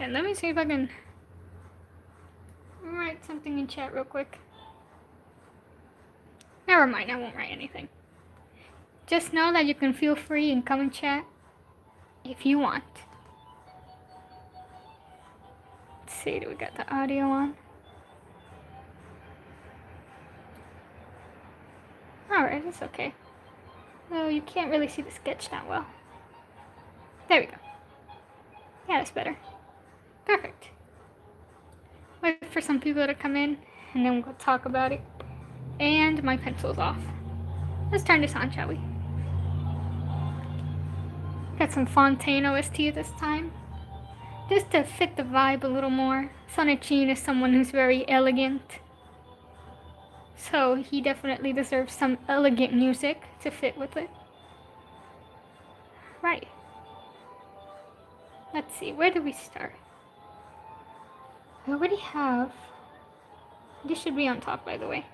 Okay, let me see if I can write something in chat real quick. Never mind, I won't write anything. Just know that you can feel free and come and chat if you want. Let's see, do we got the audio on? Alright, it's okay. No, you can't really see the sketch that well. There we go. Yeah, that's better. Perfect. Wait for some people to come in, and then we'll talk about it. And my pencil's off. Let's turn this on, shall we? Got some Fontaine OST this time. Just to fit the vibe a little more. Sonnenchein is someone who's very elegant. So he definitely deserves some elegant music to fit with it. Right. Let's see, where do we start? I already have... This should be on top, by the way.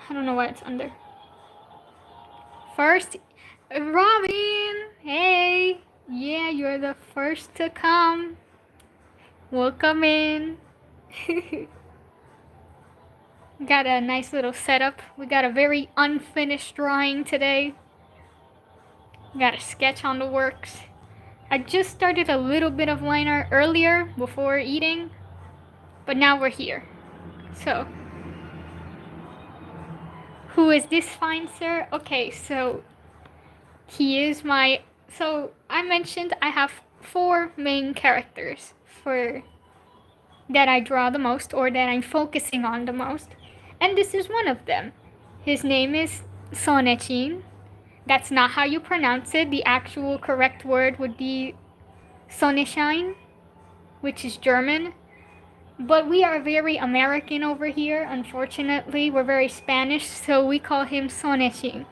I don't know why it's under. First, Robin! Hey! Yeah, you're the first to come. Welcome in. Got a nice little setup. We got a very unfinished drawing today. Got a sketch on the works. I just started a little bit of line art earlier before eating, but now we're here. So, who is this fine sir? Okay, so he is my... So, I mentioned I have 4 main characters for that I draw the most, or that I'm focusing on the most. And this is one of them. His name is Sonnenchein. That's not how you pronounce it. The actual correct word would be Sonnenchein, which is German. But we are very American over here, unfortunately. We're very Spanish, so we call him Sonnenchein.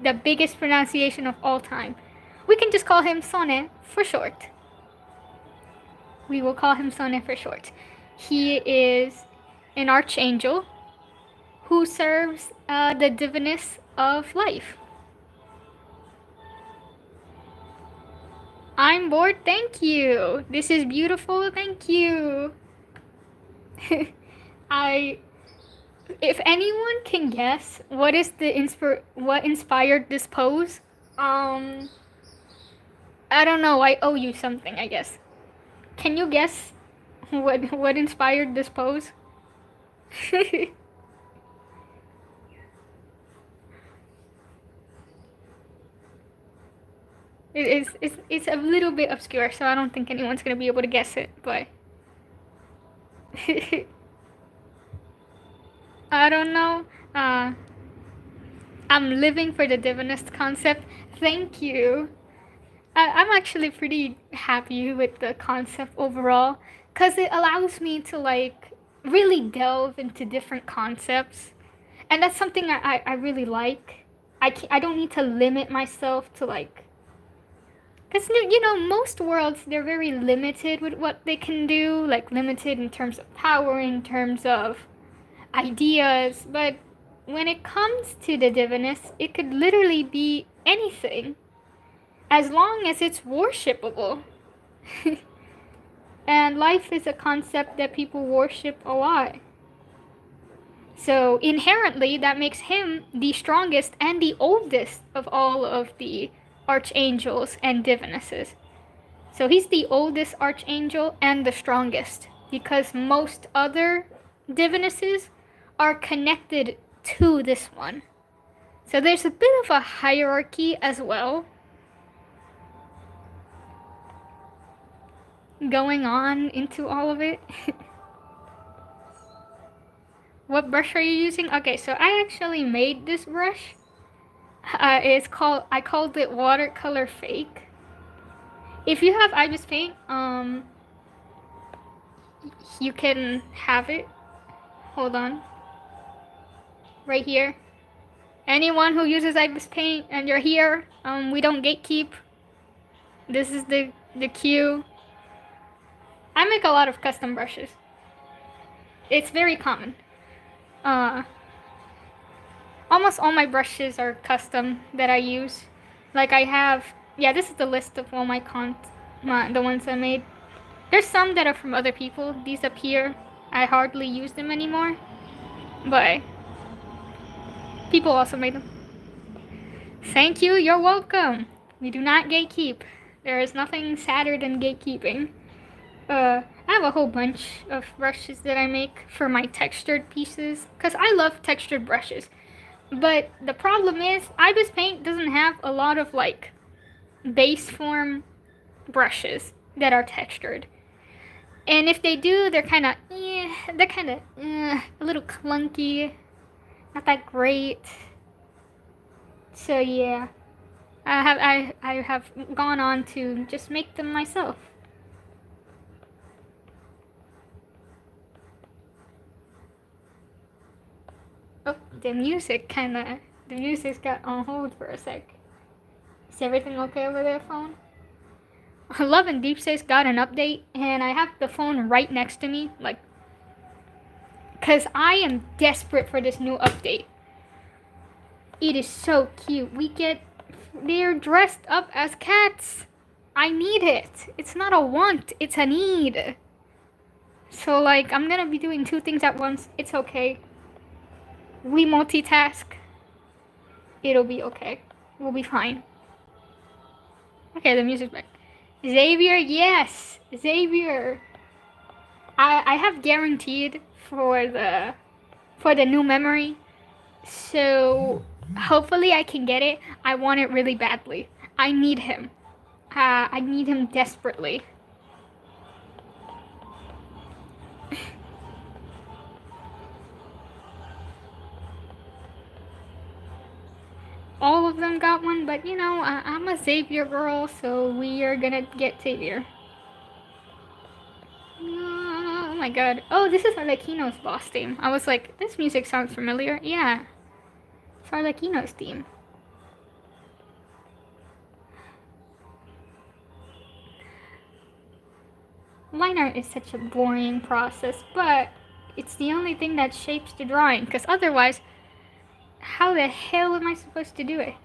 The biggest pronunciation of all time. We can just call him Sonne for short. We will call him Sonne for short. He is an archangel who serves the divinity of life. I'm bored, thank you. This is beautiful, thank you. If anyone can guess what is what inspired this pose, I don't know. I owe you something, I guess. Can you guess what inspired this pose? It's a little bit obscure, so I don't think anyone's gonna be able to guess it, but I don't know. I'm living for the divinist concept. Thank you. I'm actually pretty happy with the concept overall, because it allows me to like really delve into different concepts, and that's something I really like. I don't need to limit myself to like... Because, you know, most worlds, they're very limited with what they can do. Like, limited in terms of power, in terms of ideas. But when it comes to the divinist, it could literally be anything. As long as it's worshipable. And life is a concept that people worship a lot. So, inherently, that makes him the strongest and the oldest of all of the archangels and divinesses. So he's the oldest archangel and the strongest, because most other divinesses are connected to this one. So there's a bit of a hierarchy as well going on into all of it. What brush are you using? Okay, so I actually made this brush. I called it watercolor fake. If you have Ibis paint, you can have it. Hold on. Right here. Anyone who uses Ibis paint and you're here, we don't gatekeep. This is the queue. I make a lot of custom brushes. It's very common. Almost all my brushes are custom that I use. Like I have, yeah, this is the list of all my the ones I made. There's some that are from other people. These up here, I hardly use them anymore. But people also made them. Thank you, you're welcome. We do not gatekeep. There is nothing sadder than gatekeeping. I have a whole bunch of brushes that I make for my textured pieces, because I love textured brushes. But the problem is, Ibis Paint doesn't have a lot of, like, base form brushes that are textured. And if they do, they're kind of, a little clunky, not that great. So yeah, I have gone on to just make them myself. Oh, the music's got on hold for a sec. Is everything okay over there, phone? Love and Deep Space got an update, and I have the phone right next to me, like, because I am desperate for this new update. It is so cute. They're dressed up as cats. I need it. It's not a want, it's a need. So, like, I'm gonna be doing two things at once. It's okay. We multitask. It'll be okay. We'll be fine. Okay, the music's back. Xavier, yes! Xavier! I have guaranteed for the new memory. So hopefully I can get it. I want it really badly. I need him. I need him desperately. All of them got one, but you know, I'm a Xavier girl, so we are gonna get Xavier. Oh my god. Oh, this is Arlecchino's boss theme. I was like, this music sounds familiar. Yeah. It's Arlecchino's theme. Line art is such a boring process, but it's the only thing that shapes the drawing, because otherwise, how the hell am I supposed to do it?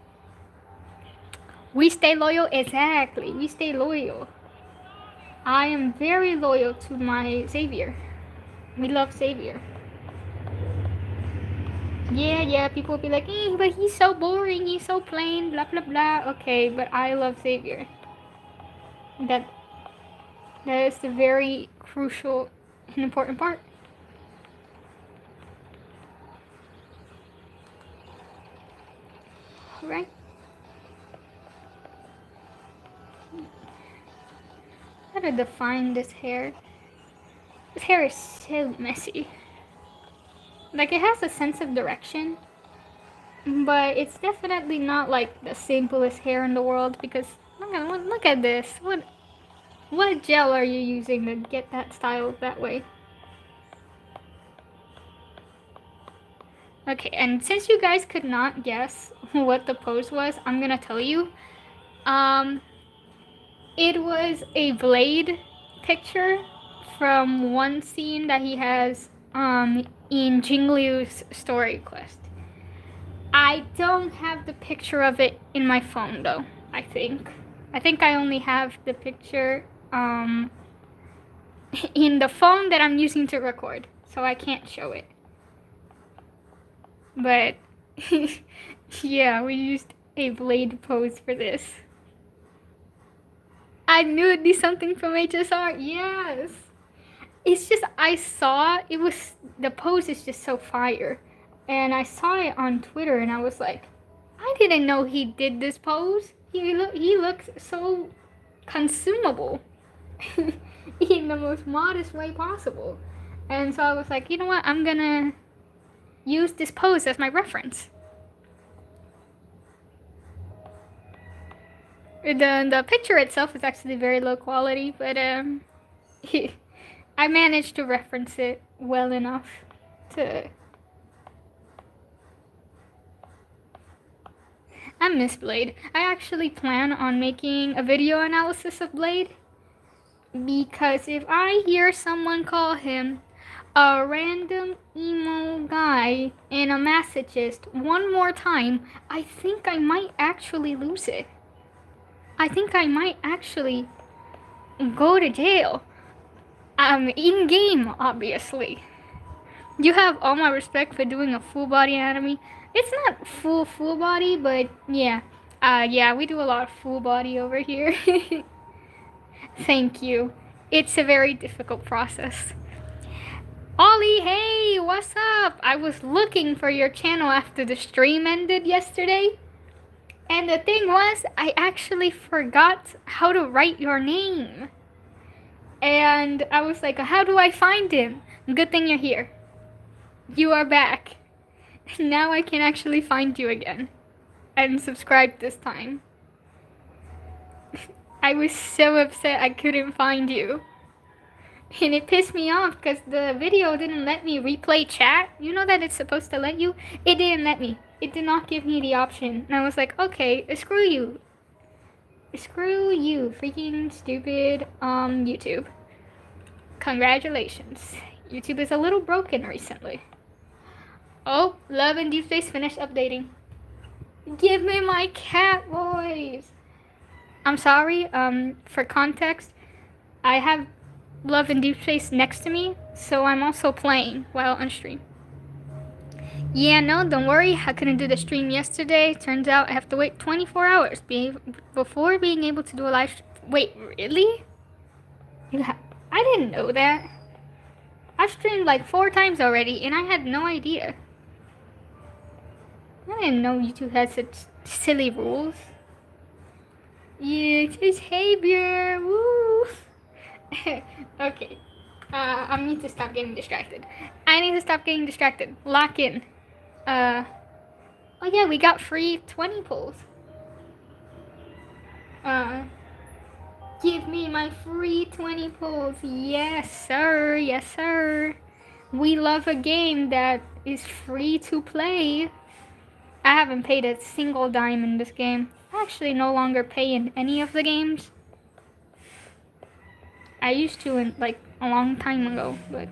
We stay loyal? Exactly. We stay loyal. I am very loyal to my Xavier. We love Xavier. Yeah, people will be like, but he's so boring, he's so plain, blah, blah, blah. Okay, but I love Xavier. That is the very crucial and important part. Right? How to define this hair? This hair is so messy. Like, it has a sense of direction, but it's definitely not like the simplest hair in the world, because look at this. What gel are you using to get that style that way? Okay, and since you guys could not guess what the pose was, I'm gonna tell you. It was a Blade picture from one scene that he has in Jingliu's story quest. I don't have the picture of it in my phone though, I think I only have the picture in the phone that I'm using to record, so I can't show it. But yeah, we used a Blade pose for this. I knew it'd be something from HSR. Yes. It's just, I saw it was, the pose is just so fire. And I saw it on Twitter and I was like, I didn't know he did this pose. He looks so consumable in the most modest way possible. And so I was like, you know what? I'm gonna use this pose as my reference. The picture itself is actually very low quality, but I managed to reference it well enough to. I miss Blade. I actually plan on making a video analysis of Blade, because if I hear someone call him a random emo guy and a masochist one more time, I think I might actually lose it. I think I might actually go to jail, In game, obviously. You have all my respect for doing a full body anatomy. It's not full body, but yeah. Yeah, we do a lot of full body over here. Thank you. It's a very difficult process. Ollie, hey, what's up? I was looking for your channel after the stream ended yesterday. And the thing was, I actually forgot how to write your name. And I was like, how do I find him? Good thing you're here. You are back. Now I can actually find you again. And subscribe this time. I was so upset I couldn't find you. And it pissed me off because the video didn't let me replay chat. You know that it's supposed to let you? It didn't let me. It did not give me the option. And I was like, okay, screw you. Screw you, freaking stupid YouTube. Congratulations. YouTube is a little broken recently. Oh, Love and Deep Space finished updating. Give me my cat voice. I'm sorry, for context, I have Love and Deep Space next to me, so I'm also playing while on stream. Yeah, no, don't worry, I couldn't do the stream yesterday. Turns out I have to wait 24 hours before being able to do a live stream. Wait, really? I didn't know that. I've streamed like 4 times already, and I had no idea. I didn't know YouTube had such silly rules. Yeah, it's behavior, woo! Okay, I need to stop getting distracted. Lock in. Oh yeah, we got free 20 pulls. Give me my free 20 pulls. Yes, sir. Yes, sir. We love a game that is free to play. I haven't paid a single dime in this game. I actually no longer pay in any of the games. I used to in like a long time ago, but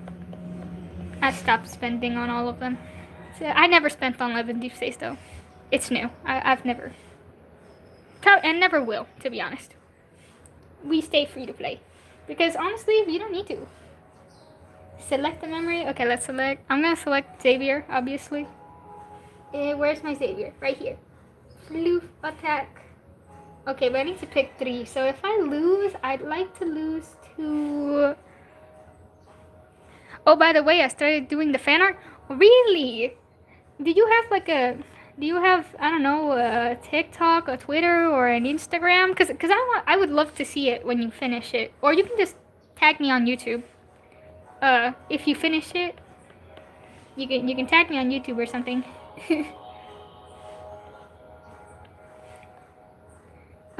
I stopped spending on all of them. So I never spent on Love and Deep Space though. It's new. I've never. And never will, to be honest. We stay free to play. Because honestly, we don't need to. Select the memory. Okay, let's select. I'm gonna select Xavier, obviously. Where's my Xavier? Right here. Floof attack. Okay, but I need to pick 3. So if I lose, I'd like to lose to... Oh, by the way, I started doing the fan art. Really? Did you have like a... Do you have, I don't know, a TikTok, a Twitter, or an Instagram? Cause I would love to see it when you finish it. Or you can just tag me on YouTube. If you finish it, you can tag me on YouTube or something.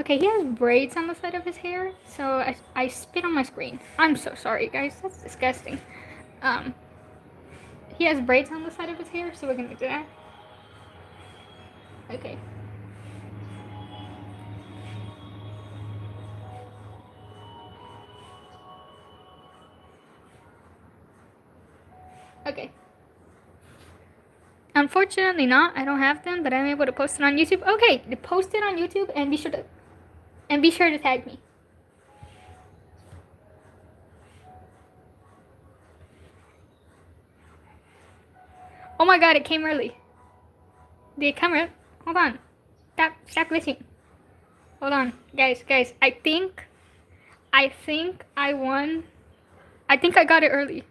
Okay, he has braids on the side of his hair, so I spit on my screen. I'm so sorry, guys. That's disgusting. He has braids on the side of his hair, so we're gonna do that. Okay. Okay. Unfortunately not. I don't have them, but I'm able to post it on YouTube. Okay, post it on YouTube and be sure to tag me. Oh my god, it came early. Did it come early? Hold on. Stop glitching. Hold on. Guys, I think I won. I think I got it early.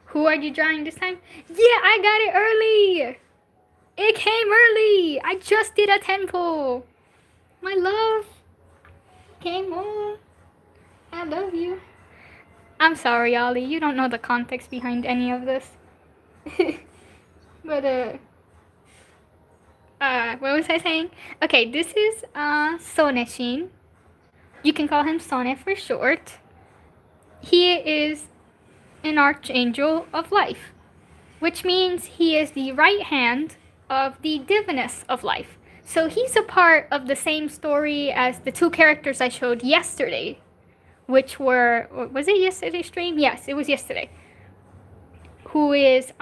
Who are you drawing this time? Yeah, I got it early. It came early. I just did a 10 pull. My love. Came on. I love you. I'm sorry, Ollie. You don't know the context behind any of this. But, what was I saying? Okay, this is, Sonnenchein. You can call him Sonne for short. He is an archangel of life, which means he is the right hand of the diviness of life. So he's a part of the same story as the 2 characters I showed yesterday, which were, was it yesterday's stream? Yes, it was yesterday. Who is,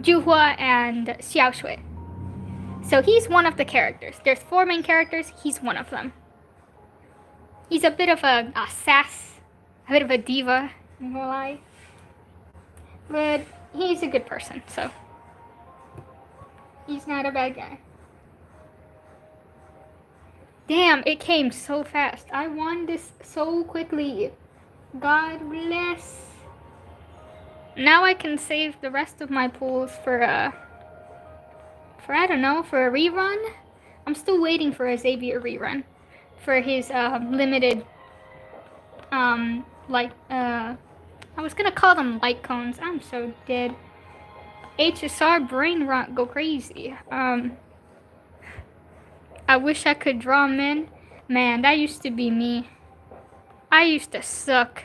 Juhua and Xiaoshui. So he's one of the characters. There's 4 main characters, he's one of them. He's a bit of a a bit of a diva, I'm gonna lie. But he's a good person, so he's not a bad guy. Damn, it came so fast. I won this so quickly. God bless. Now I can save the rest of my pools for I don't know, for a rerun. I'm still waiting for a Xavier rerun for his limited I was gonna call them light cones. I'm so dead. HSR brain rot go crazy. I wish I could draw men. Man, that used to be me. I used to suck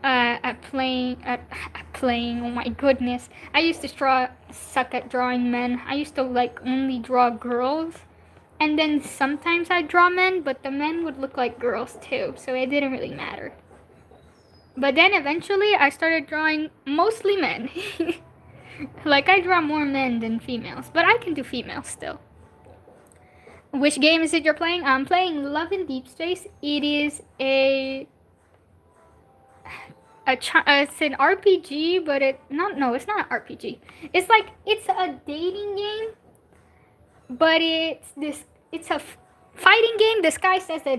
at playing. Oh my goodness. I used to suck at drawing men. I used to like only draw girls. And then sometimes I'd draw men, but the men would look like girls too, so it didn't really matter. But then eventually I started drawing mostly men. Like I draw more men than females, but I can do females still. Which game is it you're playing? I'm playing Love in Deep Space. It is it's an RPG, but it's not an RPG. It's a dating game, but it's a fighting game disguised as a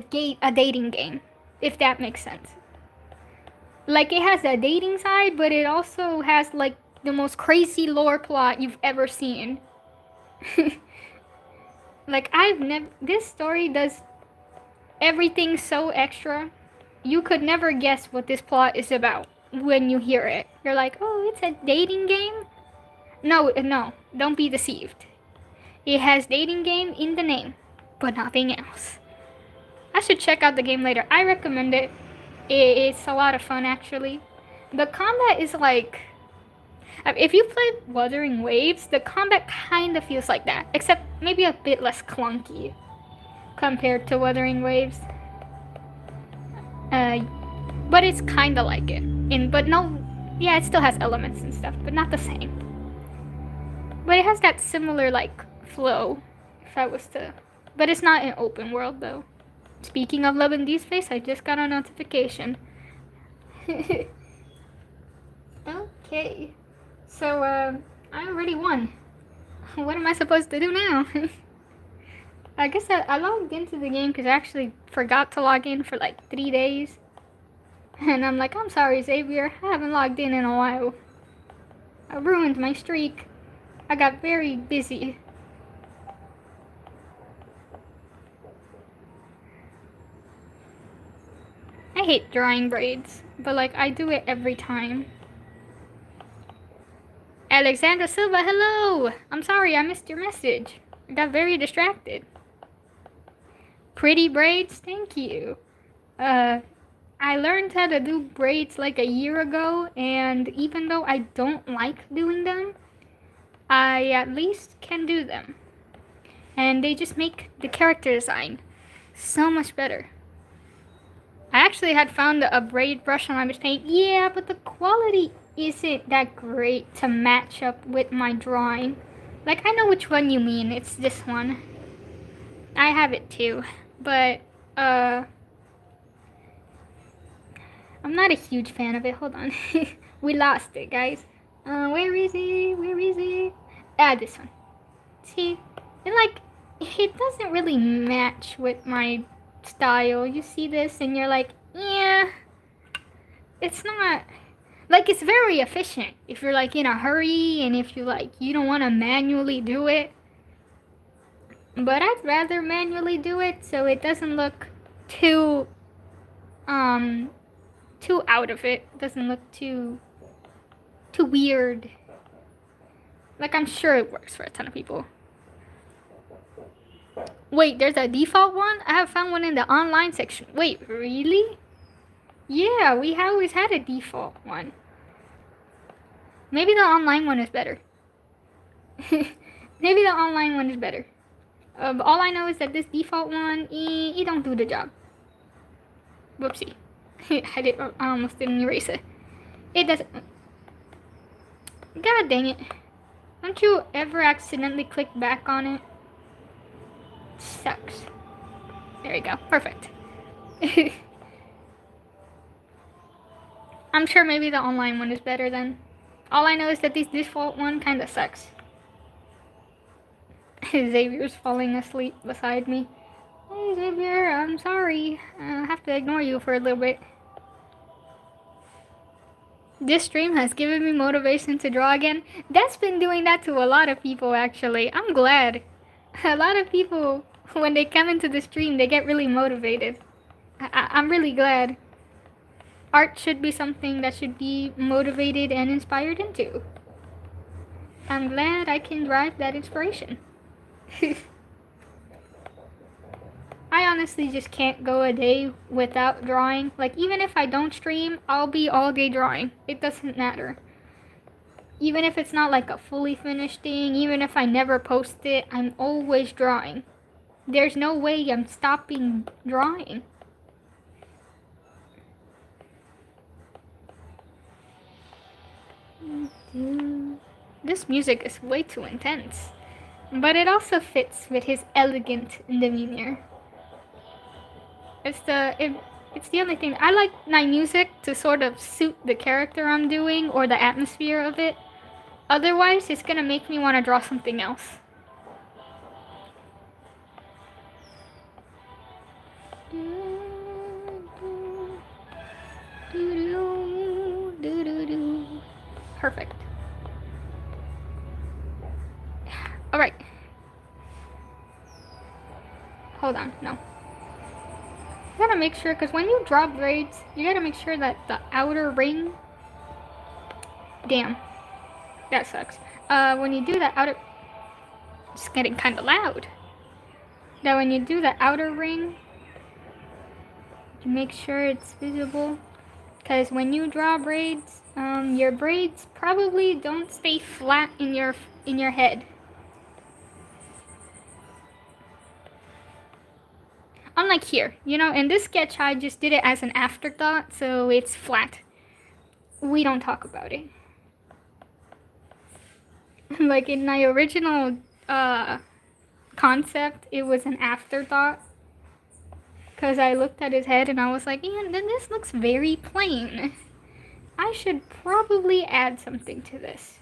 dating game, if that makes sense. Like it has a dating side, but it also has like the most crazy lore plot you've ever seen. Like this story does everything so extra. You could never guess what this plot is about when you hear it. You're like, oh, it's a dating game? No, don't be deceived. It has dating game in the name, but nothing else. I should check out the game later. I recommend it. It's a lot of fun, actually. The combat is like... If you play Wuthering Waves, the combat kind of feels like that, except maybe a bit less clunky compared to Wuthering Waves. But it's kind of like it. Yeah, it still has elements and stuff, but not the same. But it has that similar, like, flow, if I was to... But it's not an open world, though. Speaking of Love in Deep Space, I just got a notification. Okay. So, I already won. What am I supposed to do now? I guess I logged into the game because I actually forgot to log in for like 3 days. And I'm like, I'm sorry, Xavier. I haven't logged in a while. I ruined my streak. I got very busy. I hate drawing braids, but like I do it every time. Alexandra Silva, hello! I'm sorry, I missed your message. I got very distracted. Pretty braids, thank you. I learned how to do braids like a year ago, and even though I don't like doing them, I at least can do them. And they just make the character design so much better. I actually had found a braid brush on my mistake. Yeah, but the quality isn't that great to match up with my drawing. Like, I know which one you mean. It's this one. I have it too. But, I'm not a huge fan of it. Hold on. We lost it, guys. Where is it? Where is it? Ah, this one. See? And, it doesn't really match with my style. You see this and you're like, yeah. It's not... it's very efficient if you're, in a hurry and if you don't want to manually do it. But I'd rather manually do it so it doesn't look too out of it. Doesn't look too weird. I'm sure it works for a ton of people. Wait, there's a default one? I have found one in the online section. Wait, really? Yeah, we always had a default one. Maybe the online one is better. Maybe the online one is better. All I know is that this default one, it don't do the job. Whoopsie. I almost didn't erase it. It doesn't. God dang it. Don't you ever accidentally click back on it? Sucks. There you go. Perfect. I'm sure maybe the online one is better then. All I know is that this default one kind of sucks. Xavier's falling asleep beside me. Hey Xavier, I'm sorry. I have to ignore you for a little bit. This stream has given me motivation to draw again. That's been doing that to a lot of people actually. I'm glad. A lot of people, when they come into the stream, they get really motivated. I'm really glad. Art should be something that should be motivated and inspired into. I'm glad I can drive that inspiration. I honestly just can't go a day without drawing. Like, even if I don't stream, I'll be all day drawing. It doesn't matter. Even if it's not like a fully finished thing, even if I never post it, I'm always drawing. There's no way I'm stopping drawing. This music is way too intense. But it also fits with his elegant demeanor. It's the only thing. I like my music to sort of suit the character I'm doing or the atmosphere of it. Otherwise, it's gonna make me want to draw something else. Perfect. Alright. Hold on, no. You gotta make sure, because when you draw braids, you gotta make sure that the outer ring... Damn. That sucks. When you do the outer... It's getting kind of loud. That when you do the outer ring, you make sure it's visible. Because when you draw braids, your braids probably don't stay flat in your head. Unlike here, you know, in this sketch I just did it as an afterthought, so it's flat. We don't talk about it. Like in my original concept, it was an afterthought. Because I looked at his head and I was like, yeah, then this looks very plain. I should probably add something to this.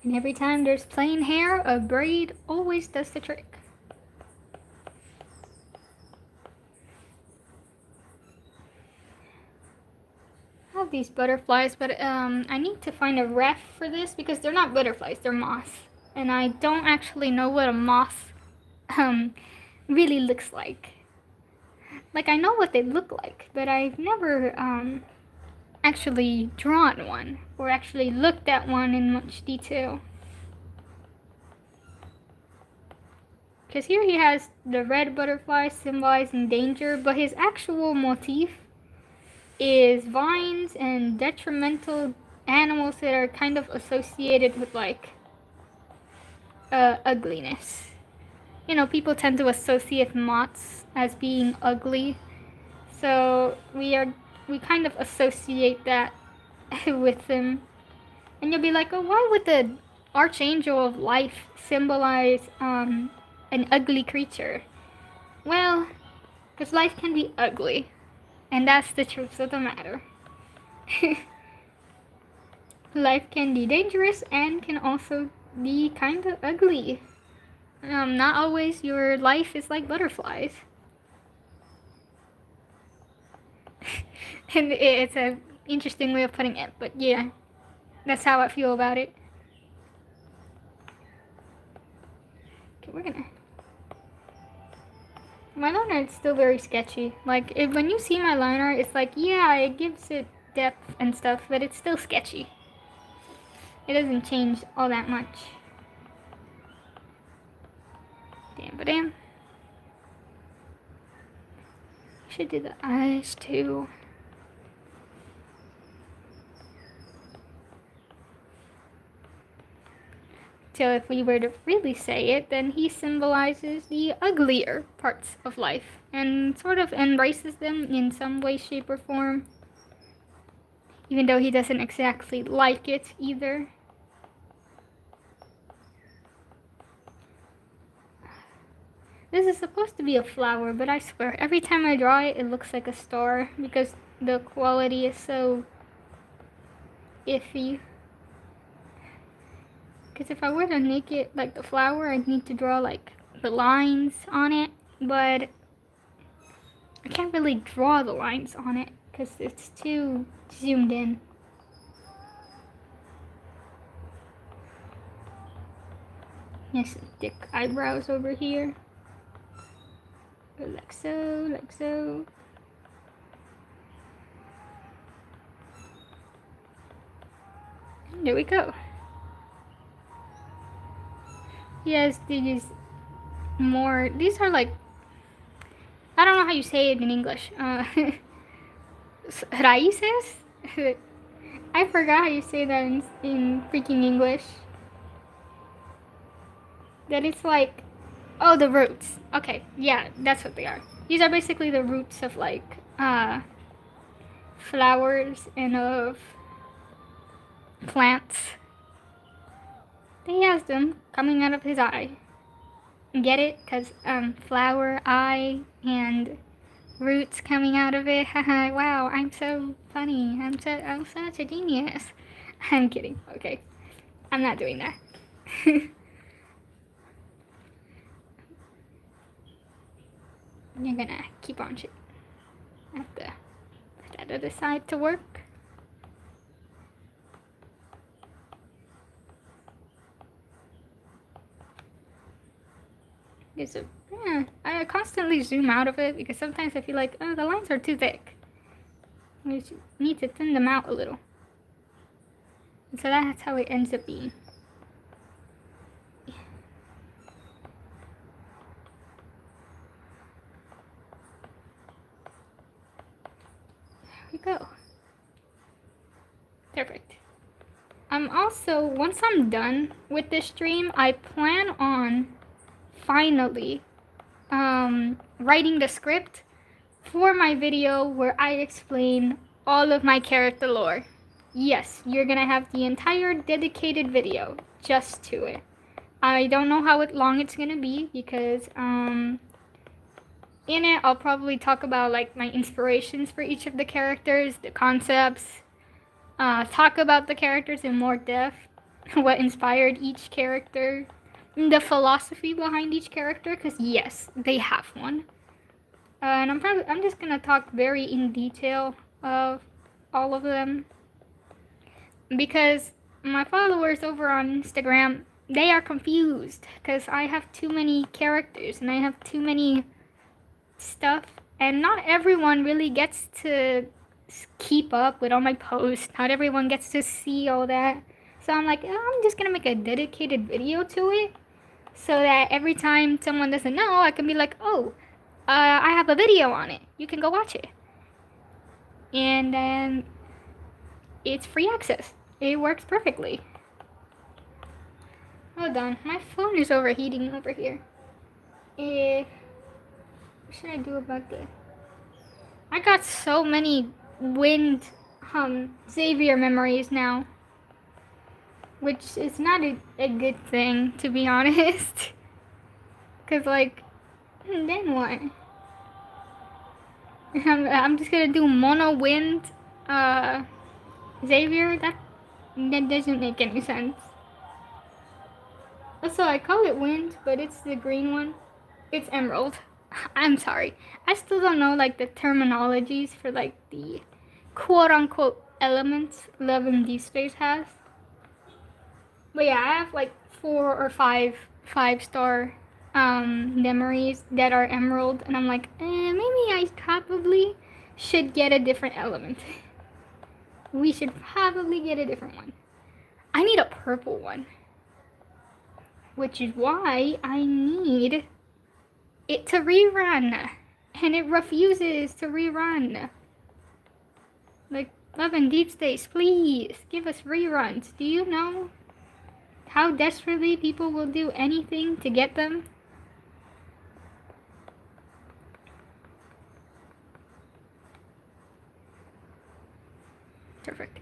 And every time there's plain hair, a braid always does the trick. I have these butterflies, but I need to find a ref for this because they're not butterflies, they're moths. And I don't actually know what a moth really looks like. Like, I know what they look like, but I've never actually drawn one or actually looked at one in much detail. Because here he has the red butterfly symbolizing danger, but his actual motif is vines and detrimental animals that are kind of associated with like ugliness. You know, people tend to associate moths as being ugly, so we kind of associate that with them. And you'll be like, oh, why would the archangel of life symbolize an ugly creature? Well, because life can be ugly. And that's the truth of the matter. Life can be dangerous and can also be kind of ugly. Not always your life is like butterflies. And it's an interesting way of putting it, but yeah, that's how I feel about it. Okay, we're gonna... My line art's still very sketchy. Like, when you see my line art, it's like, yeah, it gives it depth and stuff, but it's still sketchy. It doesn't change all that much. Damn, but damn. Should do the eyes too. So if we were to really say it, then he symbolizes the uglier parts of life and sort of embraces them in some way, shape, or form. Even though he doesn't exactly like it either. This is supposed to be a flower, but I swear, every time I draw it, it looks like a star because the quality is so iffy. Because if I were to make it like the flower, I'd need to draw like the lines on it, but I can't really draw the lines on it because it's too zoomed in. Yes, thick eyebrows over here. Like so, like so. And there we go. Yes, these more, these are like, I don't know how you say it in English. Raíces? I forgot how you say that in freaking English. That it's like, oh, the roots. Okay, yeah, that's what they are. These are basically the roots of like flowers and of plants. He has them coming out of his eye. Get it? Because flower, eye, and roots coming out of it. Wow, I'm so funny. I'm such a genius. I'm kidding. Okay, I'm not doing that. You're gonna keep on shit. I have to put that other side to work. I constantly zoom out of it because sometimes I feel like, oh, the lines are too thick. We need to thin them out a little. And so that's how it ends up being. There we go. Perfect. Also, once I'm done with this stream, I plan on finally writing the script for my video where I explain all of my character lore. Yes, you're gonna have the entire dedicated video just to it. I don't know how long it's gonna be because in it I'll probably talk about like my inspirations for each of the characters, the concepts, talk about the characters in more depth, what inspired each character, the philosophy behind each character, because yes, they have one. And I'm just gonna talk very in detail of all of them because my followers over on Instagram, they are confused because I have too many characters and I have too many stuff, and not everyone really gets to keep up with all my posts. Not everyone gets to see all that. So I'm like, oh, I'm just gonna make a dedicated video to it so that every time someone doesn't know, I can be like, oh, I have a video on it. You can go watch it. And then it's free access. It works perfectly. Hold on, my phone is overheating over here. What should I do about this? I got so many wind Xavier memories now, which is not a good thing, to be honest. Cause like, then what? I'm just gonna do mono wind Xavier. That doesn't make any sense. Also, I call it wind, but it's the green one. It's emerald. I'm sorry. I still don't know like the terminologies for like the quote-unquote elements Love and Deep Space has. But yeah, I have like 4 or 5 5-star memories that are emerald, and I'm like, maybe I probably should get a different element. We should probably get a different one. I need a purple one, which is why I need it to rerun, and it refuses to rerun. Like, Love and Deep Space, please give us reruns. Do you know how desperately people will do anything to get them? Perfect.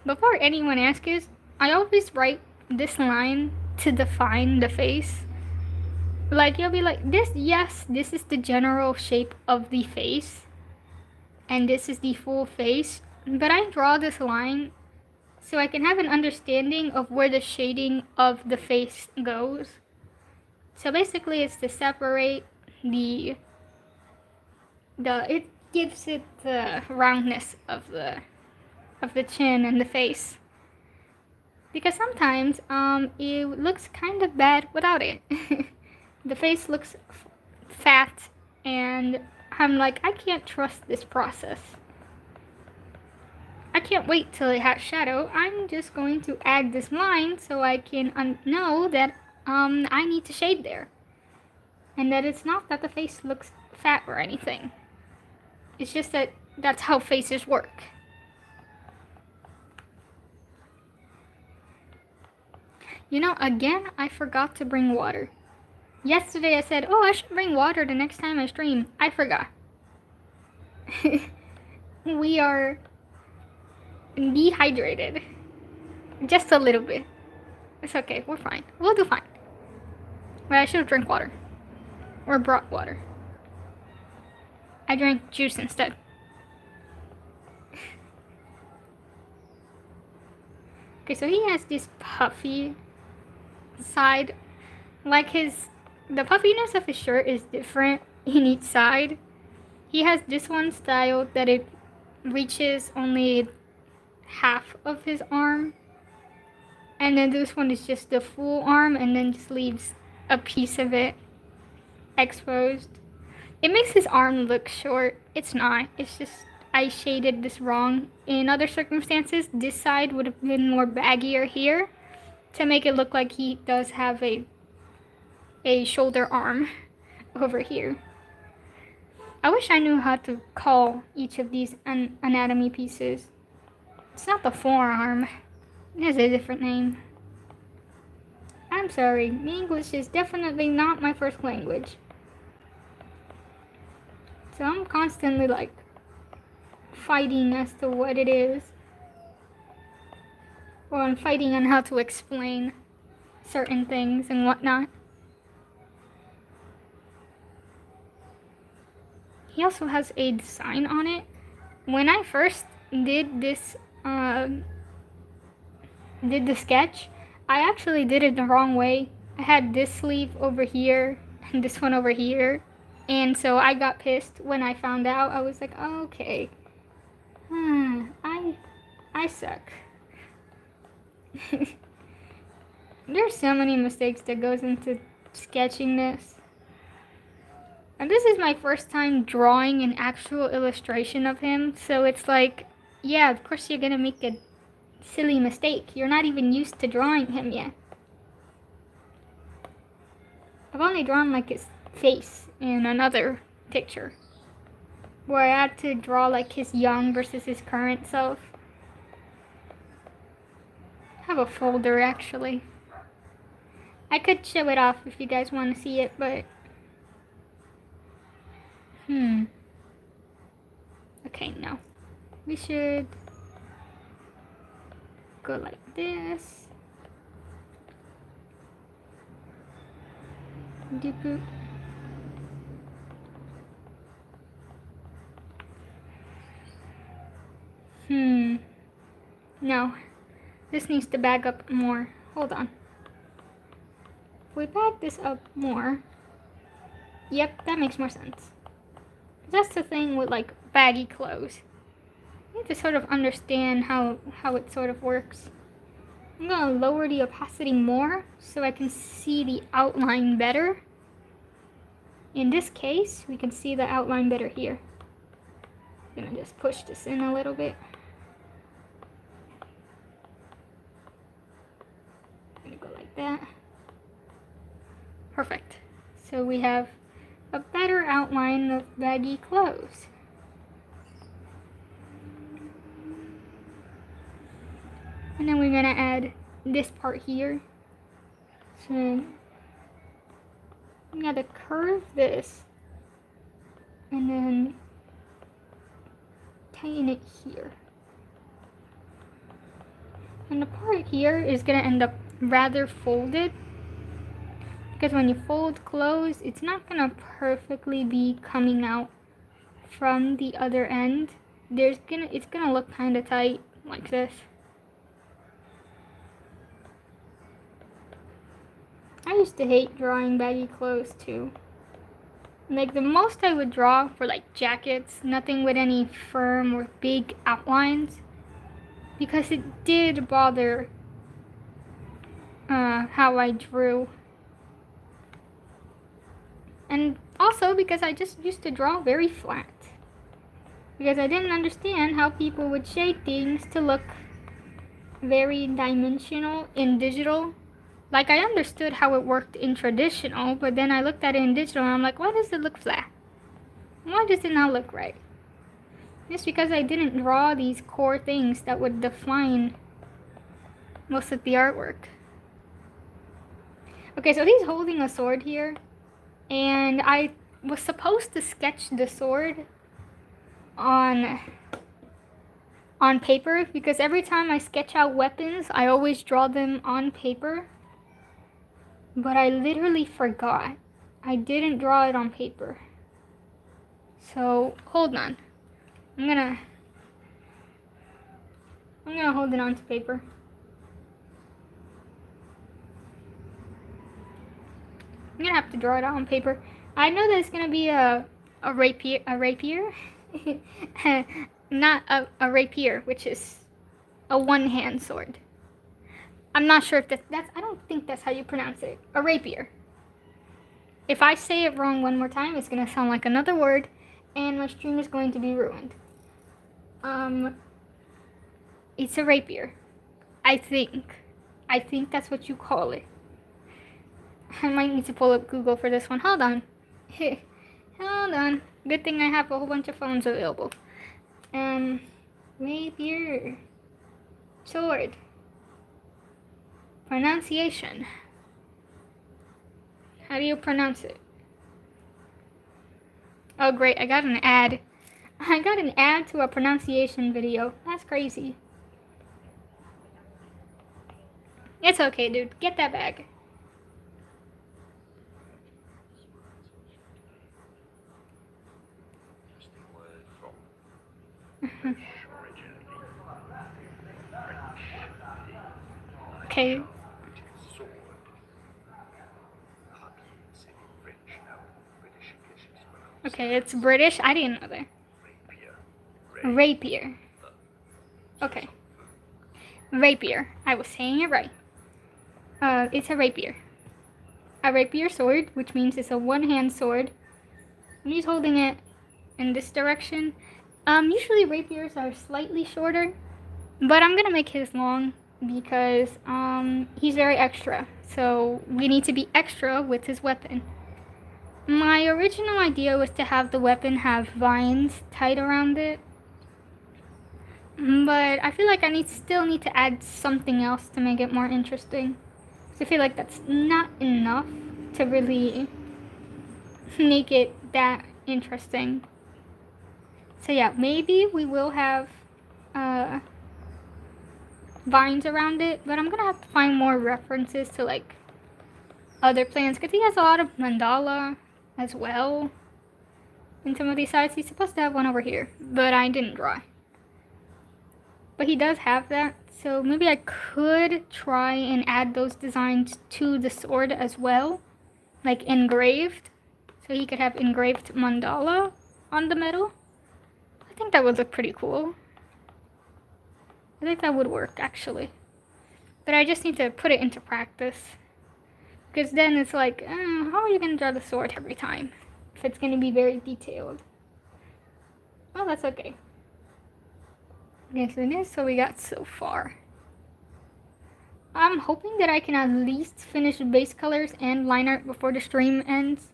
Before anyone asks, I always write this line to define the face. Like, you'll be like, this, yes, this is the general shape of the face, and this is the full face, but I draw this line so I can have an understanding of where the shading of the face goes. So basically, it's to separate the it gives it the roundness of the chin and the face. Because sometimes it looks kind of bad without it. The face looks fat, and I'm like, I can't trust this process. I can't wait till it has shadow. I'm just going to add this line so I can know that I need to shade there. And that it's not that the face looks fat or anything. It's just that that's how faces work. You know, again, I forgot to bring water. Yesterday I said, oh, I should bring water the next time I stream. I forgot. We are dehydrated. Just a little bit. It's okay, we're fine. We'll do fine. But I should have drank water. Or brought water. I drank juice instead. Okay, so he has this puffy side. Like the puffiness of his shirt is different in each side. He has this one style that it reaches only half of his arm. And then this one is just the full arm and then just leaves a piece of it exposed. It makes his arm look short. It's not. It's just I shaded this wrong. In other circumstances, this side would have been more baggier here to make it look like he does have a shoulder arm over here. I wish I knew how to call each of these anatomy pieces. It's not the forearm. It has a different name. I'm sorry. English is definitely not my first language. So I'm constantly like fighting as to what it is. Or I'm fighting on how to explain certain things and whatnot. He also has a design on it. When I first did this, did the sketch, I actually did it the wrong way. I had this sleeve over here and this one over here. And so I got pissed when I found out. I was like, oh, okay. I suck. There's so many mistakes that goes into sketching this. And this is my first time drawing an actual illustration of him, so it's like, yeah, of course you're gonna make a silly mistake. You're not even used to drawing him yet. I've only drawn like his face in another picture, where I had to draw like his young versus his current self. I have a folder actually. I could show it off if you guys want to see it, but okay, no. We should go like this. Doop. No. This needs to bag up more. Hold on. If we bag this up more, yep, that makes more sense. That's the thing with like baggy clothes. You need to sort of understand how it sort of works. I'm gonna lower the opacity more so I can see the outline better. In this case, we can see the outline better here. I'm gonna just push this in a little bit. I'm gonna go like that. Perfect. So we have a better outline of baggy clothes. And then we're gonna add this part here. So I'm gonna curve this and then tighten it here. And the part here is gonna end up rather folded because when you fold close, it's not gonna perfectly be coming out from the other end. It's gonna look kind of tight like this. I used to hate drawing baggy clothes too. Like the most I would draw for like jackets, nothing with any firm or big outlines, because it did bother how I drew. And also because I just used to draw very flat. Because I didn't understand how people would shade things to look very dimensional in digital. Like I understood how it worked in traditional, but then I looked at it in digital and I'm like, why does it look flat? Why does it not look right? It's because I didn't draw these core things that would define most of the artwork. Okay, so he's holding a sword here, and I was supposed to sketch the sword on paper, because every time I sketch out weapons, I always draw them on paper. But I literally forgot. I didn't draw it on paper. So, hold on. I'm gonna hold it onto paper. I'm gonna have to draw it out on paper. I know that it's gonna be a rapier, not a rapier, which is a one-hand sword. I'm not sure if that's, I don't think that's how you pronounce it. A rapier. If I say it wrong one more time, it's gonna sound like another word, and my stream is going to be ruined. It's a rapier. I think that's what you call it. I might need to pull up Google for this one. Hold on. Hold on. Good thing I have a whole bunch of phones available. Rapier. Sword. Pronunciation. How do you pronounce it? Oh great, I got an ad. I got an ad to a pronunciation video. That's crazy. It's okay, dude. Get that bag. Okay. Okay, it's British. I didn't know that. Rapier. Okay. Rapier. I was saying it right. It's a rapier. A rapier sword, which means it's a one-hand sword. And he's holding it in this direction. Usually rapiers are slightly shorter, but I'm gonna make his long because he's very extra. So we need to be extra with his weapon. My original idea was to have the weapon have vines tied around it, but I feel like I still need to add something else to make it more interesting. So I feel like that's not enough to really make it that interesting. So yeah, maybe we will have vines around it, but I'm gonna have to find more references to like other plans, because he has a lot of mandala as well in some of these sides. He's supposed to have one over here, but I didn't draw. But he does have that, so maybe I could try and add those designs to the sword as well, like engraved, so he could have engraved mandala on the metal. I think that would look pretty cool. I think that would work, actually. But I just need to put it into practice. Because then it's like, how are you going to draw the sword every time? If it's going to be very detailed. Well, that's okay. Okay, so this is what we got so far. I'm hoping that I can at least finish base colors and line art before the stream ends.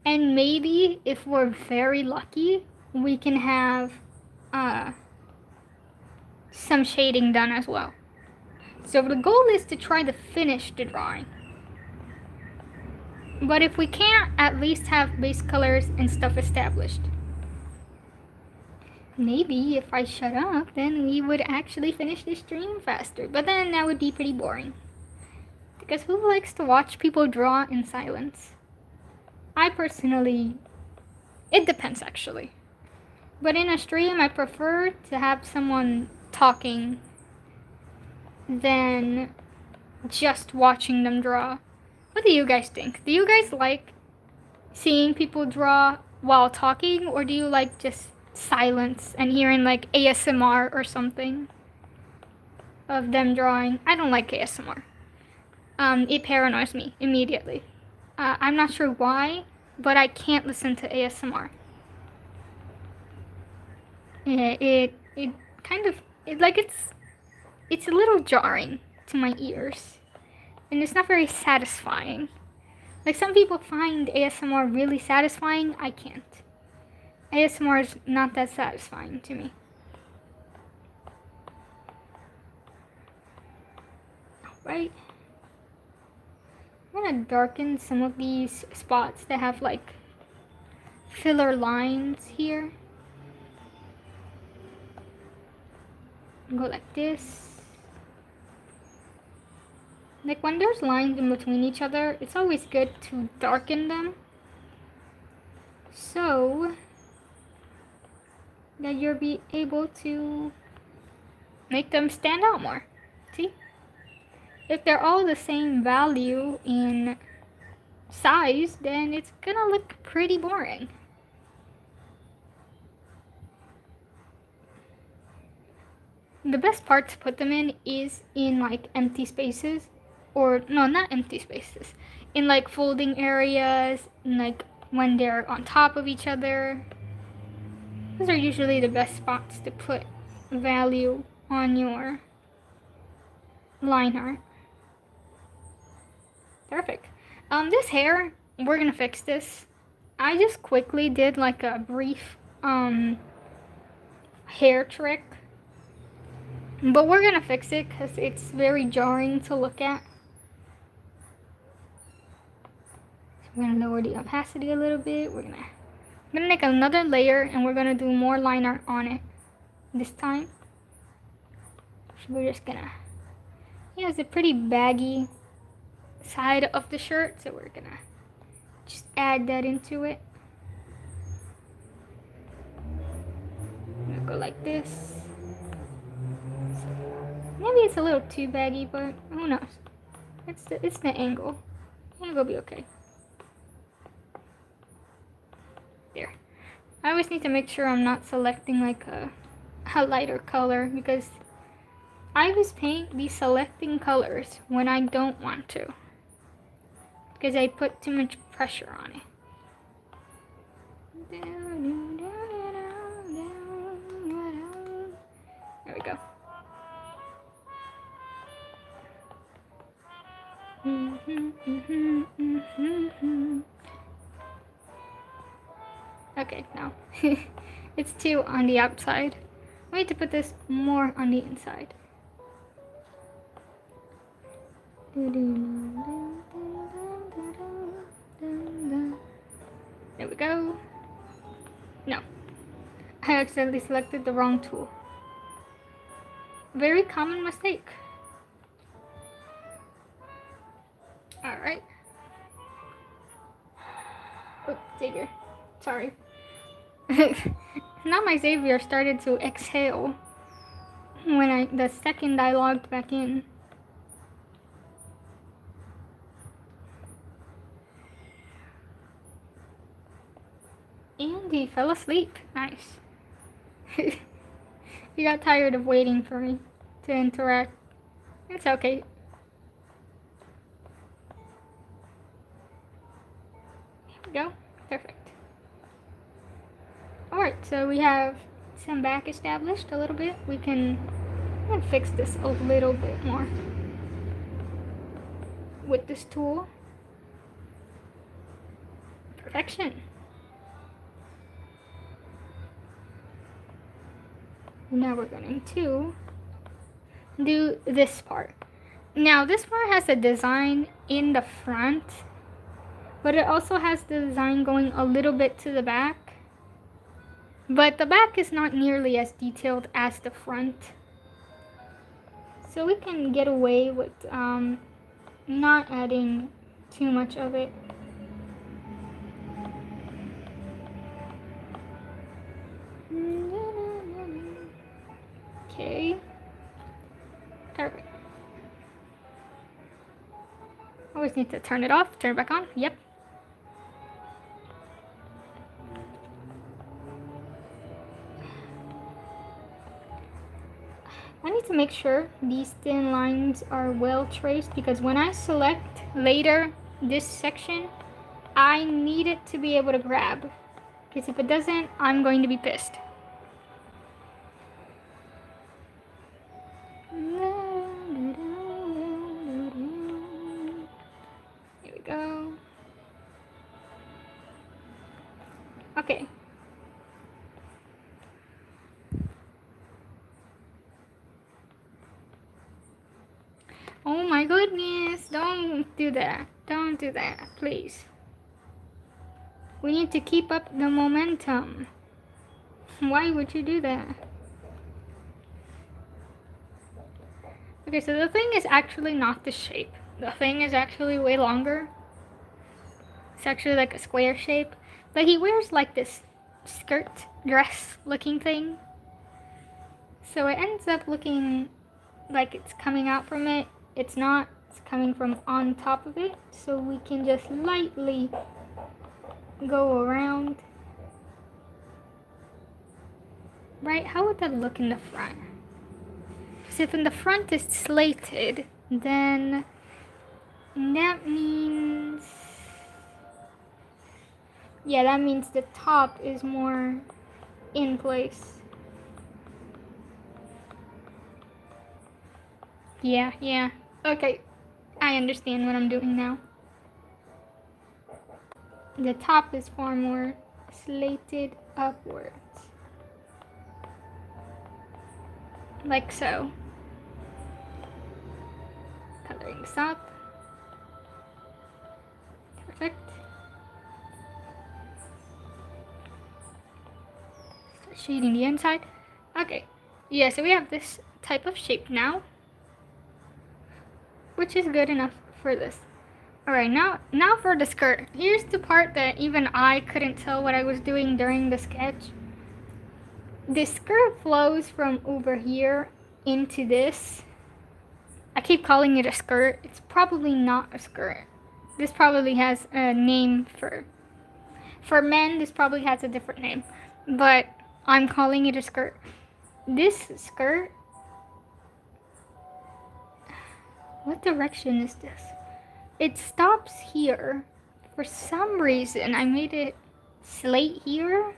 And maybe, if we're very lucky, we can have some shading done as well. So the goal is to try to finish the drawing. But if we can't, at least have base colors and stuff established. Maybe if I shut up, then we would actually finish the stream faster. But then that would be pretty boring. Because who likes to watch people draw in silence? I personally, it depends actually. But in a stream, I prefer to have someone talking than just watching them draw. What do you guys think? Do you guys like seeing people draw while talking, or do you like just silence and hearing like ASMR or something of them drawing? I don't like ASMR. It paranoids me immediately. I'm not sure why, but I can't listen to ASMR. It kind of it's a little jarring to my ears, and it's not very satisfying. Like some people find ASMR really satisfying. I can't. ASMR is not that satisfying to me. Alright. I'm gonna darken some of these spots that have like filler lines here. Go like this. Like when there's lines in between each other, it's always good to darken them so that you'll be able to make them stand out more. See? If they're all the same value in size, then it's gonna look pretty boring. The best part to put them in is in like empty spaces, or no, not empty spaces, in like folding areas, and like when they're on top of each other. Those are usually the best spots to put value on your line art. Perfect. This hair, we're gonna fix this. I just quickly did like a brief hair trick, but we're gonna fix it because it's very jarring to look at. So we're gonna lower the opacity a little bit. I'm gonna make another layer, and we're gonna do more line art on it this time. So we're just gonna, yeah, it's a pretty baggy side of the shirt, so we're gonna just add that into it. I'm gonna go like this. Maybe it's a little too baggy, but who knows? It's the angle. The angle will be okay. There. I always need to make sure I'm not selecting like a lighter color, because I always be selecting colors when I don't want to, because I put too much pressure on it. There we go. Okay, now it's too on the outside. I need to put this more on the inside. There we go. No, I accidentally selected the wrong tool. Very common mistake. Alright. Oh, Xavier. Sorry. Now my Xavier started to exhale when the second I logged back in. And he fell asleep. Nice. He got tired of waiting for me to interact. It's okay. Here we go. Perfect. Alright, so we have some back established a little bit. I'm gonna fix this a little bit more with this tool. Perfection. Now we're going to do this part. Now this part has a design in the front, but it also has the design going a little bit to the back. But the back is not nearly as detailed as the front. So we can get away with not adding too much of it. Okay. Perfect. Always need to turn it off, turn it back on. Yep. I need to make sure these thin lines are well traced, because when I select later this section, I need it to be able to grab. Because if it doesn't, I'm going to be pissed. Here we go. Okay. Oh my goodness, don't do that. Don't do that, please. We need to keep up the momentum. Why would you do that? Okay, so the thing is actually not the shape. The thing is actually way longer. It's actually like a square shape. But he wears like this skirt dress looking thing. So it ends up looking like it's coming out from it. It's not. It's coming from on top of it. So we can just lightly go around. Right? How would that look in the front? Because if in the front is slated, then that means... yeah, that means the top is more in place. Yeah. Okay, I understand what I'm doing now. The top is far more slated upwards. Like so. Coloring this up. Perfect. Start shading the inside. Okay. Yeah, so we have this type of shape now, which is good enough for this. Alright, now for the skirt. Here's the part that even I couldn't tell what I was doing during the sketch. The skirt flows from over here into this. I keep calling it a skirt. It's probably not a skirt. This probably has a name for men, this probably has a different name. But I'm calling it a skirt. This skirt... what direction is this? It stops here. For some reason, I made it slate here.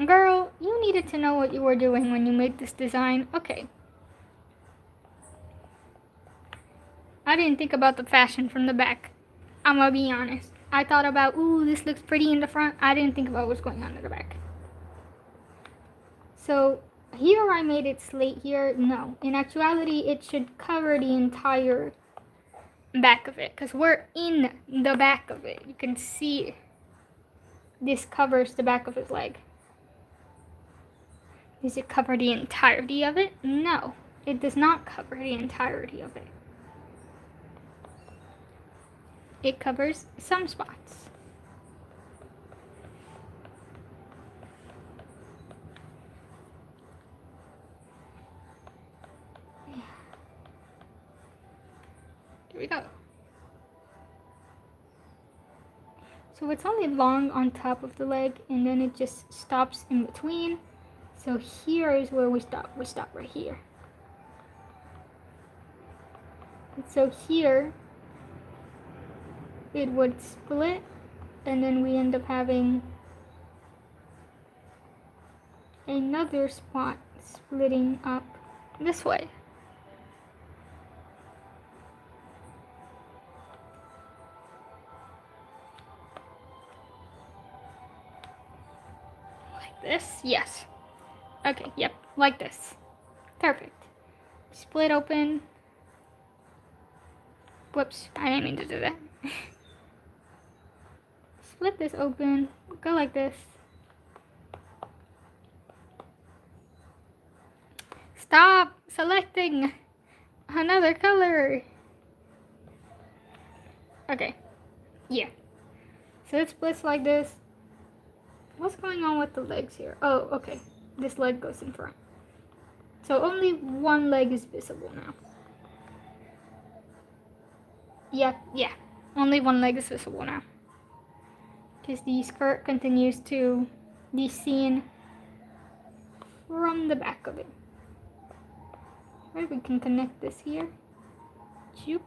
Girl, you needed to know what you were doing when you made this design. Okay. I didn't think about the fashion from the back. I'm gonna be honest. I thought about, ooh, this looks pretty in the front. I didn't think about what's going on in the back. So here I made it slate here. No, in actuality, it should cover the entire back of it, because we're in the back of it. You can see this covers the back of his leg. Does it cover the entirety of it? No, it does not cover the entirety of it. It covers some spots. Here we go. So it's only long on top of the leg, and then it just stops in between. So here is where we stop. We stop right here. And so here, it would split, and then we end up having another spot splitting up this way. Like this? Yes. Okay, yep, like this. Perfect. Split open. Whoops, I didn't mean to do that. Split this open, go like this. Stop selecting another color. Okay. Yeah. So it splits like this. What's going on with the legs here? Oh, okay. This leg goes in front. So only one leg is visible now. Yeah. Only one leg is visible now. Because the skirt continues to be seen from the back of it. Right, we can connect this here. Choop.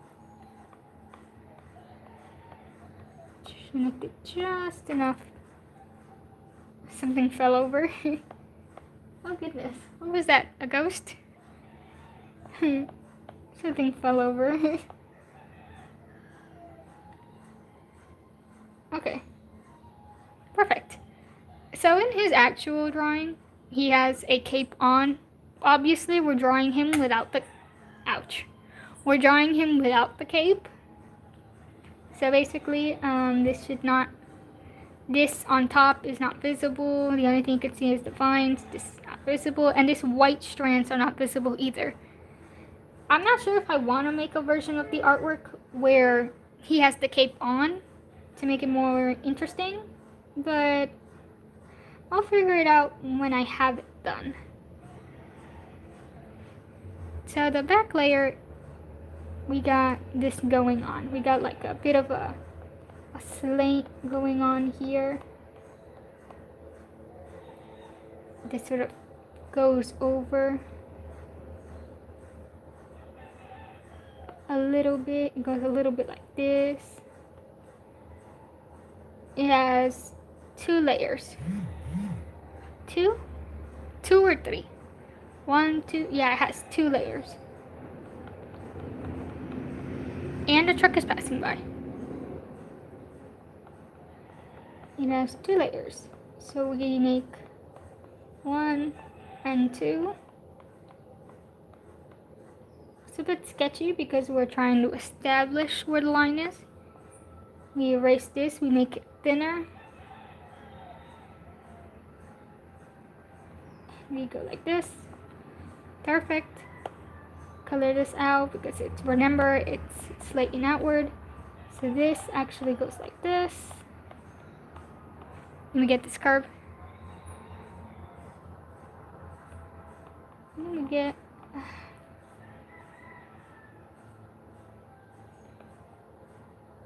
Connect it just enough. Something fell over. Oh goodness. What was that? A ghost? Something fell over. Okay. Perfect. So in his actual drawing, he has a cape on. Obviously, we're drawing him without the... Ouch. We're drawing him without the cape. So basically, this on top is not visible. The only thing you can see is the vines. This is not visible. And this white strands are not visible either. I'm not sure if I want to make a version of the artwork where he has the cape on to make it more interesting. But I'll figure it out when I have it done. So the back layer, we got this going on. We got like a bit of a slant going on here. This sort of goes over a little bit. It goes a little bit like this. It has 2 layers. 2? 2 or 3? 1, 2. Yeah, it has 2 layers. And a truck is passing by. It has 2 layers. So we make 1 and 2. It's a bit sketchy because we're trying to establish where the line is. We erase this, we make it thinner. We go like this. Perfect. Color this out because it's, remember, it's slanting outward. So this actually goes like this. And we get this curve. And we get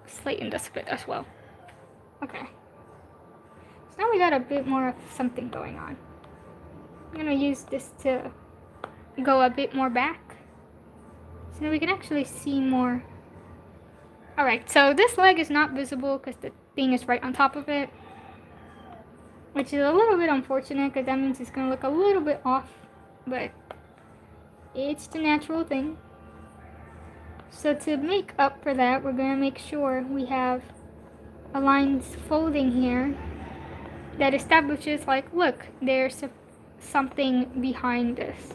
slating this bit as well. Okay. So now we got a bit more of something going on. I'm gonna use this to go a bit more back. So now we can actually see more. Alright, so this leg is not visible because the thing is right on top of it. Which is a little bit unfortunate because that means it's gonna look a little bit off. But it's the natural thing. So to make up for that, we're gonna make sure we have a lines folding here that establishes, like, look, there's something behind this.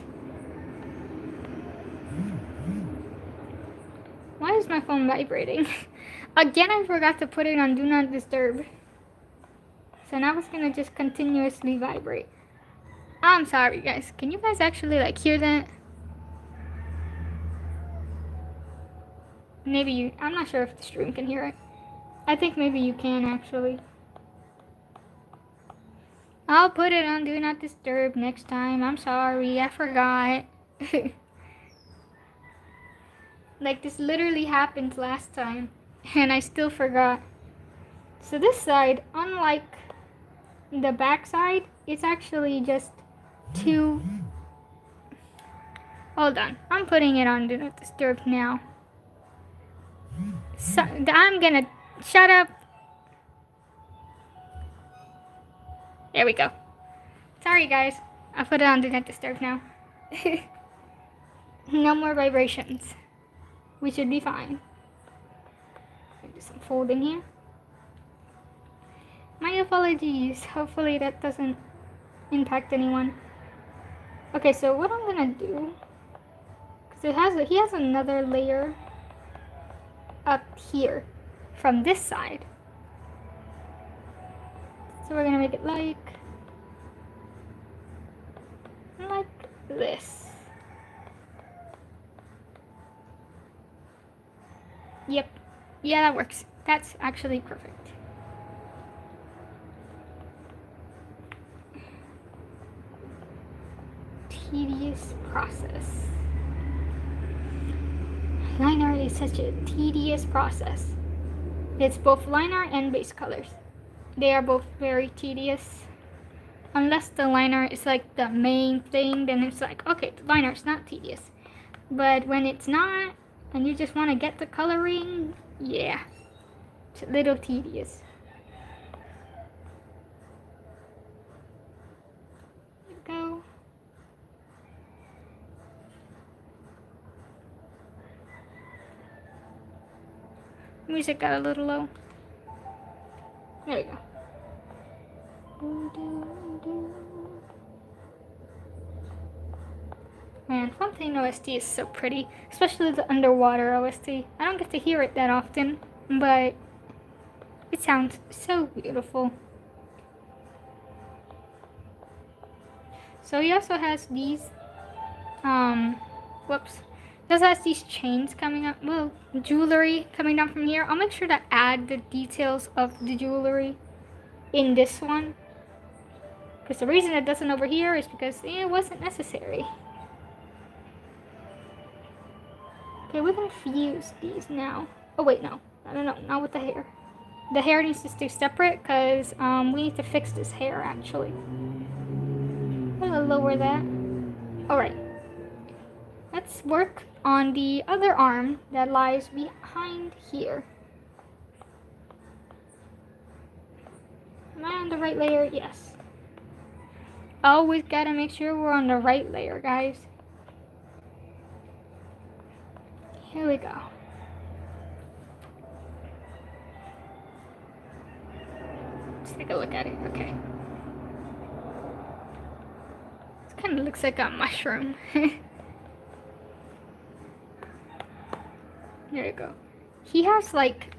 Why is my phone vibrating? Again, I forgot to put it on Do Not Disturb. So now it's gonna just continuously vibrate. I'm sorry, guys. Can you guys actually, like, hear that? Maybe you... I'm not sure if the stream can hear it. I think maybe you can, actually. I'll put it on Do Not Disturb next time. I'm sorry. I forgot. Like, this literally happened last time. And I still forgot. So this side, unlike the back side, it's actually just 2... Hold on. I'm putting it on Do Not Disturb now. So, I'm gonna... Shut up. There we go. Sorry, guys. I put it on Do Not Disturb now. No more vibrations. We should be fine. Do some folding here. My apologies. Hopefully that doesn't impact anyone. Okay, so what I'm gonna do, because he has another layer up here from this side. So we're gonna make it like this. Yeah, that works. That's actually perfect. Tedious process. Liner is such a tedious process. It's both liner and base colors. They are both very tedious. Unless the liner is like the main thing, then it's like, okay, the liner is not tedious. But when it's not, and you just want to get the coloring, yeah, it's a little tedious. There we go. Music got a little low. There we go. Man, Fontaine OST is so pretty, especially the underwater OST. I don't get to hear it that often, but it sounds so beautiful. So he also has these, whoops. He also has these chains coming up, well, jewelry coming down from here. I'll make sure to add the details of the jewelry in this one. Because the reason it doesn't over here is because it wasn't necessary. Okay, we're gonna fuse these now. Oh wait, no, not with the hair. The hair needs to stay separate because we need to fix this hair actually. I'm gonna lower that. Alright. Let's work on the other arm that lies behind here. Am I on the right layer? Yes. Always gotta make sure we're on the right layer, guys. Here we go. Let's take a look at it. Okay. This kind of looks like a mushroom. There you go. He has like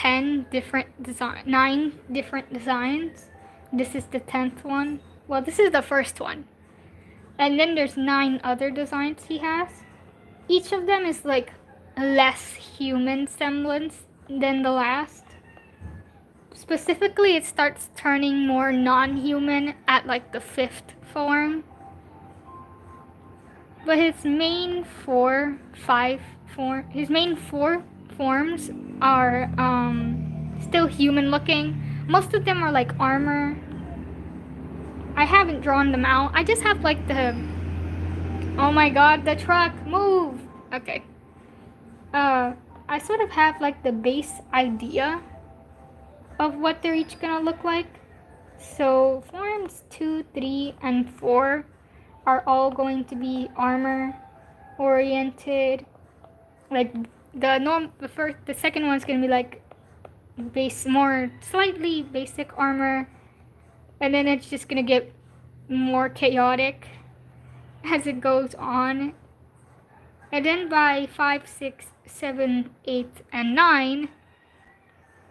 9 different designs. This is the 10th one. Well, this is the first one. And then there's 9 other designs he has. Each of them is like less human semblance than the last. Specifically, it starts turning more non-human at like the 5th form. But his main 4 forms are still human looking. Most of them are like armor. I haven't drawn them out. I just have like the, oh my god, the truck, move. Okay. I sort of have like the base idea of what they're each gonna look like. So forms 2, 3, and 4 are all going to be armor oriented. Like the second one's gonna be like more slightly basic armor, and then it's just gonna get more chaotic as it goes on. And then by 5, 6, 7, 8, and 9,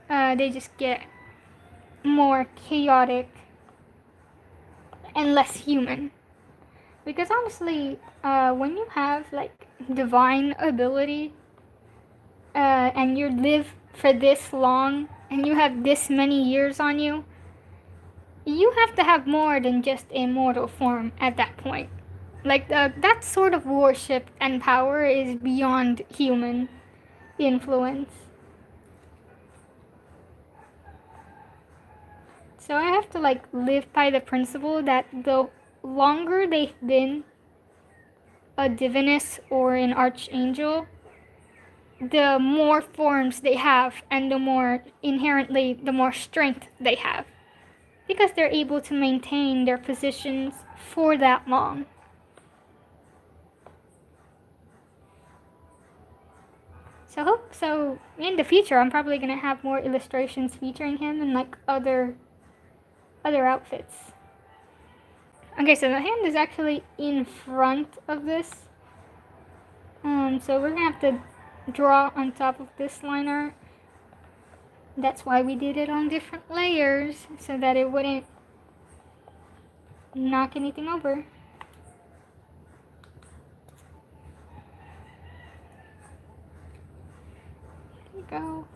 they just get more chaotic and less human. Because honestly, when you have like divine ability, and you live for this long, and you have this many years on you, you have to have more than just a mortal form at that point. Like, that sort of worship and power is beyond human influence. So I have to like live by the principle that the longer they've been a divinus or an archangel, the more forms they have, and the more strength they have, because they're able to maintain their positions for that long. So in the future, I'm probably gonna have more illustrations featuring him and like other outfits. Okay, so the hand is actually in front of this. So we're gonna have to draw on top of this liner. That's why we did it on different layers, so that it wouldn't knock anything over. There we go.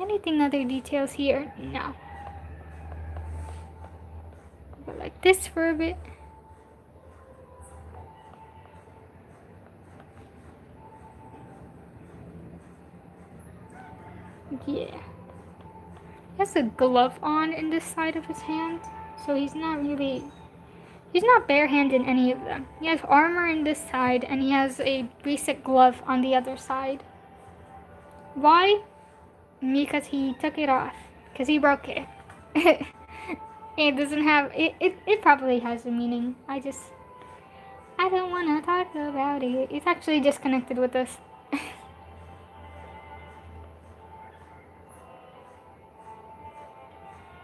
Anything other details here? No. Go like this for a bit. Yeah. He has a glove on in this side of his hand, so he's not barehanded in any of them. He has armor in this side, and he has a basic glove on the other side. Why? Because he took it off. Because he broke it. It doesn't have... It probably has a meaning. I don't want to talk about it. It's actually disconnected with us.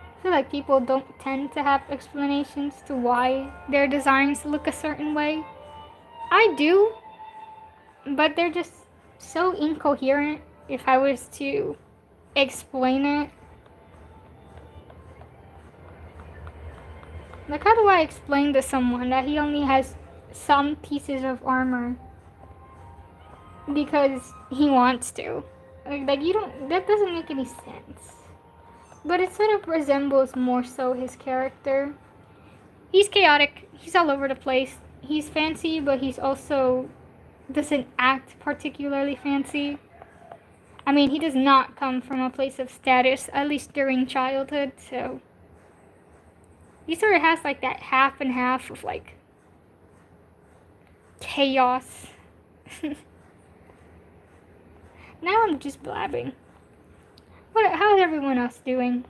I feel like people don't tend to have explanations to why their designs look a certain way. I do, but they're just so incoherent if I was to explain it. Like, how do I explain to someone that he only has some pieces of armor because he wants to? Like you don't, that doesn't make any sense. But it sort of resembles more so his character. He's chaotic, he's all over the place. He's fancy, but he's also doesn't act particularly fancy. I mean, he does not come from a place of status, at least during childhood, so he sort of has like that half and half of like chaos. Now I'm just blabbing. How's everyone else doing?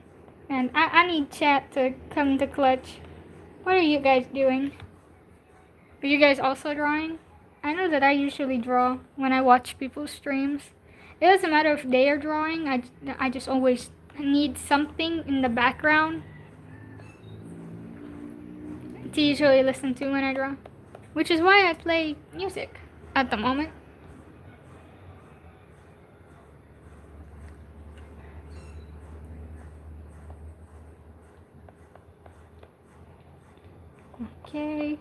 And I need chat to come to clutch. What are you guys doing? Are you guys also drawing? I know that I usually draw when I watch people's streams. It doesn't matter if they are drawing, I just always need something in the background to usually listen to when I draw. Which is why I play music at the moment. Okay.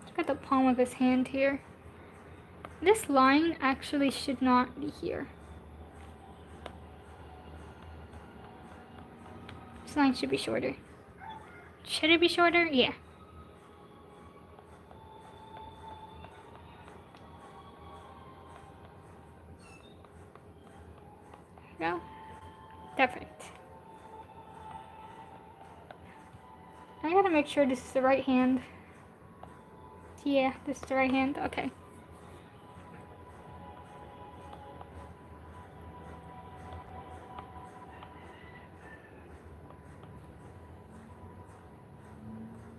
Look at the palm of his hand here. This line actually should not be here. This line should be shorter. Should it be shorter? Yeah. There we go. Perfect. I gotta make sure this is the right hand. Yeah, this is the right hand. Okay.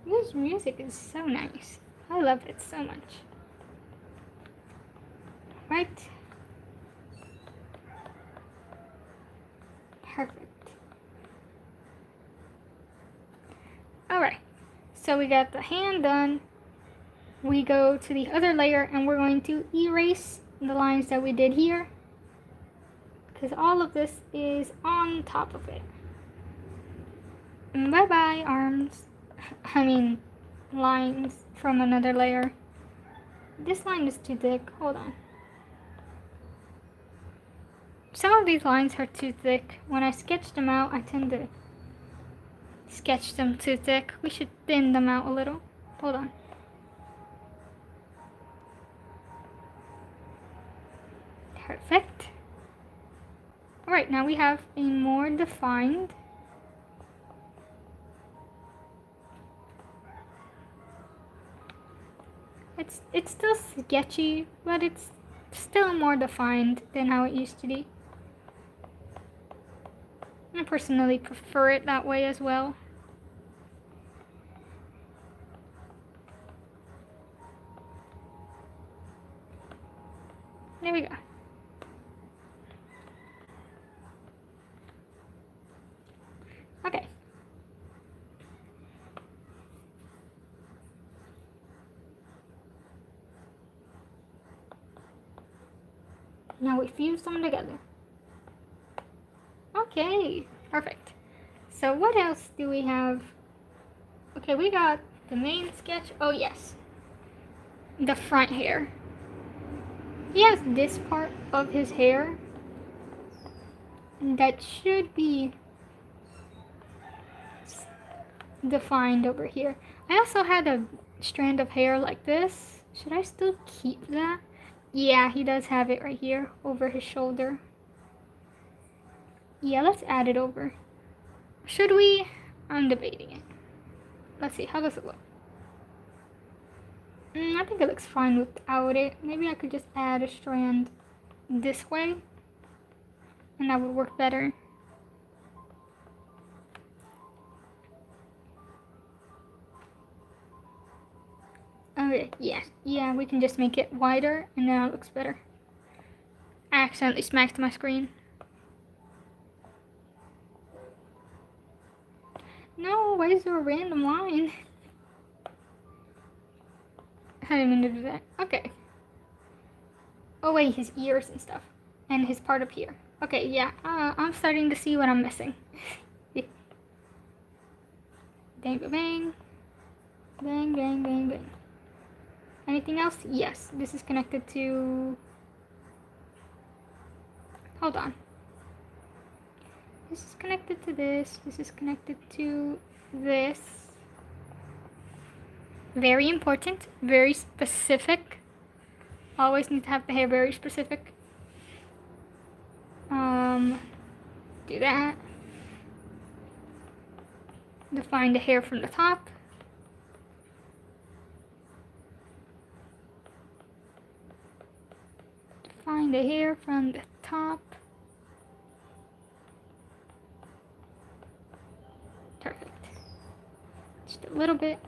This music is so nice. I love it so much. Right? Perfect. Alright, so we got the hand done. We go to the other layer and we're going to erase the lines that we did here, because all of this is on top of it. Bye bye arms. I mean lines from another layer. This line is too thick. Hold on. Some of these lines are too thick. When I sketch them out, I tend to sketch them too thick. We should thin them out a little. Hold on. Perfect. Alright, now we have a more defined it's still sketchy, but it's still more defined than how it used to be. I personally prefer it that way as well. There we go. Okay. Now we fuse them together. Okay, perfect. So what else do we have? Okay, we got the main sketch. Oh yes, the front hair. He has this part of his hair that should be defined over here. I also had a strand of hair like this. Should I still keep that? Yeah, he does have it right here over his shoulder. Yeah, let's add it over. Should we? I'm debating it. Let's see, how does it look? I think it looks fine without it. Maybe I could just add a strand this way, and that would work better. Okay, yeah, we can just make it wider, and now it looks better. I accidentally smacked my screen. No, why is there a random line? I didn't mean to do that. Okay. Oh wait, his ears and stuff. And his part up here. Okay, yeah, I'm starting to see what I'm missing. Bang, bang, bang. Bang, bang, bang, bang. Anything else? Yes, this is connected to... Hold on. This is connected to this. This is connected to this. Very important. Very specific. Always need to have the hair very specific. Do that. Define the hair from the top. Define the hair from the top. Perfect. Just a little bit.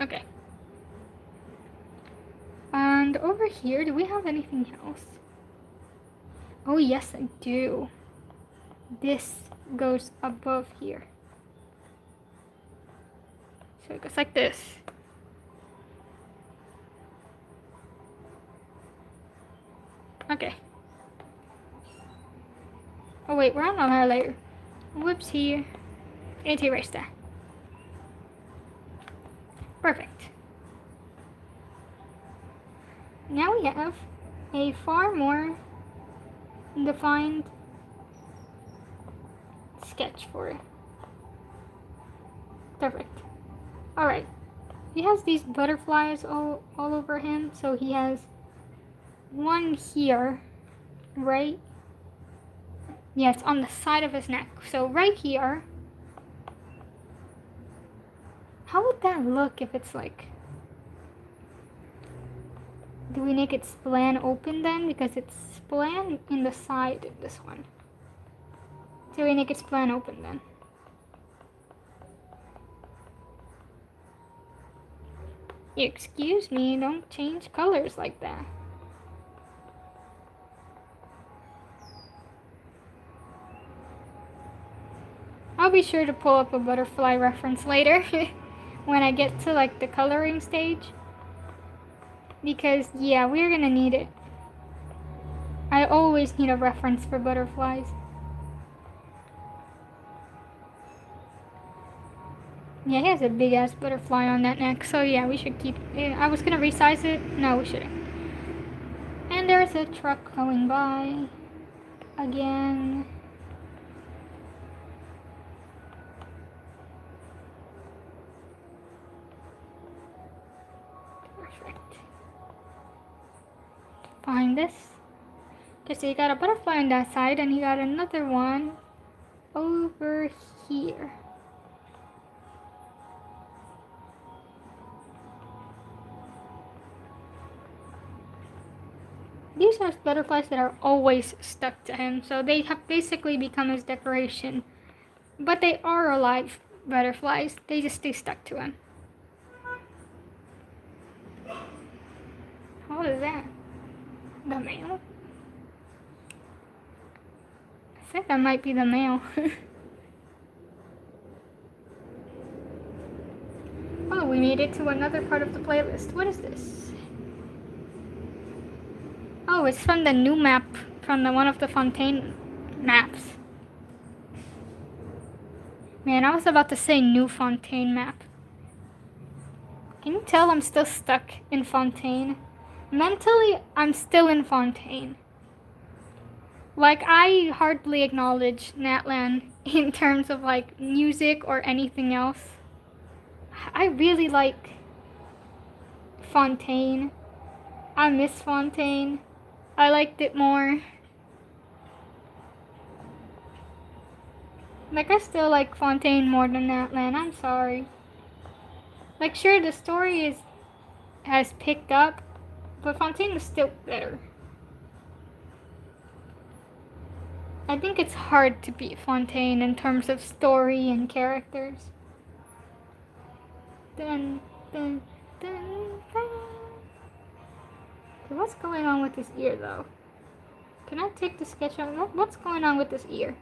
Okay. And over here, do we have anything else? Oh yes, I do. This goes above here. So it goes like this. Okay. Oh wait, we're on another layer. Whoops here. Need to erase that. Perfect. Now we have a far more defined sketch for it. Perfect. Alright. He has these butterflies all over him, so he has one here, right? Yeah, it's on the side of his neck. So right here. How would that look if it's like... Do we make it splan open then? Because it's splan in the side in this one. Do we make it splan open then? Excuse me, don't change colors like that. I'll be sure to pull up a butterfly reference later when I get to like the coloring stage. Because yeah, we're gonna need it. I always need a reference for butterflies. Yeah, he has a big ass butterfly on that neck, so yeah, we should keep it. I was gonna resize it. No, we shouldn't. And there's a truck going by again. Perfect. Find this. Okay, so you got a butterfly on that side, and you got another one over here. These are butterflies that are always stuck to him, so they have basically become his decoration. But they are alive butterflies, they just stay stuck to him. What is that? The male? I think that might be the male. Oh, we made it to another part of the playlist. What is this? Oh, it's from the new map, from one of the Fontaine maps. Man, I was about to say new Fontaine map. Can you tell I'm still stuck in Fontaine? Mentally, I'm still in Fontaine. Like, I hardly acknowledge Natlan in terms of, like, music or anything else. I really like Fontaine. I miss Fontaine. I liked it more. Like, I still like Fontaine more than Natlan. I'm sorry. Like, sure, the story has picked up, but Fontaine is still better. I think it's hard to beat Fontaine in terms of story and characters. Dun, dun, dun, dun. What's going on with this ear, though? Can I take the sketch out? What's going on with this ear?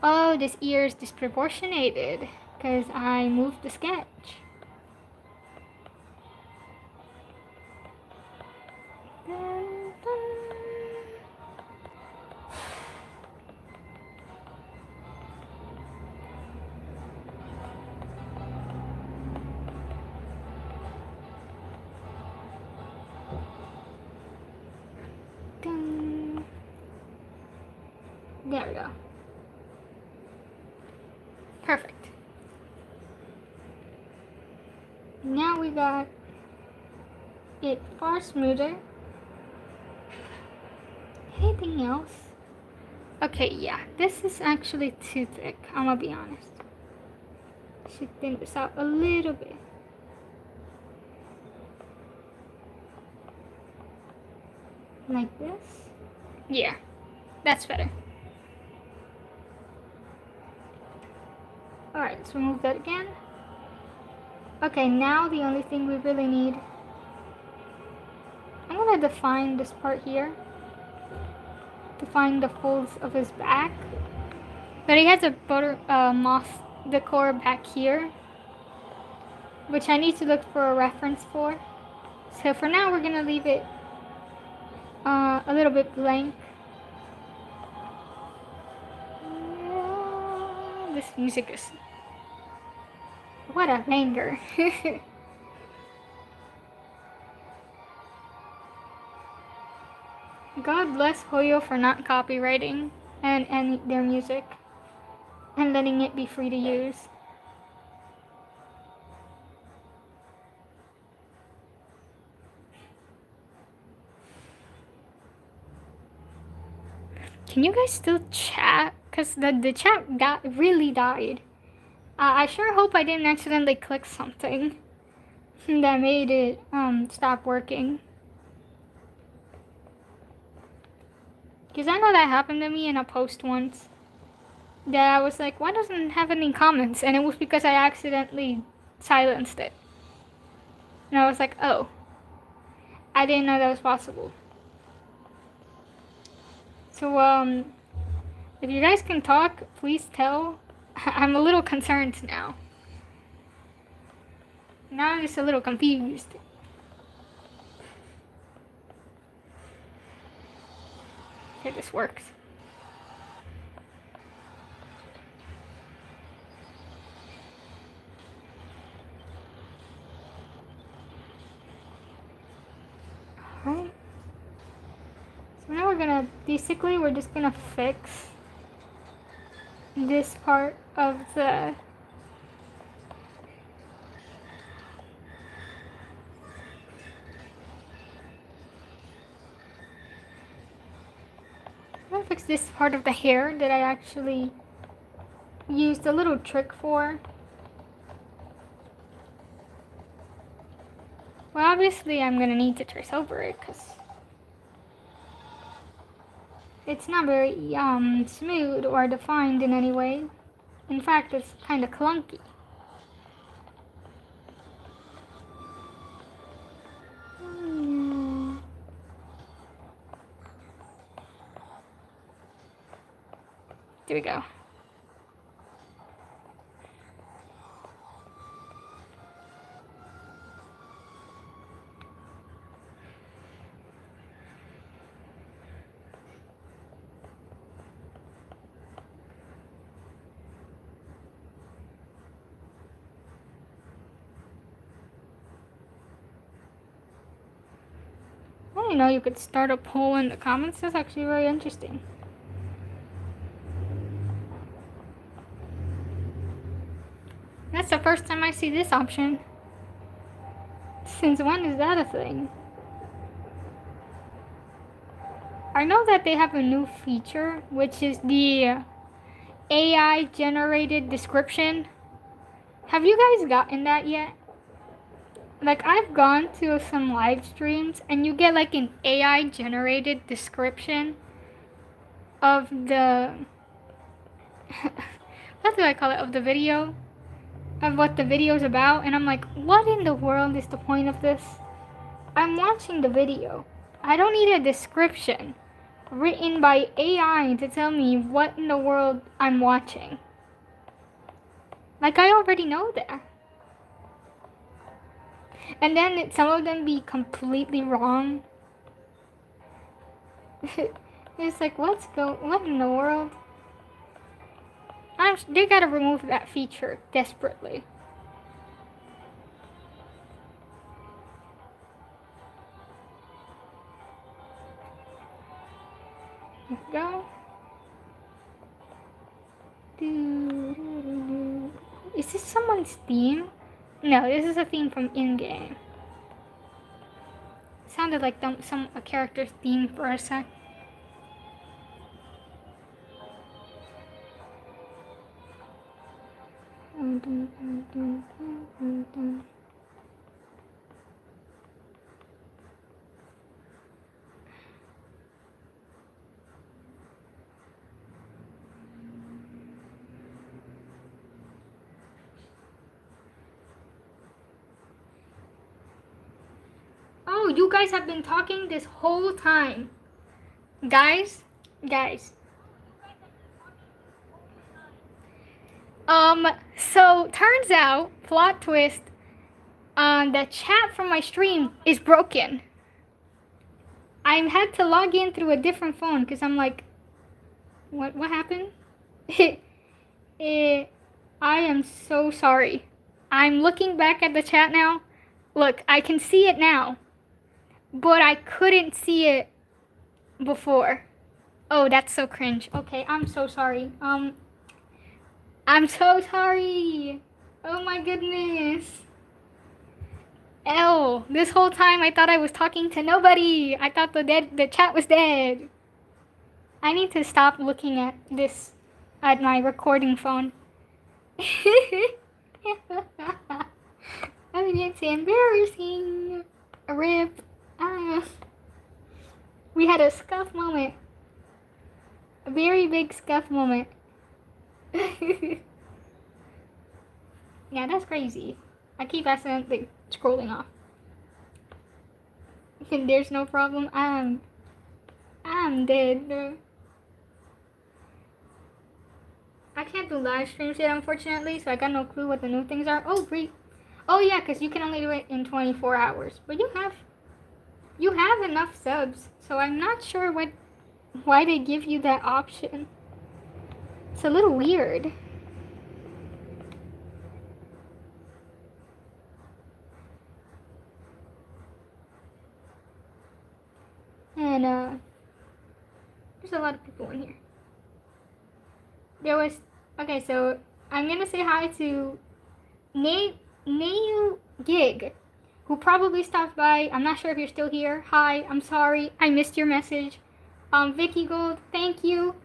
Oh, this ear is disproportionated because I moved the sketch. Dun, dun. Dun. There we go. Perfect. Now we got it far smoother. Anything else? Okay, yeah, this is actually too thick, I'm gonna be honest. Should thin this out a little bit. Like this? Yeah, that's better. Alright, let's remove that again. Okay, now the only thing we really need, I'm gonna define this part here. Define the folds of his back. But he has a moss decor back here, which I need to look for a reference for. So for now, we're gonna leave it a little bit blank. This music is... what a banger. God bless Hoyo for not copywriting and their music and letting it be free to use. Can you guys still chat? Because the chat really died. I sure hope I didn't accidentally click something that made it stop working. Because I know that happened to me in a post once. That I was like, why doesn't it have any comments? And it was because I accidentally silenced it. And I was like, oh. I didn't know that was possible. So, if you guys can talk, please tell. I'm a little concerned now. Now I'm just a little confused. Okay, this works. Alright. So now we're just gonna fix this part of the this part of the hair that I actually used a little trick for. Well, obviously I'm gonna need to trace over it because it's not very smooth or defined in any way. In fact, it's kind of clunky. There we go. didn't know you could start a poll in the comments. That's actually very interesting. That's the first time I see this option. Since when is that a thing? I know that they have a new feature, which is the AI generated description. Have you guys gotten that yet? Like, I've gone to some live streams and you get like an AI generated description of the what do I call it, of the video, of what the video is about, and I'm like, what in the world is the point of this? I'm watching the video. I don't need a description written by AI to tell me what in the world I'm watching. Like, I already know that. And then some of them be completely wrong. It's like, what in the world? They gotta remove that feature desperately. Here we go. Is this someone's theme? No, this is a theme from in-game. Sounded like a character's theme for a sec. Oh, you guys have been talking this whole time. Guys. So turns out, plot twist, the chat from my stream is broken. I had to log in through a different phone because I'm like, what happened? I am so sorry. I'm looking back at the chat now. Look, I can see it now, but I couldn't see it before. Oh, that's so cringe. Okay, I'm so sorry. I'm so sorry. Oh my goodness. This whole time I thought I was talking to nobody. I thought the chat was dead. I need to stop looking at my recording phone. I mean, it's embarrassing. A rip. We had a scuff moment. A very big scuff moment. Yeah, that's crazy. I keep accidentally scrolling off. And there's no problem. I'm dead. I can't do live streams yet, unfortunately, so I got no clue what the new things are. Oh, great. Oh, yeah, because you can only do it in 24 hours. But you have enough subs, so I'm not sure why they give you that option. It's a little weird. And, there's a lot of people in here. Okay, so I'm gonna say hi to Nayu Gig, who probably stopped by. I'm not sure if you're still here. Hi, I'm sorry, I missed your message. Vicky Gold, thank you.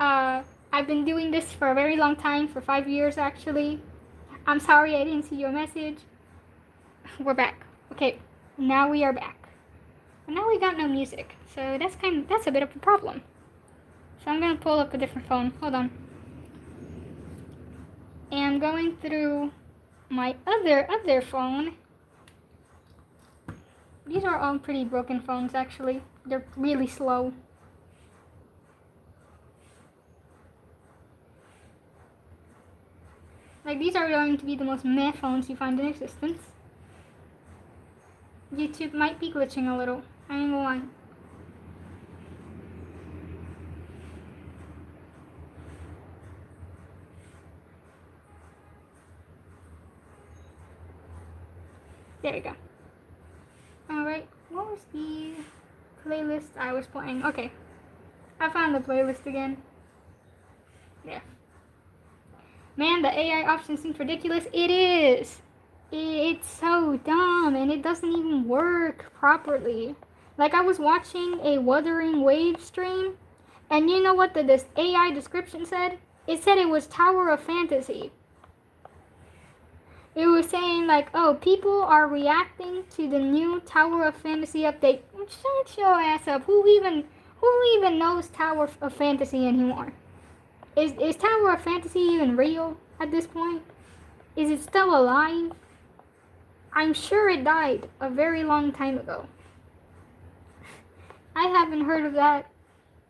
I've been doing this for a very long time, for 5 years actually. I'm sorry I didn't see your message. We're back. Okay, now we are back. And now we got no music, so that's a bit of a problem. So I'm gonna pull up a different phone. Hold on. And I'm going through my other phone. These are all pretty broken phones, actually. They're really slow. Like, these are going to be the most meh phones you find in existence. YouTube might be glitching a little. I ain't gonna lie. There we go. Alright, what was the playlist I was playing. Okay, I found the playlist again. Yeah. Man, the AI option seems ridiculous. It is. It's so dumb and it doesn't even work properly. Like, I was watching a Wuthering Wave stream, and you know what this AI description said? It said it was Tower of Fantasy. It was saying like, oh, people are reacting to the new Tower of Fantasy update. Shut your ass up. Who even knows Tower of Fantasy anymore? Is Tower of Fantasy even real at this point? Is it still alive? I'm sure it died a very long time ago. I haven't heard of that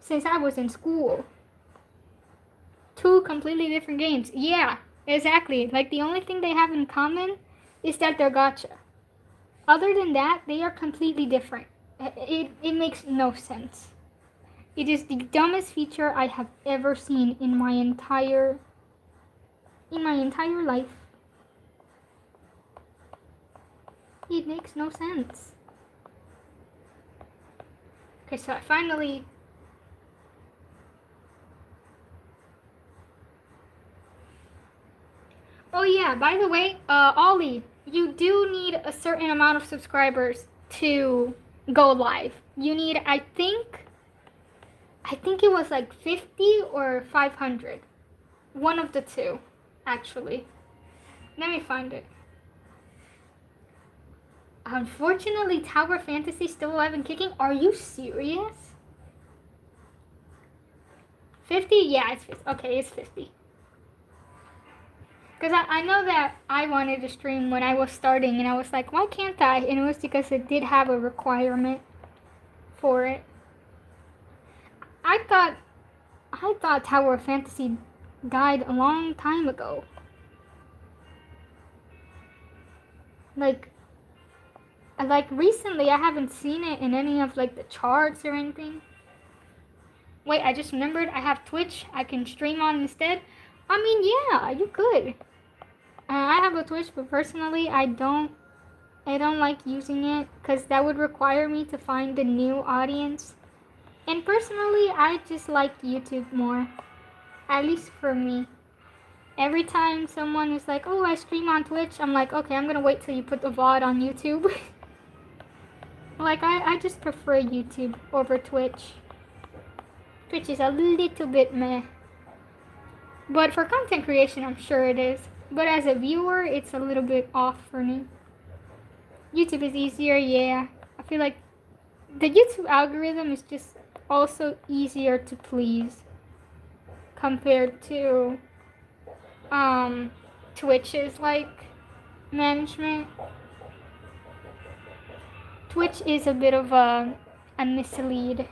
since I was in school. Two completely different games. Yeah, exactly. Like, the only thing they have in common is that they're gacha. Other than that, they are completely different. It makes no sense. It is the dumbest feature I have ever seen in my entire life. It makes no sense. Okay, so I finally... Oh yeah, by the way, Ollie, you do need a certain amount of subscribers to go live. You need, I think it was like 50 or 500. One of the two, actually. Let me find it. Unfortunately, Tower Fantasy still alive and kicking. Are you serious? 50? Yeah, it's 50. Okay, it's 50. Because I know that I wanted to stream when I was starting, and I was like, why can't I? And it was because it did have a requirement for it. I thought Tower of Fantasy died a long time ago. Like recently, I haven't seen it in any of like the charts or anything. Wait, I just remembered I have Twitch I can stream on instead. I mean, yeah, you could. I have a Twitch, but personally, I don't like using it because that would require me to find a new audience. And personally, I just like YouTube more. At least for me. Every time someone is like, oh, I stream on Twitch, I'm like, okay, I'm gonna wait till you put the VOD on YouTube. Like, I just prefer YouTube over Twitch. Twitch is a little bit meh. But for content creation, I'm sure it is. But as a viewer, it's a little bit off for me. YouTube is easier, yeah. I feel like the YouTube algorithm is just also easier to please compared to Twitch's like management. Twitch is a bit of a mislead.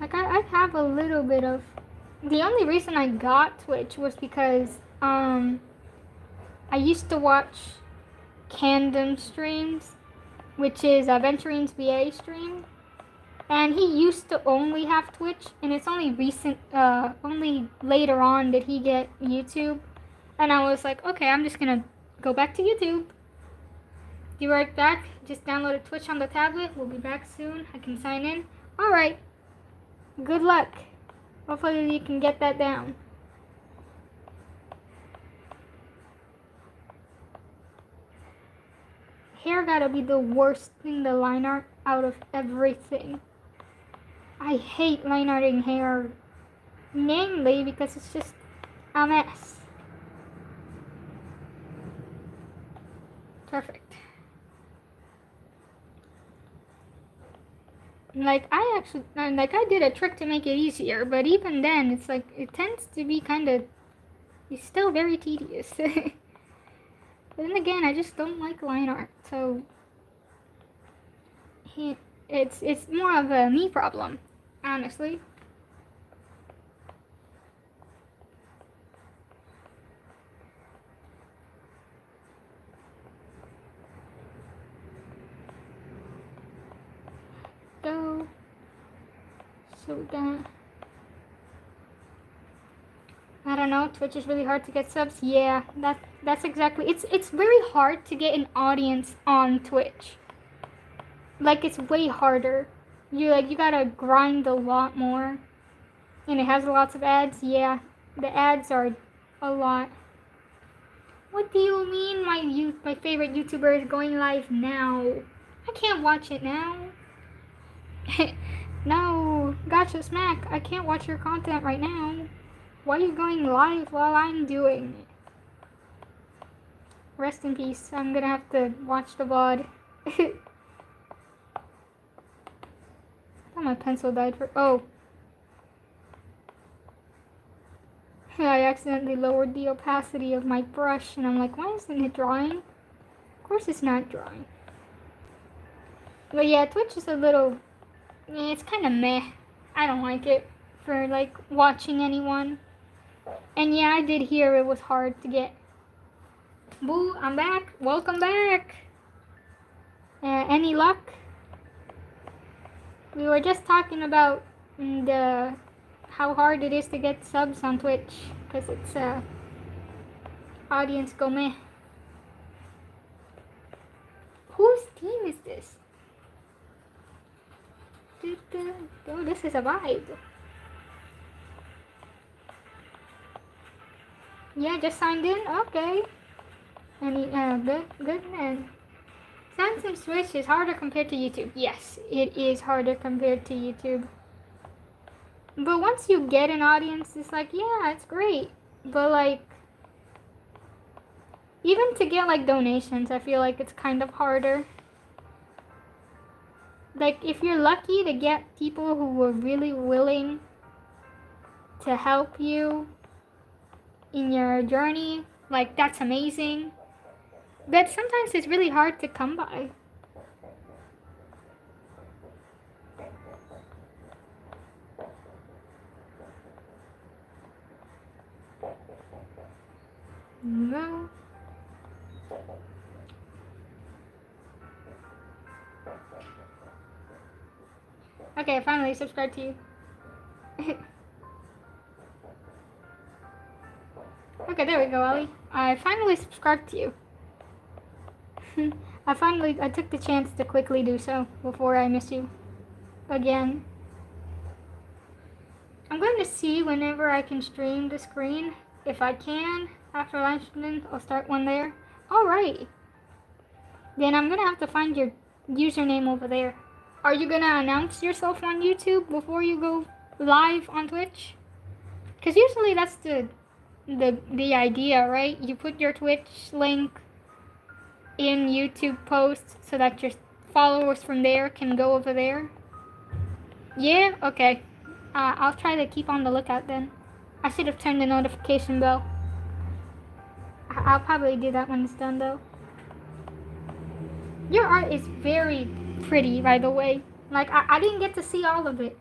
Like, I have a little bit of... The only reason I got Twitch was because I used to watch Candom streams, which is Aventurine's VA stream, and he used to only have Twitch, and it's only only later on did he get YouTube, and I was like, okay, I'm just gonna go back to YouTube. Be right back. Just downloaded Twitch on the tablet. We'll be back soon. I can sign in. Alright. Good luck. Hopefully you can get that down. Hair gotta be the worst thing to line art out of everything. I hate line arting hair, mainly because it's just a mess. Perfect. Like, I did a trick to make it easier, but even then, it's like, it tends to be it's still very tedious. But then again, I just don't like line art, so it's more of a me problem, honestly. So that I don't know. Twitch is really hard to get subs. Yeah, that's exactly. It's very hard to get an audience on Twitch. Like, it's way harder. You gotta grind a lot more, and it has lots of ads. Yeah, the ads are a lot. What do you mean my favorite YouTuber is going live now? I can't watch it now. No, gotcha smack. I can't watch your content right now. Why are you going live while I'm doing it? Rest in peace. I'm gonna have to watch the VOD. I thought my pencil died for. Oh. I accidentally lowered the opacity of my brush, and I'm like, why isn't it drawing? Of course it's not drawing. But yeah, Twitch is a little. It's kind of meh. I don't like it for like watching anyone. And yeah, I did hear it was hard to get. Boo, I'm back. Welcome back. Any luck? We were just talking about how hard it is to get subs on Twitch, because it's audience go meh. Whose team is this? Oh, this is a vibe. Yeah, just signed in. Okay. Any good man. Samsung Switch is harder compared to YouTube. Yes, it is harder compared to YouTube. But once you get an audience, it's like, yeah, it's great. But like, even to get like donations, I feel like it's kind of harder. Like, if you're lucky to get people who are really willing to help you in your journey, like, that's amazing. But sometimes it's really hard to come by. No. Okay, I finally subscribed to you. Okay, there we go, Ellie. I finally subscribed to you. I took the chance to quickly do so before I miss you again. I'm going to see whenever I can stream the screen. If I can, after lunch, then I'll start one there. Alright. Then I'm going to have to find your username over there. Are you going to announce yourself on YouTube before you go live on Twitch? Because usually that's the idea, right? You put your Twitch link in YouTube posts so that your followers from there can go over there. Yeah? Okay. I'll try to keep on the lookout then. I should have turned the notification bell. I'll probably do that when it's done though. Your art is very pretty, by the way. Like, I didn't get to see all of it.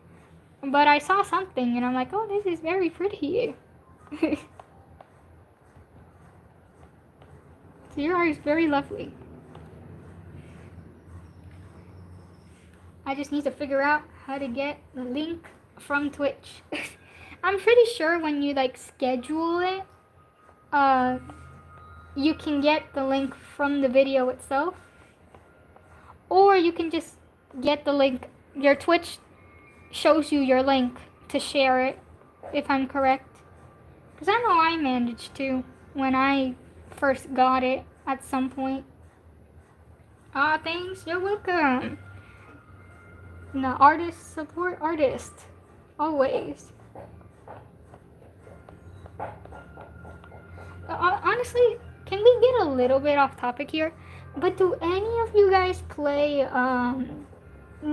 But I saw something and I'm like, oh, this is very pretty. So your art is very lovely. I just need to figure out how to get the link from Twitch. I'm pretty sure when you like schedule it, you can get the link from the video itself. Or you can just get the link. Your Twitch shows you your link to share it, if I'm correct. Because I know I managed to when I first got it at some point. Ah, thanks. You're welcome. No, artists support artists. Always. Honestly, can we get a little bit off topic here? But do any of you guys play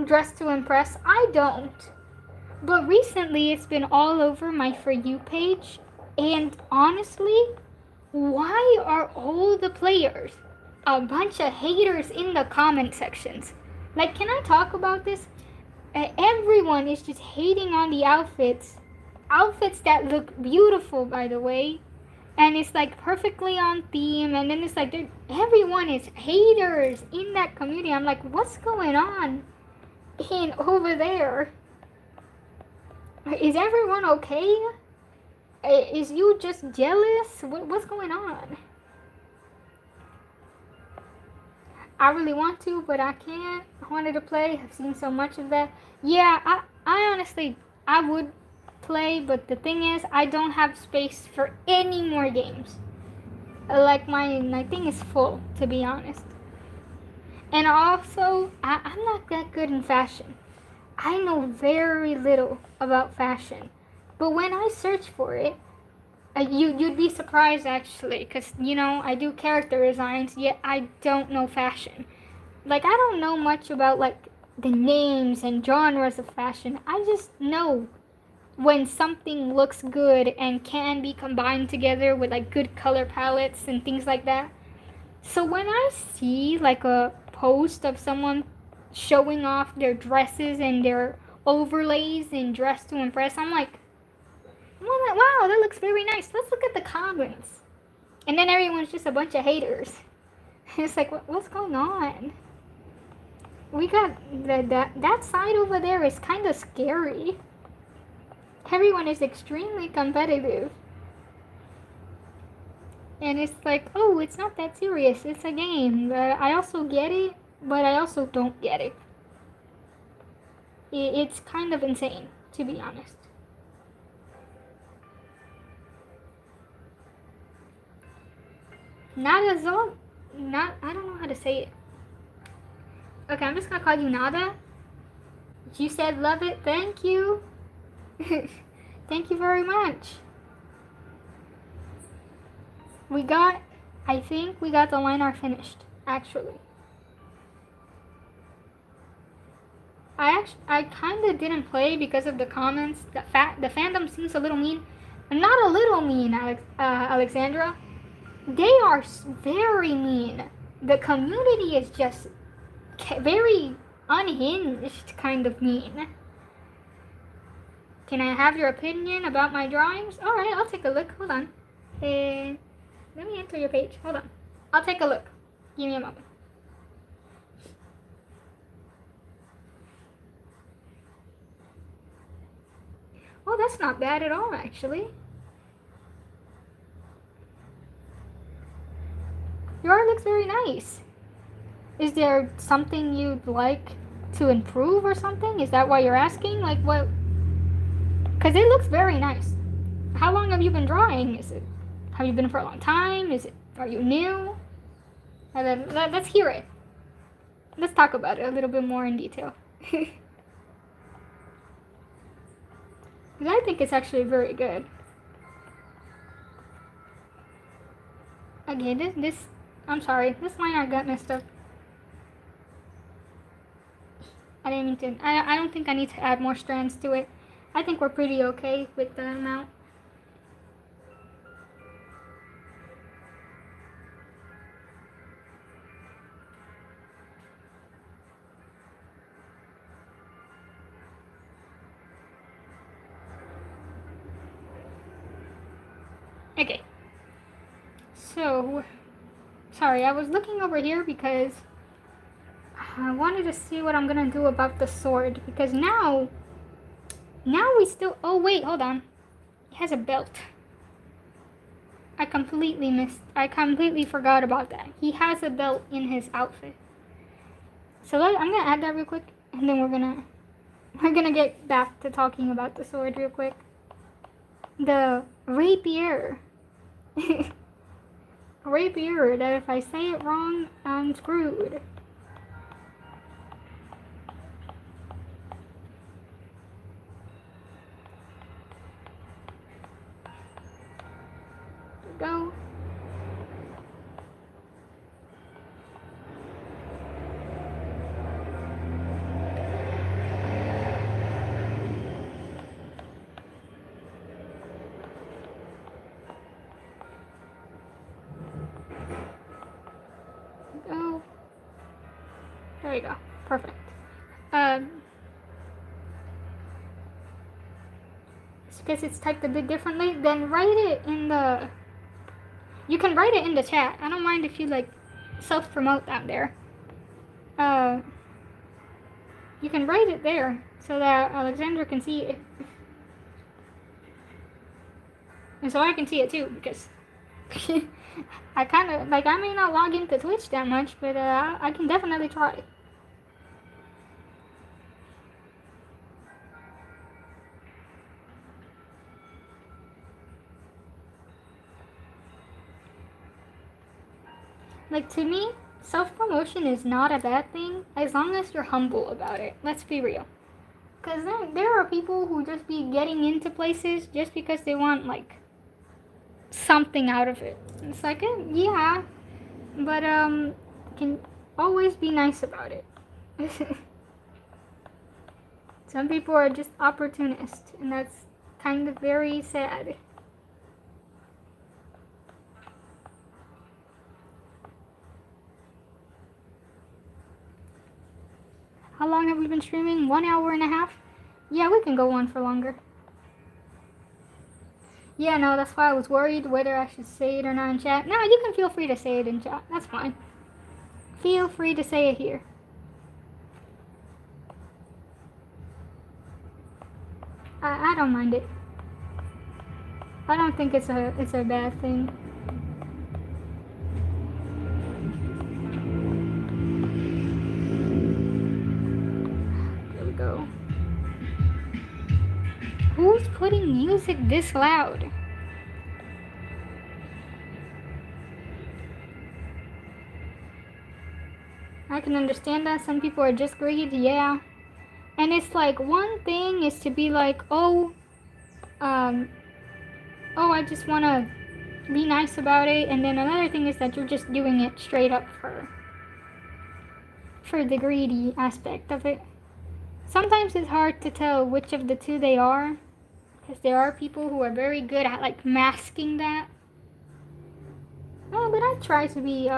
Dress to Impress? I don't. But recently it's been all over my For You page. And honestly, why are all the players a bunch of haters in the comment sections? Like, can I talk about this? Everyone is just hating on the outfits. Outfits that look beautiful, by the way. And it's like perfectly on theme. And then it's like, everyone is haters in that community. I'm like, what's going on over there? Is everyone okay? Is you just jealous? What's going on? I really want to, but I can't. I wanted to play. I've seen so much of that. Yeah, I honestly, I would play, but the thing is, I don't have space for any more games. Like, my thing is full, to be honest. And also, I'm not that good in fashion. I know very little about fashion. But when I search for it, you'd be surprised actually, because, I do character designs, yet I don't know fashion. Like, I don't know much about, like, the names and genres of fashion. I just know when something looks good and can be combined together with, like, good color palettes and things like that. So when I see, like, a post of someone showing off their dresses and their overlays and Dress to Impress, I'm like, wow, that looks very nice. Let's look at the comments. And then everyone's just a bunch of haters. It's like, what's going on? We got that side over there is kind of scary. Everyone is extremely competitive. And it's like, oh, it's not that serious. It's a game. I also get it, but I also don't get it. It's kind of insane, to be honest. I don't know how to say it. Okay, I'm just gonna call you Nada. You said love it. Thank you. Thank you very much. I think we got the line art finished, actually. I kind of didn't play because of the comments. The fandom seems a little mean. Not a little mean, Alexandra. They are very mean. The community is just very unhinged kind of mean. Can I have your opinion about my drawings? Alright, I'll take a look. Hold on. Let me enter your page. Hold on. I'll take a look. Give me a moment. Oh, that's not bad at all, actually. Your art looks very nice. Is there something you'd like to improve or something? Is that why you're asking? Like, what? Because it looks very nice. How long have you been drawing? Have you been for a long time? Are you new? Let's hear it. Let's talk about it a little bit more in detail. Because I think it's actually very good. Okay, I'm sorry, this line art got messed up. I didn't mean to. I don't think I need to add more strands to it. I think we're pretty okay with the amount. Okay. So, sorry, I was looking over here because I wanted to see what I'm gonna do about the sword. Because now we still, oh wait, hold on. He has a belt. I completely forgot about that. He has a belt in his outfit. So I'm gonna add that real quick, and then we're gonna get back to talking about the sword real quick. The rapier. Rapier, that if I say it wrong, I'm screwed. Go. Go. There you go. Perfect. Because it's typed a bit differently, then write it in the... You can write it in the chat. I don't mind if you, like, self-promote that there. You can write it there so that Alexandra can see it. And so I can see it too, because I kind of, like, I may not log into Twitch that much, but I can definitely try. Like, to me, self-promotion is not a bad thing as long as you're humble about it. Let's be real. Because there are people who just be getting into places just because they want, like, something out of it. It's like, yeah, but, can always be nice about it. Some people are just opportunists, and that's kind of very sad. How long have we been streaming? 1 hour and a half? Yeah, we can go on for longer. Yeah, no, that's why I was worried whether I should say it or not in chat. No, you can feel free to say it in chat. That's fine. Feel free to say it here. I don't mind it. I don't think it's a bad thing. There we go. Who's putting music this loud? I can understand that. Some people are just greedy, yeah. And it's like, one thing is to be like, oh, I just want to be nice about it. And then another thing is that you're just doing it straight up for the greedy aspect of it. Sometimes it's hard to tell which of the two they are, because there are people who are very good at, like, masking that. Oh, but I try to be,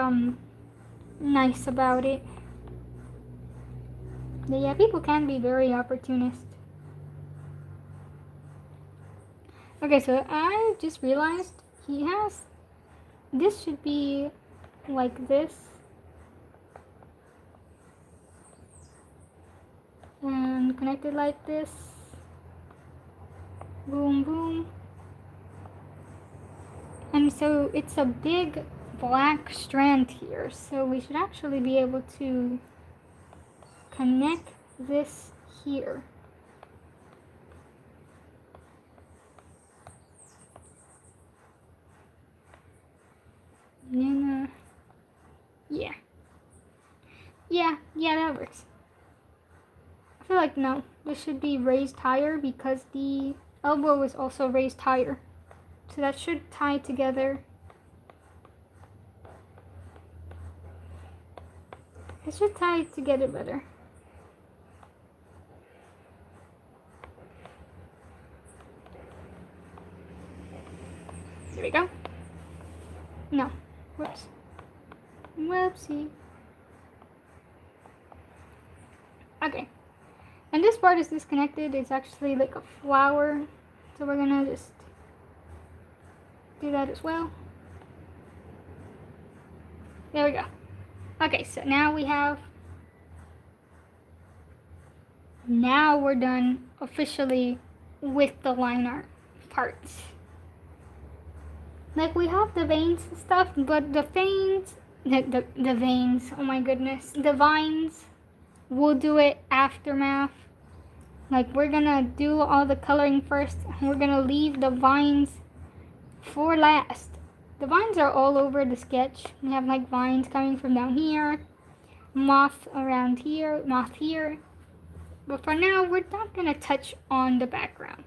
nice about it. But yeah, people can be very opportunist. Okay, so I just realized he has, this should be like this. And connected like this. Boom, boom. And so it's a big black strand here, so we should actually be able to connect this here. And yeah. Yeah, that works. I feel like, no, this should be raised higher because the elbow is also raised higher. So that should tie together. It should tie together better. There we go. No. Whoops. Whoopsie. Okay. And this part is disconnected. It's actually like a flower. So we're gonna just do that as well. There we go. Okay, so now we're done officially with the line art parts. Like, we have the veins and stuff, but the veins, the veins, oh my goodness, the vines, we'll do it aftermath. Like, we're gonna do all the coloring first, and we're gonna leave the vines for last. The vines are all over the sketch. We have, like, vines coming from down here, moth around here, moth here. But for now, we're not gonna touch on the background.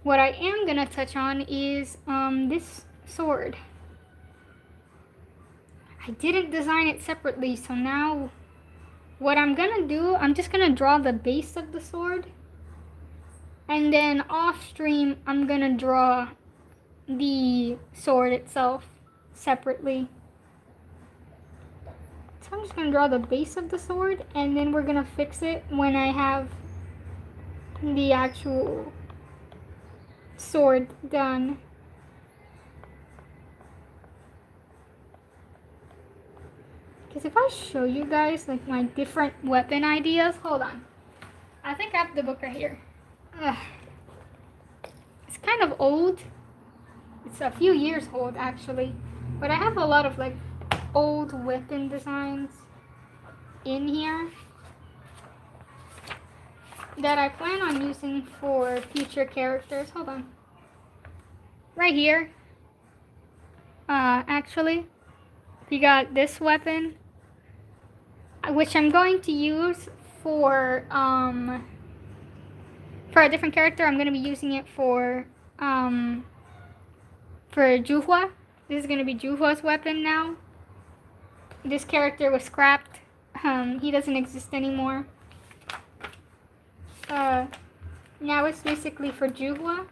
What I am gonna touch on is this sword. I didn't design it separately, so now what I'm gonna do, I'm just gonna draw the base of the sword, and then off stream I'm gonna draw the sword itself separately. So I'm just gonna draw the base of the sword, and then we're gonna fix it when I have the actual sword done. Because if I show you guys, like, my different weapon ideas, hold on. I think I have the book right here. Ugh. It's kind of old, It's a few years old actually, but I have a lot of like old weapon designs in here that I plan on using for future characters. Hold on. Right here. Actually, we got this weapon, which I'm going to use for a different character. I'm going to be using it for Juhua. This is going to be Juhua's weapon now. This character was scrapped. He doesn't exist anymore. Now it's basically for Juhua.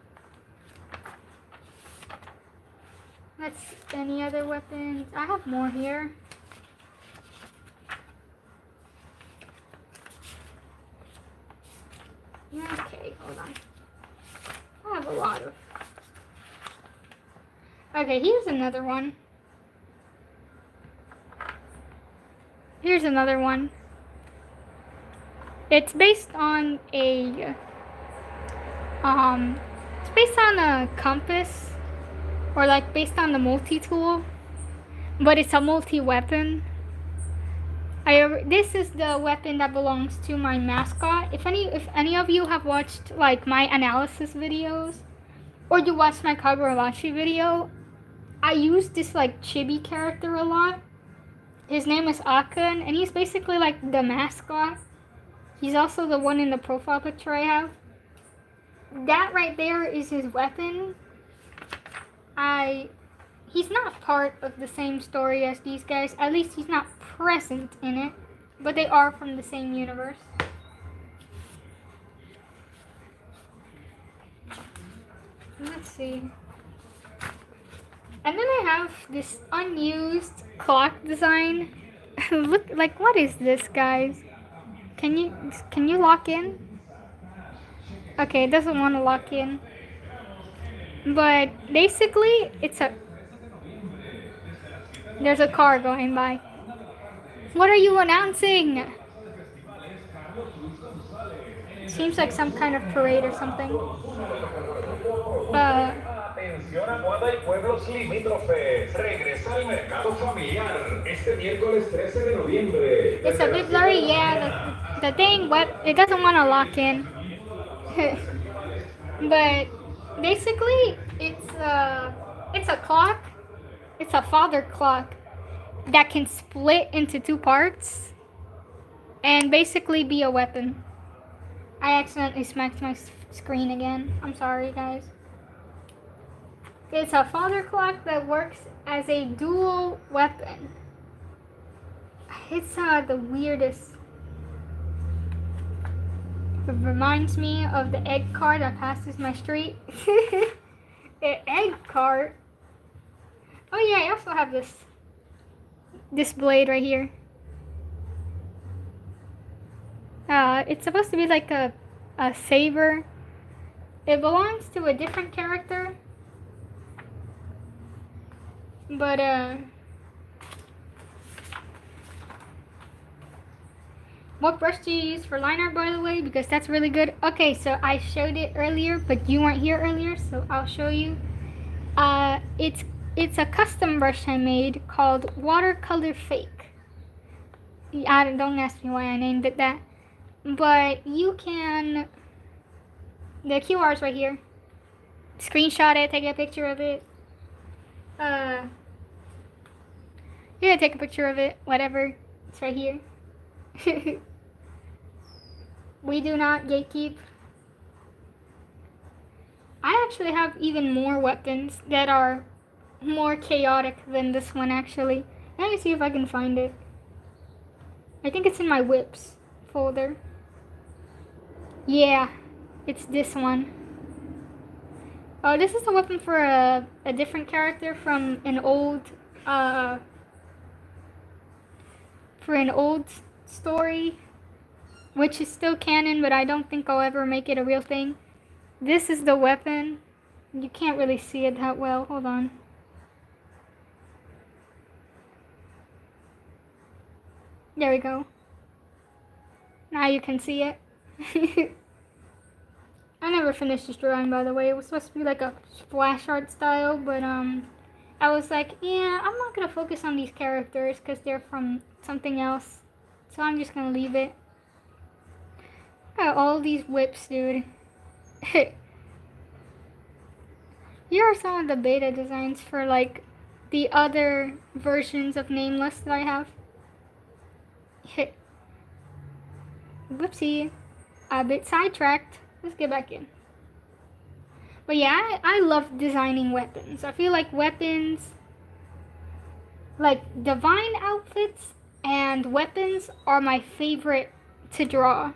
Let's any other weapons. I have more here. Okay, hold on. I have a lot of. Okay, here's another one. Here's another one. It's based on a it's based on a compass, or like based on the multi-tool, but it's a multi-weapon. This is the weapon that belongs to my mascot. If any of you have watched like my analysis videos, or you watched my Kagurabashi video, I use this like chibi character a lot. His name is Akan, and he's basically like the mascot. He's also the one in the profile picture I have. That right there is his weapon. He's not part of the same story as these guys. At least he's not present in it. But they are from the same universe. Let's see. And then I have this unused clock design. Look, like, what is this, guys? Can you lock in? Okay, it doesn't want to lock in. But basically, there's a car going by. What are you announcing? Seems like some kind of parade or something. Atención Aguada y pueblos limítrofes. Regresa al mercado familiar este miércoles 13 de noviembre. It's a bit blurry, yeah. The thing, it doesn't want to lock in. But basically, it's a clock. It's a father clock that can split into two parts and basically be a weapon. I accidentally smacked my screen again. I'm sorry, guys. It's a father clock that works as a dual weapon. It's the weirdest. It reminds me of the egg cart that passes my street. The egg cart. Oh yeah, I also have this blade right here. It's supposed to be like a saber. It belongs to a different character. But what brush do you use for line art, by the way? Because that's really good. Okay, so I showed it earlier, but you weren't here earlier, so I'll show you. It's a custom brush I made called Watercolor Fake. Don't ask me why I named it that. But you can, the QR is right here. Screenshot it, take a picture of it. You're gonna take a picture of it, whatever. It's right here. We do not gatekeep. I actually have even more weapons that are more chaotic than this one, actually. Let me see if I can find it. I think it's in my whips folder. Yeah, it's this one. Oh, this is a weapon for a different character from an old story, which is still canon, but I don't think I'll ever make it a real thing. This is the weapon. You can't really see it that well. Hold on. There we go. Now you can see it. I never finished this drawing, by the way. It was supposed to be like a splash art style, but I was like, yeah, I'm not gonna focus on these characters because they're from something else. So I'm just gonna leave it. Got all these whips, dude. Here are some of the beta designs for like the other versions of Nameless that I have. Whoopsie. A bit sidetracked. Let's get back in. But yeah, I love designing weapons. I feel like weapons, like divine outfits and weapons, are my favorite to draw.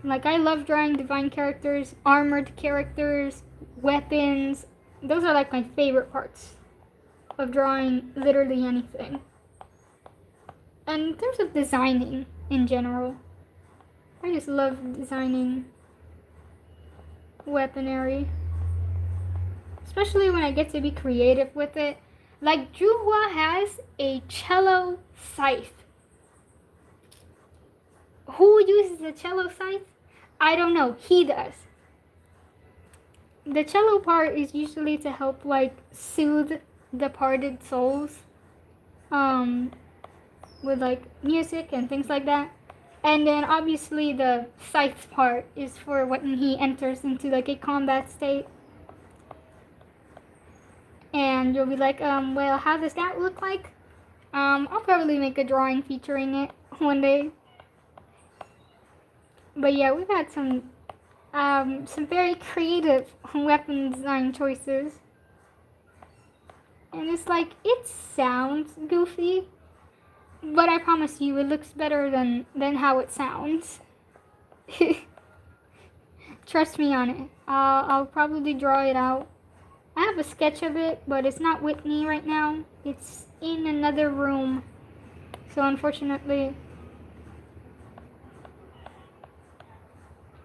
Like, I love drawing divine characters, armored characters, weapons. Those are like my favorite parts of drawing literally anything. And in terms of designing in general, I just love designing weaponry. Especially when I get to be creative with it. Like, Juhua has a cello scythe. Who uses a cello scythe? I don't know. He does. The cello part is usually to help, like, soothe departed souls. With, like, music and things like that. And then, obviously, the scythe part is for when he enters into, like, a combat state. And you'll be like, well, how does that look like? I'll probably make a drawing featuring it one day. But yeah, we've had some very creative weapon design choices. And it's like, it sounds goofy, but I promise you, it looks better than how it sounds. Trust me on it. I'll probably draw it out. I have a sketch of it, but it's not with me right now. It's in another room. So unfortunately,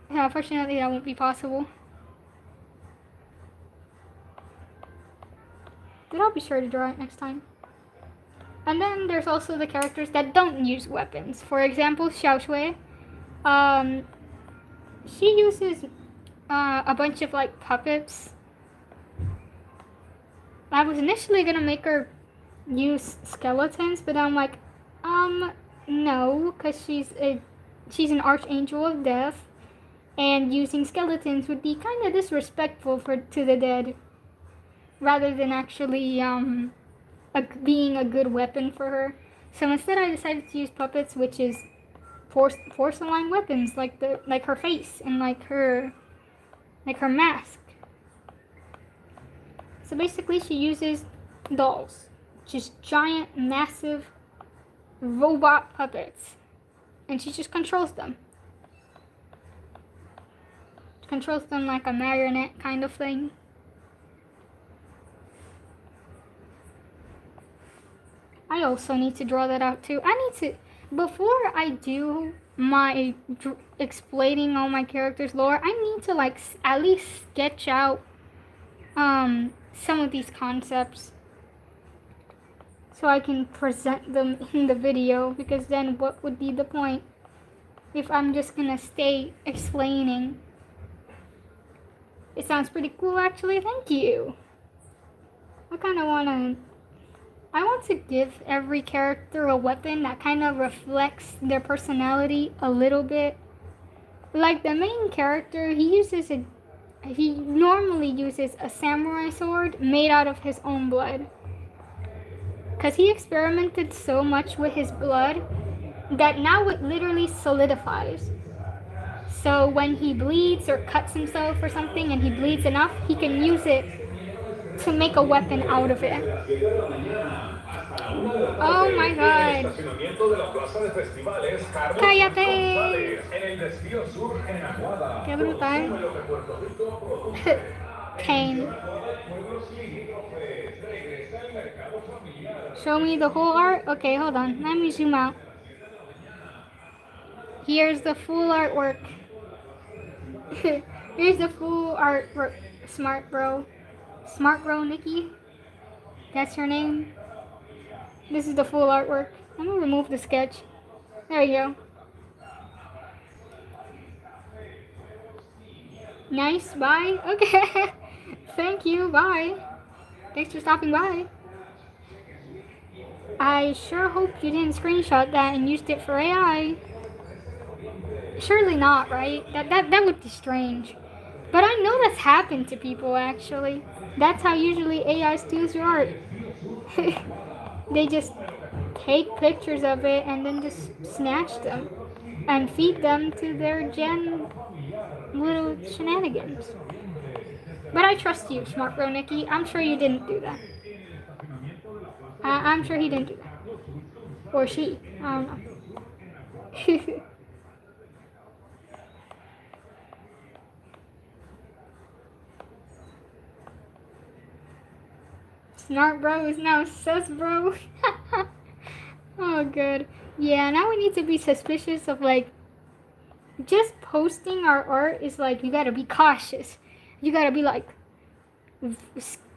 that won't be possible. But I'll be sure to draw it next time. And then there's also the characters that don't use weapons. For example, Xiao Shui. She uses a bunch of like puppets. I was initially gonna make her use skeletons, but I'm like, no, because she's an archangel of death, and using skeletons would be kind of disrespectful to the dead, rather than actually being a good weapon for her. So instead, I decided to use puppets, which is porcelain weapons, like her face and like her mask. So basically, she uses dolls, just giant, massive robot puppets, and she just controls them. Controls them like a marionette kind of thing. I also need to draw that out too. Before I do my explaining all my characters' lore, I need to like at least sketch out some of these concepts so I can present them in the video, because then what would be the point if I'm just gonna stay explaining? It sounds pretty cool, actually. Thank you. I want to give every character a weapon that kind of reflects their personality a little bit. Like the main character, he normally uses a samurai sword made out of his own blood. Because he experimented so much with his blood that now it literally solidifies. So when he bleeds or cuts himself or something and he bleeds enough, he can use it to make a weapon out of it. Oh my god. Cállate. Qué brutal. Pain. Show me the whole art? Okay, hold on. Let me zoom out. Here's the full artwork. Here's the full artwork. Smart bro, Nikki. That's her name. This is the full artwork. I'm gonna remove the sketch. There you go. Nice, bye. Okay. Thank you, bye. Thanks for stopping by. I sure hope you didn't screenshot that and used it for AI. Surely not, right? That would be strange. But I know that's happened to people actually. That's how usually AI steals your art. They just take pictures of it and then just snatch them and feed them to their gen little shenanigans. But I trust you, smart bro Nikki. I'm sure you didn't do that. I'm sure he didn't do that. Or she. I don't know. Smart bro is now sus bro. Oh, good. Yeah, now we need to be suspicious of like just posting our art is like you gotta be cautious. You gotta be like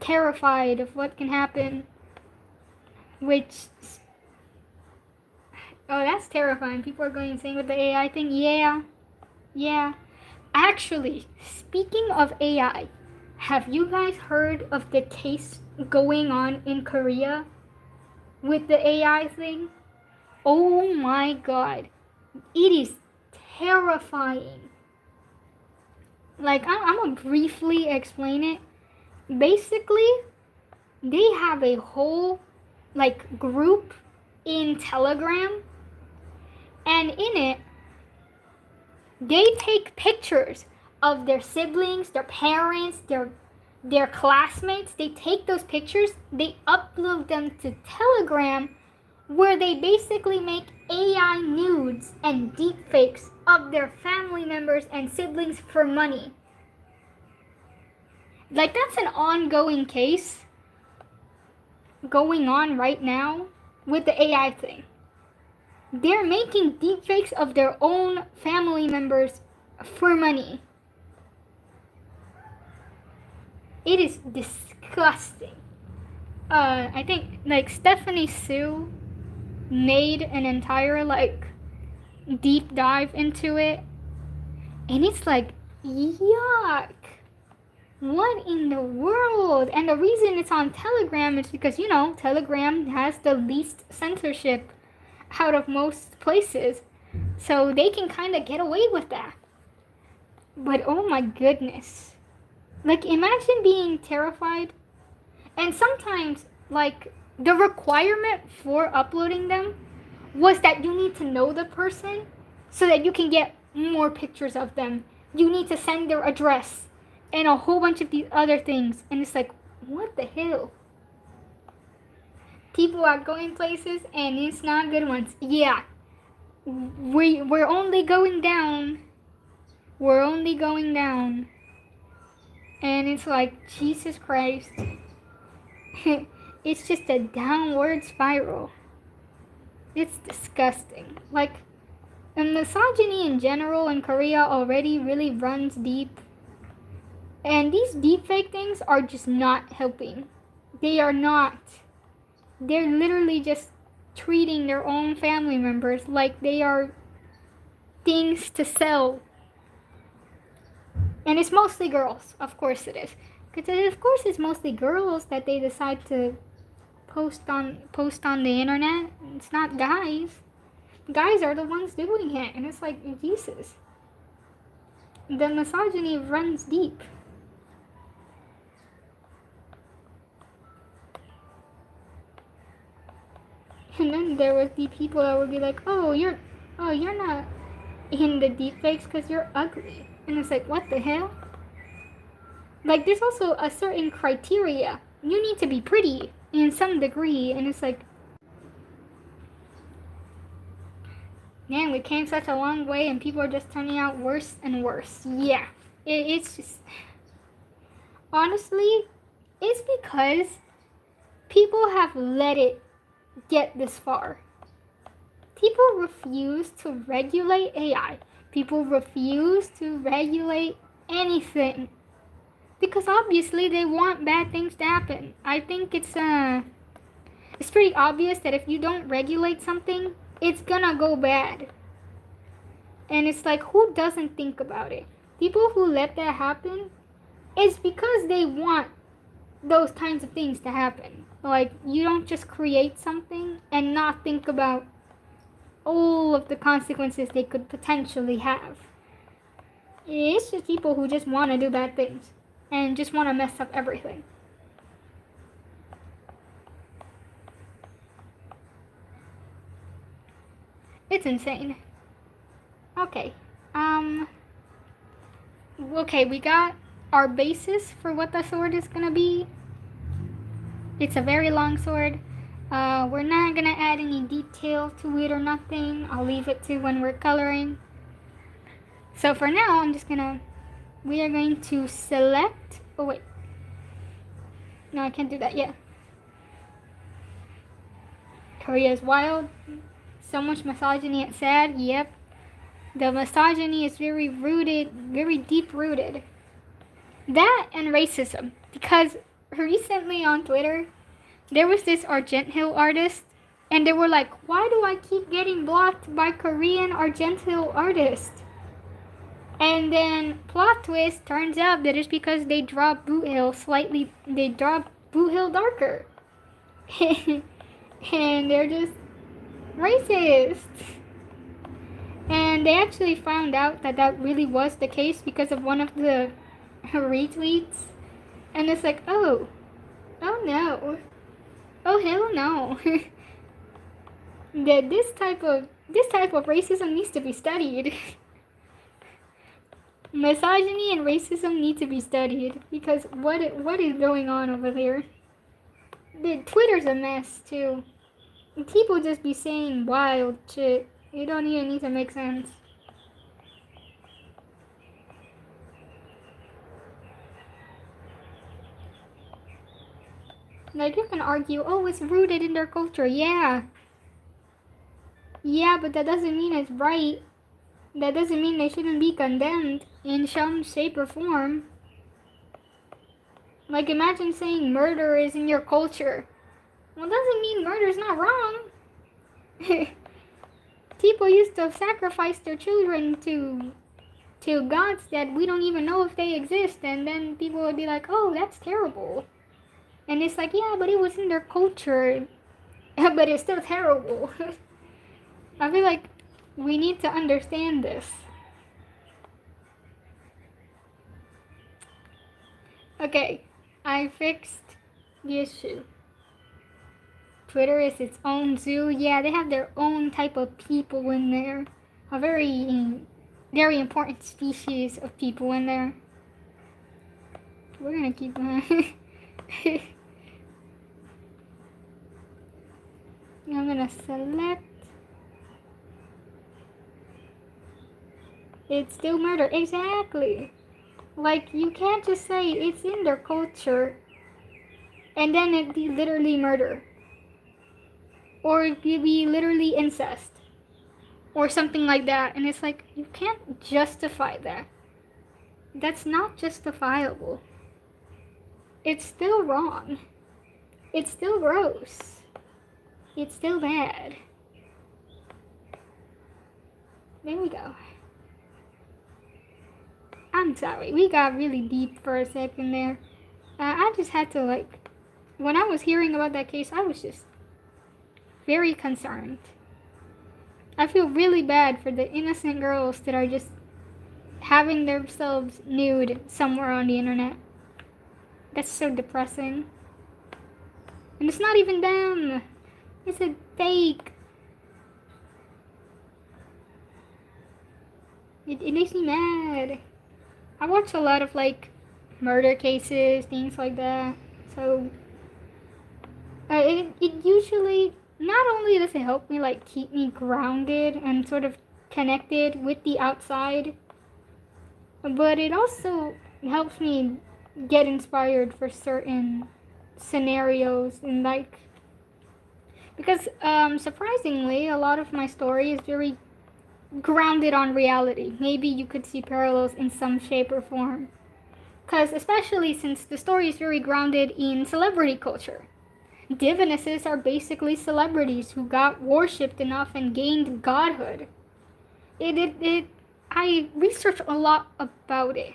terrified of what can happen. Which, oh, that's terrifying. People are going insane with the AI thing. Yeah. Actually, speaking of AI, have you guys heard of the case going on in Korea with the AI thing? Oh my god. It is terrifying. Like, I'm gonna briefly explain it. Basically, they have a whole, like, group in Telegram, and in it, they take pictures of their siblings, their parents, their classmates. They take those pictures, they upload them to Telegram, where they basically make AI nudes and deepfakes of their family members and siblings for money. Like, that's an ongoing case going on right now with the AI thing. They're making deepfakes of their own family members for money. It is disgusting. I think like Stephanie Sue made an entire like deep dive into it, and it's like yuck. What in the world? And the reason it's on Telegram is because, you know, Telegram has the least censorship out of most places. So they can kind of get away with that. But oh my goodness. Like, imagine being terrified. And sometimes, like, the requirement for uploading them was that you need to know the person so that you can get more pictures of them. You need to send their address and a whole bunch of these other things. And it's like, what the hell? People are going places and it's not good ones. Yeah. We're only going down. We're only going down. And it's like, Jesus Christ. It's just a downward spiral. It's disgusting. Like, and misogyny in general in Korea already really runs deep. And these deepfake things are just not helping. They are not. They're literally just treating their own family members like they are things to sell. And it's mostly girls. Of course it is. Because of course it's mostly girls that they decide to post on the internet. It's not guys. Guys are the ones doing it. And it's like, Jesus. The misogyny runs deep. And then there would be people that would be like, you're not in the deepfakes because you're ugly. And it's like, what the hell? Like, there's also a certain criteria. You need to be pretty in some degree. And it's like, man, we came such a long way and people are just turning out worse and worse. Yeah. It's just, honestly, it's because people have let it get this far. People refuse to regulate AI. People refuse to regulate anything because obviously they want bad things to happen. I think it's pretty obvious that if you don't regulate something, it's gonna go bad. And it's like, who doesn't think about it? People who let that happen is because they want those kinds of things to happen. Like, you don't just create something and not think about all of the consequences they could potentially have. It's just people who just want to do bad things and just want to mess up everything. It's insane. Okay. Okay, we got our basis for what the sword is gonna be. It's a very long sword. We're not gonna add any detail to it or nothing. I'll leave it to when we're coloring. So for now, we are going to select, oh wait. No, I can't do that yet. Korea is wild. So much misogyny, it's sad. Yep. The misogyny is very rooted, very deep rooted. That and racism. Because recently on Twitter, there was this Argenthill artist, and they were like, why do I keep getting blocked by Korean Argenthill artists? And then, plot twist, turns out that it's because they dropped Boot Hill darker. And they're just racist. And they actually found out that that really was the case because of one of the retweets. And it's like, oh no. Oh hell no. That this type of racism needs to be studied. Misogyny and racism need to be studied because what is going on over there? Twitter's a mess too. People just be saying wild shit. You don't even need to make sense. Like, you can argue, oh, it's rooted in their culture. Yeah, but that doesn't mean it's right. That doesn't mean they shouldn't be condemned in some shape or form. Like, imagine saying murder is in your culture. Well, doesn't mean murder's not wrong. People used to sacrifice their children to gods that we don't even know if they exist, and then people would be like, oh, that's terrible. And it's like, yeah, but it was in their culture. But it's still terrible. I feel like we need to understand this. Okay, I fixed the issue. Twitter is its own zoo. Yeah, they have their own type of people in there. A very, very important species of people in there. We're gonna keep I'm gonna select. It's still murder. Exactly. Like, you can't just say it's in their culture and then it be literally murder. Or it be literally incest. Or something like that. And it's like, you can't justify that. That's not justifiable. It's still wrong. It's still gross. It's still bad. There we go. I'm sorry, we got really deep for a second there. I just had to, like, when I was hearing about that case, I was just very concerned. I feel really bad for the innocent girls that are just having themselves nude somewhere on the internet. That's so depressing. And it's not even them. It's a fake. It makes me mad. I watch a lot of, like, murder cases, things like that. So, it usually, not only does it help me, like, keep me grounded and sort of connected with the outside, but it also helps me get inspired for certain scenarios and, like, because, surprisingly, a lot of my story is very grounded on reality. Maybe you could see parallels in some shape or form. Because especially since the story is very grounded in celebrity culture. Divinesses are basically celebrities who got worshipped enough and gained godhood. I researched a lot about it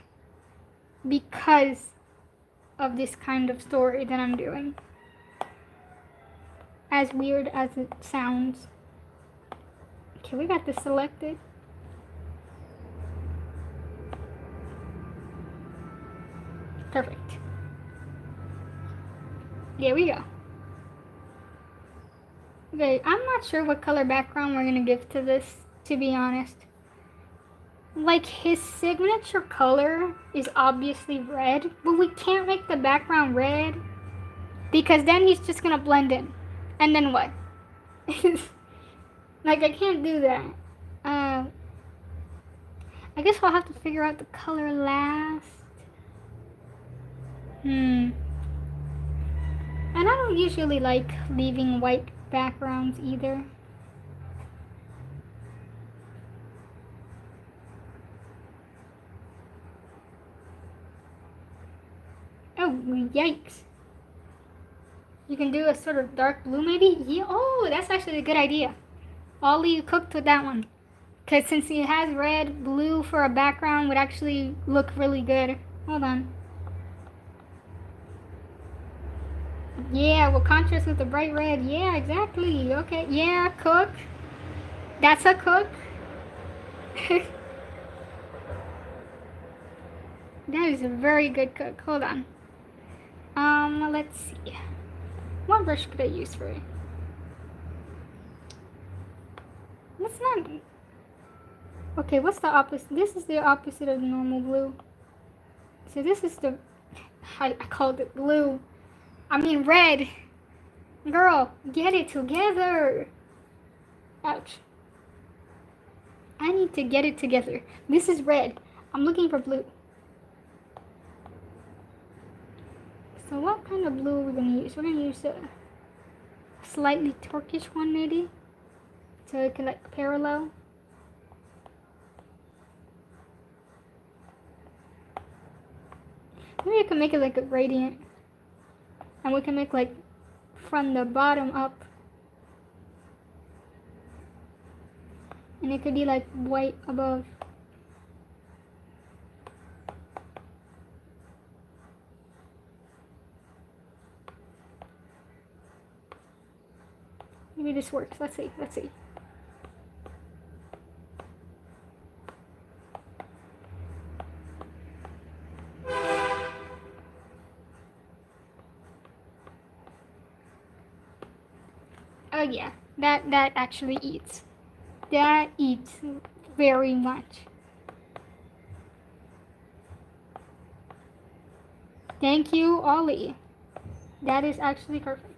because of this kind of story that I'm doing. As weird as it sounds. Okay, we got this selected. Perfect. There we go. Okay, I'm not sure what color background we're gonna give to this, to be honest. Like, his signature color is obviously red, but we can't make the background red because then he's just gonna blend in. And then what? Like, I can't do that. I guess I'll have to figure out the color last. And I don't usually like leaving white backgrounds either. Oh, yikes. You can do a sort of dark blue maybe? Yeah, oh, that's actually a good idea. Ollie, you cooked with that one. Because since he has red, blue for a background would actually look really good. Hold on. Yeah, we'll contrast with the bright red. Yeah, exactly. Okay, yeah, cook. That's a cook. That is a very good cook. Hold on. Let's see. What brush could I use for it? Let's not. Okay, what's the opposite? This is the opposite of normal blue. So this is the. I called it blue. I mean red. Girl, get it together. Ouch. I need to get it together. This is red. I'm looking for blue. So what kind of blue are we gonna use? We're gonna use a slightly turquoise one maybe. So it can like parallel. Maybe I can make it like a gradient. And we can make like from the bottom up. And it could be like white above. Maybe this works. Let's see. Let's see. Oh yeah, that actually eats. That eats very much. Thank you, Ollie. That is actually perfect.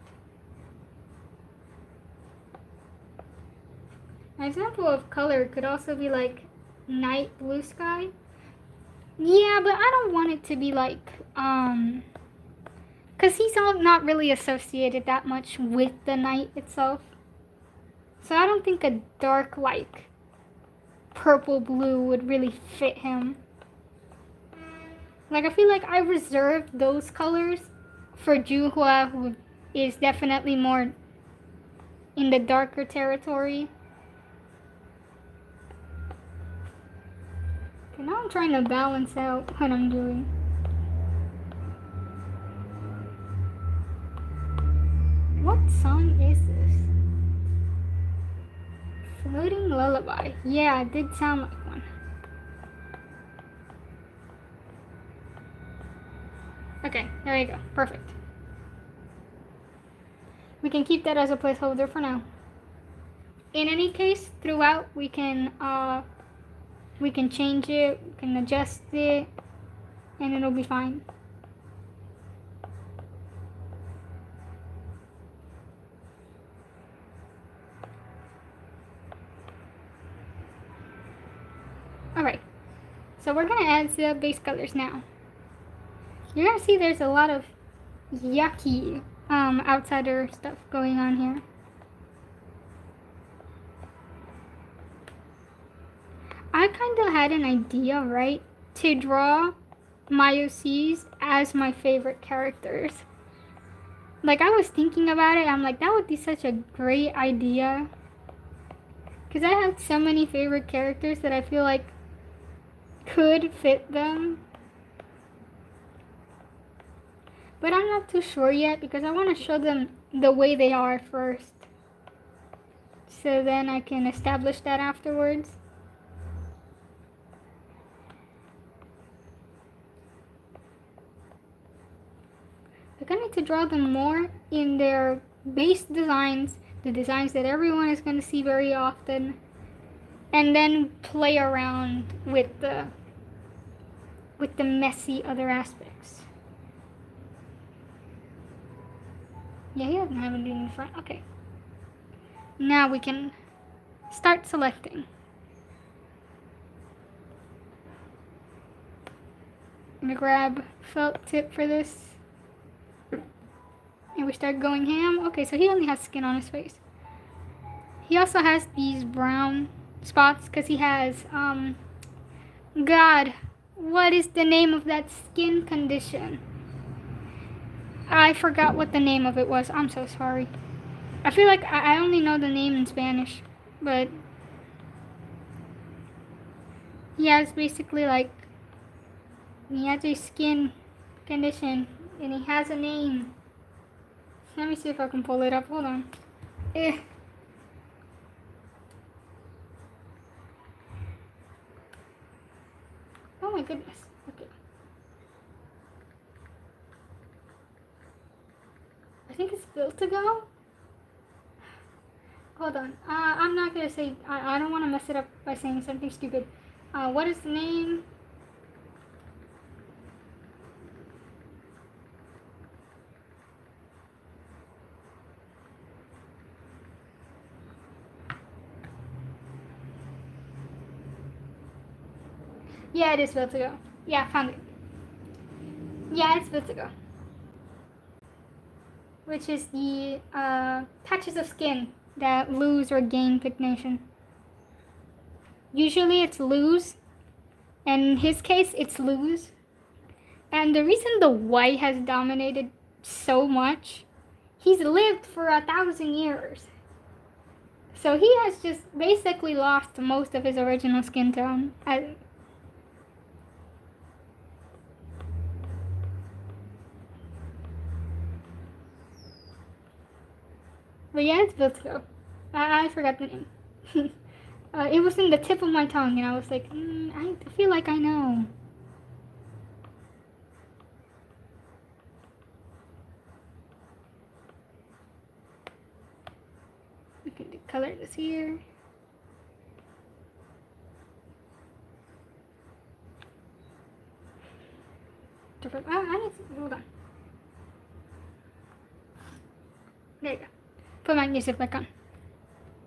An example of color could also be like night blue sky. Yeah, but I don't want it to be like, because he's not really associated that much with the night itself. So I don't think a dark, like, purple blue would really fit him. Like, I feel like I reserved those colors for Juhua, who is definitely more in the darker territory. Okay, now I'm trying to balance out what I'm doing. What song is this? Floating Lullaby. Yeah, it did sound like one. Okay, there you go. Perfect. We can keep that as a placeholder for now. In any case, throughout we can change it, we can adjust it, and it'll be fine. Alright, so we're gonna add the base colors now. You're gonna see there's a lot of yucky outsider stuff going on here. I kind of had an idea, right, to draw Myocs as my favorite characters. Like, I was thinking about it, I'm like, that would be such a great idea. Because I have so many favorite characters that I feel like could fit them. But I'm not too sure yet because I want to show them the way they are first. So then I can establish that afterwards. I think I need to draw them more in their base designs, the designs that everyone is going to see very often, and then play around with the messy other aspects. Yeah, he doesn't have anything in the front. Okay. Now we can start selecting. I'm gonna grab felt tip for this. And we start going ham. Okay, so he only has skin on his face. He also has these brown spots because he has, God, what is the name of that skin condition? I forgot what the name of it was. I'm so sorry. I feel like I only know the name in Spanish, but he has basically like, he has a skin condition and he has a name. Let me see if I can pull it up. Hold on. Oh my goodness. Okay. I think it's built to go. Hold on. I'm not gonna say. I don't want to mess it up by saying something stupid. What is the name? Yeah, it is built to go. Yeah, found it. Yeah, it's built to go. Which is the patches of skin that lose or gain pigmentation. Usually it's lose, and in his case it's lose. And the reason the white has dominated so much, he's lived for 1,000 years. So he has just basically lost most of his original skin tone. But yeah, it's built to go. I forgot the name. It was in the tip of my tongue, and I was like, I feel like I know. We can color this here. I need to, hold on. There you go. Put my music back on.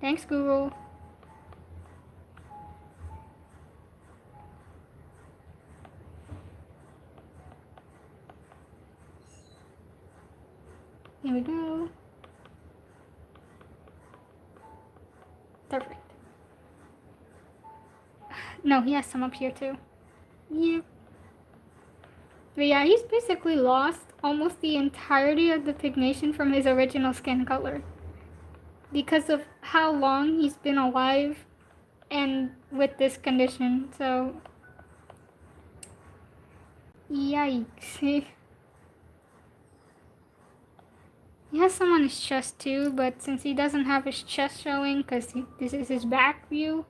Thanks, Google. Here we go. Perfect. No, he has some up here too. Yep. But yeah, he's basically lost almost the entirety of the pigmentation from his original skin color. Because of how long he's been alive and with this condition, so yikes. He has some on his chest too, but since he doesn't have his chest showing because this is his back view,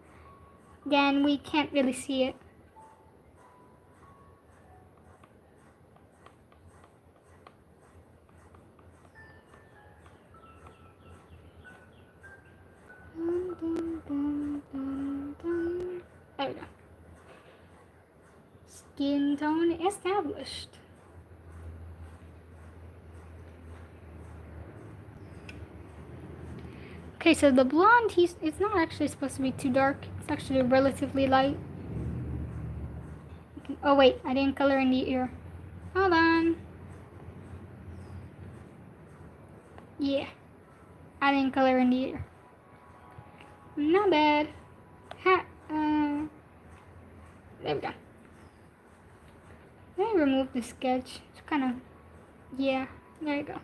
then we can't really see it. There we go. Skin tone established. Okay, so the blonde, it's not actually supposed to be too dark. It's actually relatively light. Oh wait, I didn't color in the ear. Hold on. Yeah, I didn't color in the ear. Not bad. There we go. Let me remove the sketch. It's kind of, yeah, there you go.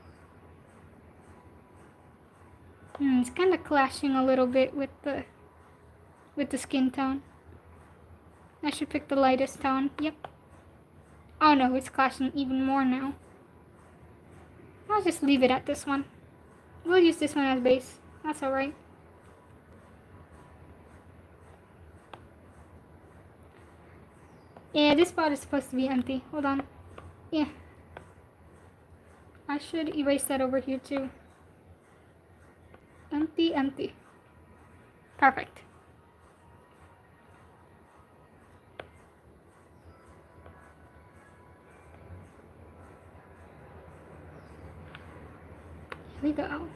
It's kind of clashing a little bit with the skin tone. I should pick the lightest tone. Yep. Oh no, it's clashing even more now. I'll just leave it at this one. We'll use this one as base. That's alright. Yeah, this spot is supposed to be empty. Hold on. Yeah. I should erase that over here too. Empty, empty. Perfect. Here we go. I'm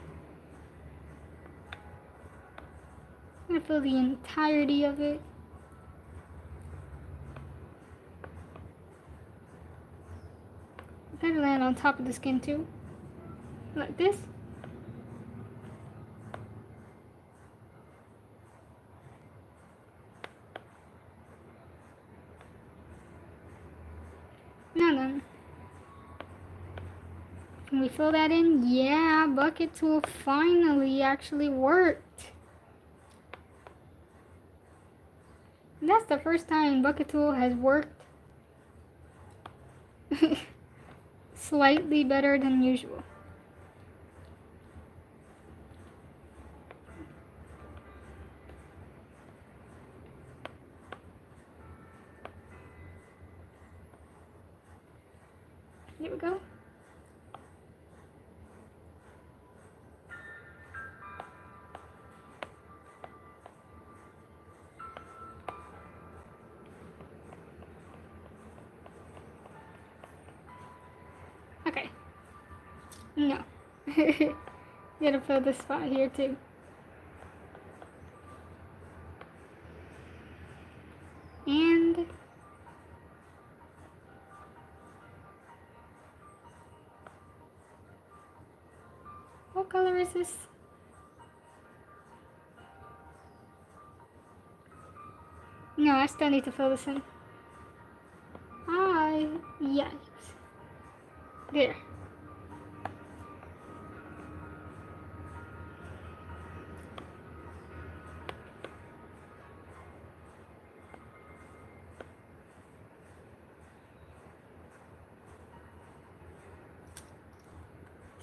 gonna fill the entirety of it. Gotta land on top of the skin too. Like this. No. Can we fill that in? Yeah, bucket tool finally actually worked. That's the first time bucket tool has worked slightly better than usual. Here we go. Okay. No. Gotta fill this spot here too. And what color is this? No, I still need to fill this in. Yes. There.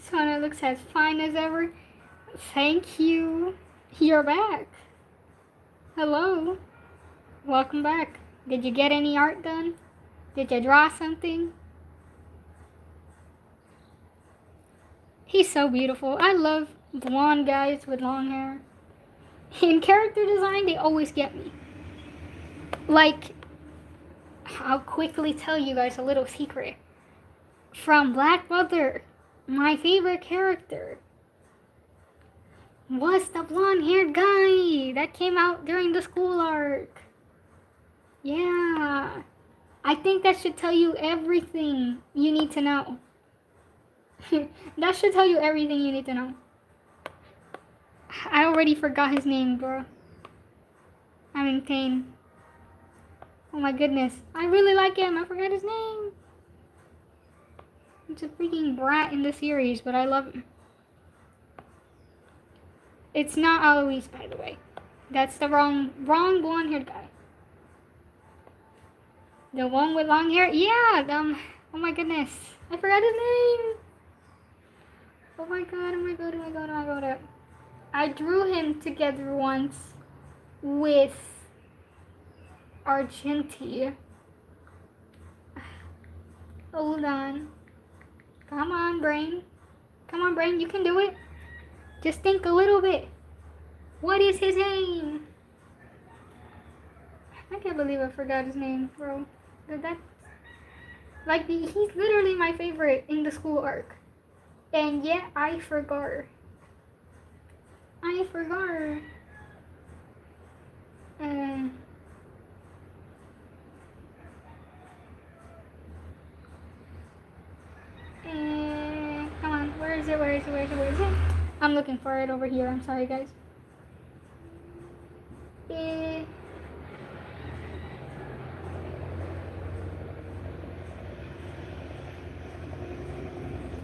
Sona looks as fine as ever. Thank you. You're back. Hello. Welcome back. Did you get any art done? Did you draw something? He's so beautiful. I love blonde guys with long hair. In character design, they always get me. Like, I'll quickly tell you guys a little secret. From Black Mother, my favorite character was the blonde-haired guy that came out during the school arc. Yeah. I think that should tell you everything you need to know. That should tell you everything you need to know. I already forgot his name, bro. I'm in pain. Oh my goodness. I really like him. I forgot his name. He's a freaking brat in the series, but I love him. It's not Alois, by the way. That's the wrong blonde-haired guy. The one with long hair? Yeah, oh my goodness. I forgot his name. Oh my god. I drew him together once with Argenti. Hold on. Come on, brain. Come on, brain, you can do it. Just think a little bit. What is his name? I can't believe I forgot his name, bro. He's literally my favorite in the school arc. And yet I forgot. Come on, where is it? I'm looking for it over here. I'm sorry, guys.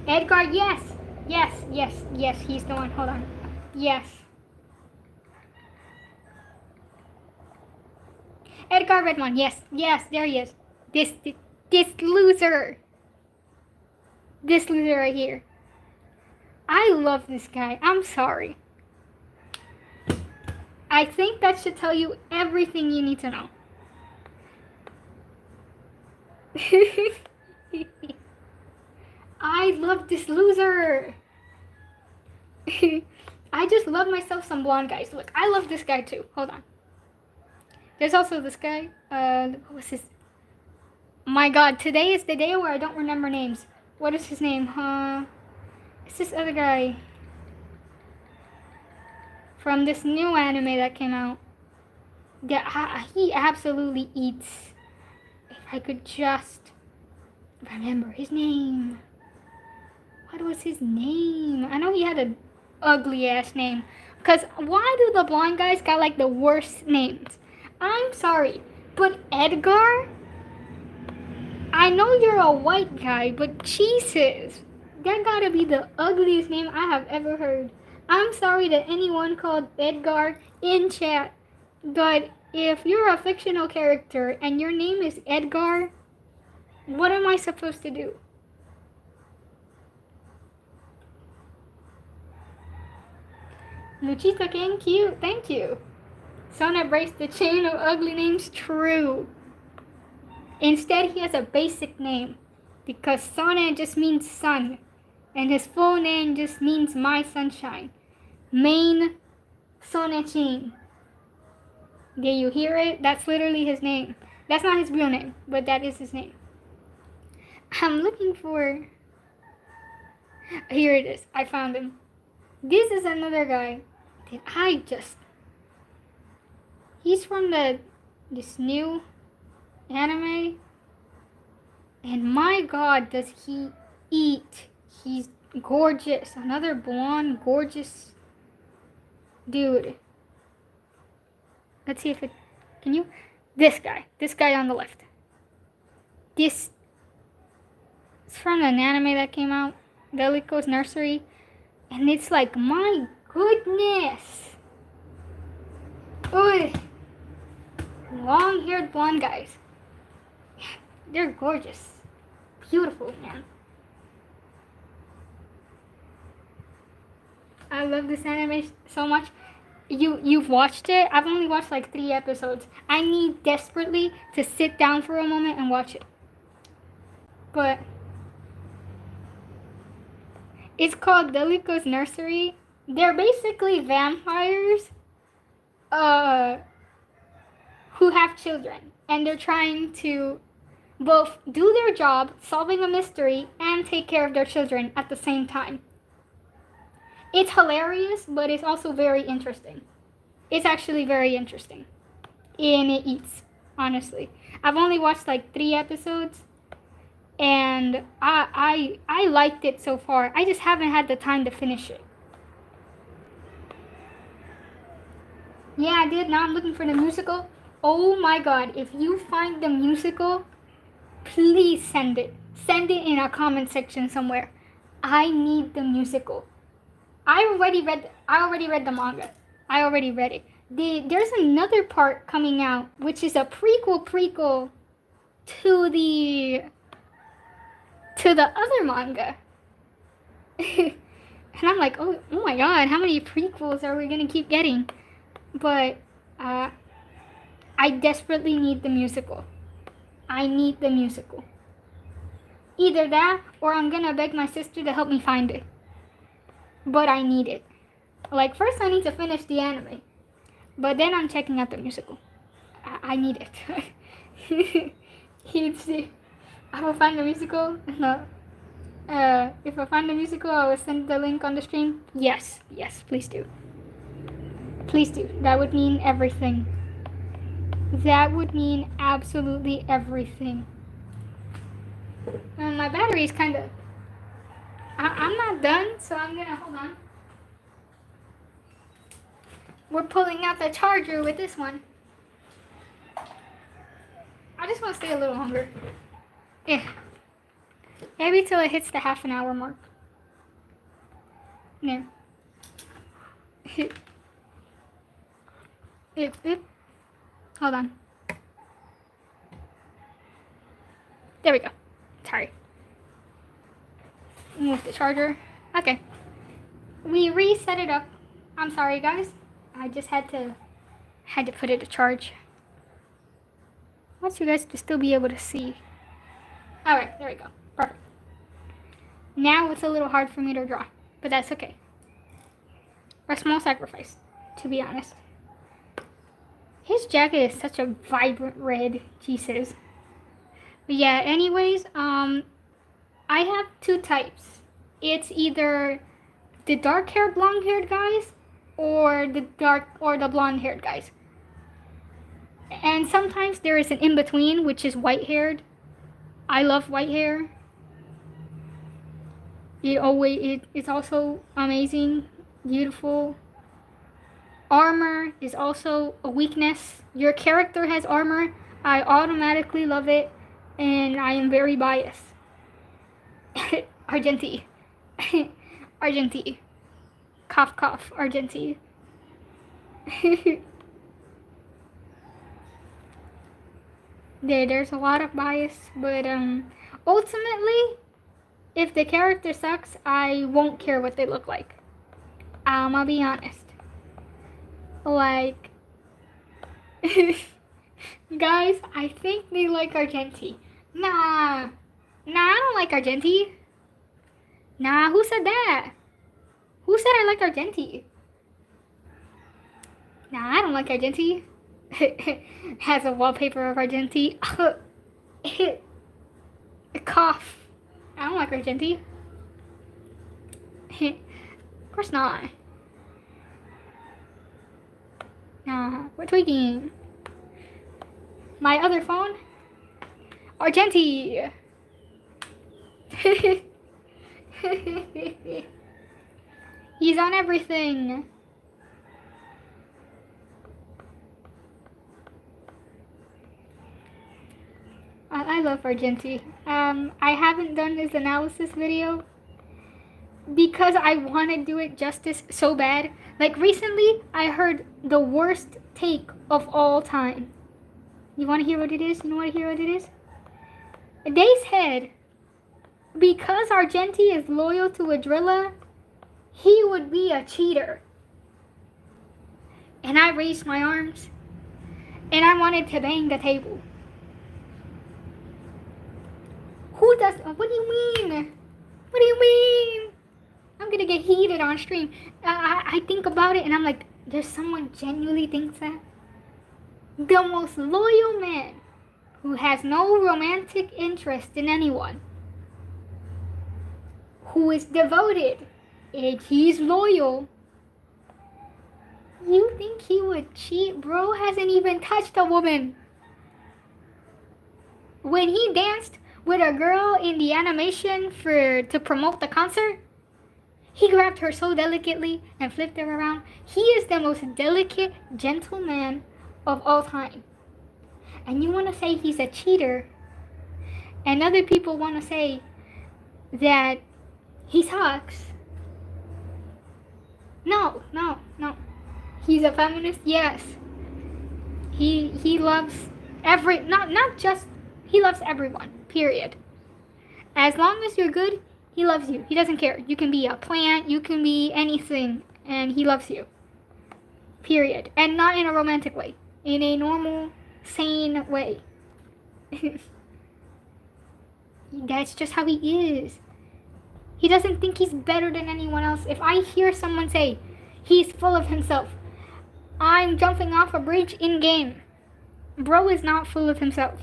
Edgar, yes, he's the one. Hold on. Yes. Edgar Redmond. Yes, yes, there he is. This loser. This loser right here. I love this guy. I'm sorry. I think that should tell you everything you need to know. I love this loser. I just love myself some blonde guys. Look, I love this guy too. Hold on. There's also this guy. What was his? My God, today is the day where I don't remember names. What is his name? It's this other guy from this new anime that came out. Yeah, he absolutely eats. If I could just remember his name. What was his name? I know he had an ugly ass name. Because why do the blonde guys got like the worst names? I'm sorry, but Edgar? I know you're a white guy, but Jesus. That gotta be the ugliest name I have ever heard. I'm sorry to anyone called Edgar in chat, but if you're a fictional character and your name is Edgar, what am I supposed to do? Luchita King, cute, thank you. Sona breaks the chain of ugly names, true. Instead, he has a basic name because Sona just means sun, and his full name just means my sunshine. Main Sonnenchein. Did you hear it? That's literally his name. That's not his real name, but that is his name. I'm looking for. Here it is. I found him. This is another guy that I just. He's from this new anime, and my God, does he eat? He's gorgeous. Another blonde, gorgeous dude. Let's see if it. Can you? This guy on the left. This is from an anime that came out, Delico's Nursery, and it's like, my goodness. Ugh. Long-haired blonde guys. They're gorgeous. Beautiful, man. I love this anime so much. You've watched it? I've only watched like 3 episodes. I need desperately to sit down for a moment and watch it. But it's called Delico's Nursery. They're basically vampires who have children, and they're trying to both do their job, solving a mystery, and take care of their children at the same time. It's hilarious, but it's also very interesting. It's actually very interesting. And it eats, honestly. I've only watched like 3 episodes, and I liked it so far. I just haven't had the time to finish it. Yeah, I did. Now I'm looking for the musical. Oh my God, if you find the musical, please send it. Send it in a comment section somewhere. I need the musical. I already read the manga. I already read it. There's another part coming out, which is a prequel to the other manga. And I'm like, oh my God, how many prequels are we gonna keep getting? But I desperately need the musical. I need the musical. Either that, or I'm gonna beg my sister to help me find it. But I need it. Like, first I need to finish the anime. But then I'm checking out the musical. I need it. I will find the musical. No. If I find the musical, I will send the link on the stream. Yes, please do. Please do. That would mean everything. That would mean absolutely everything. And my battery is kind of... I'm not done, so I'm gonna... Hold on. We're pulling out the charger with this one. I just want to stay a little longer. Yeah. Maybe till it hits the half an hour mark. There. Hold on. There we go. Sorry. Move the charger. Okay. We reset it up. I'm sorry, guys. I just had to put it to charge. I want you guys to still be able to see. All right, there we go. Perfect. Now it's a little hard for me to draw, but that's okay. A small sacrifice, to be honest. His jacket is such a vibrant red, Jesus. But yeah, anyways, I have two types. It's either the dark-haired, blonde-haired guys, or the blonde-haired guys. And sometimes there is an in-between, which is white-haired. I love white hair. It's also amazing, beautiful. Armor is also a weakness. Your character has armor. I automatically love it, and I am very biased. Argenti. Argenti. Cough, cough, Argenti. There's a lot of bias, but ultimately, if the character sucks, I won't care what they look like. I'll be honest. Like, guys, I think they like Argenti. Nah, I don't like Argenti. Nah, who said that? Who said I liked Argenti? Nah, I don't like Argenti. Has a wallpaper of Argenti. Cough. I don't like Argenti. Of course not. Nah, we're tweaking. My other phone? Argenti. He's on everything. I love Argenti. I haven't done this analysis video because I want to do it justice so bad. Like recently, I heard the worst take of all time. You want to hear what it is? They said because Argenti is loyal to Adrilla, he would be a cheater. And I raised my arms, and I wanted to bang the table. Who does? What do you mean? What do you mean? I'm gonna get heated on stream. I think about it and I'm like, there's someone genuinely thinks that? The most loyal man who has no romantic interest in anyone, who is devoted, and he's loyal. You think he would cheat? Bro hasn't even touched a woman. When he danced with a girl in the animation to promote the concert, he grabbed her so delicately and flipped her around. He is the most delicate, gentle man of all time. And you want to say he's a cheater, and other people want to say that he sucks. No. He's a feminist, yes. He loves not just, he loves everyone, period. As long as you're good, he loves you. He doesn't care. You can be a plant, you can be anything, and he loves you. Period. And not in a romantic way. In a normal, sane way. That's just how he is. He doesn't think he's better than anyone else. If I hear someone say he's full of himself, I'm jumping off a bridge in game. Bro is not full of himself.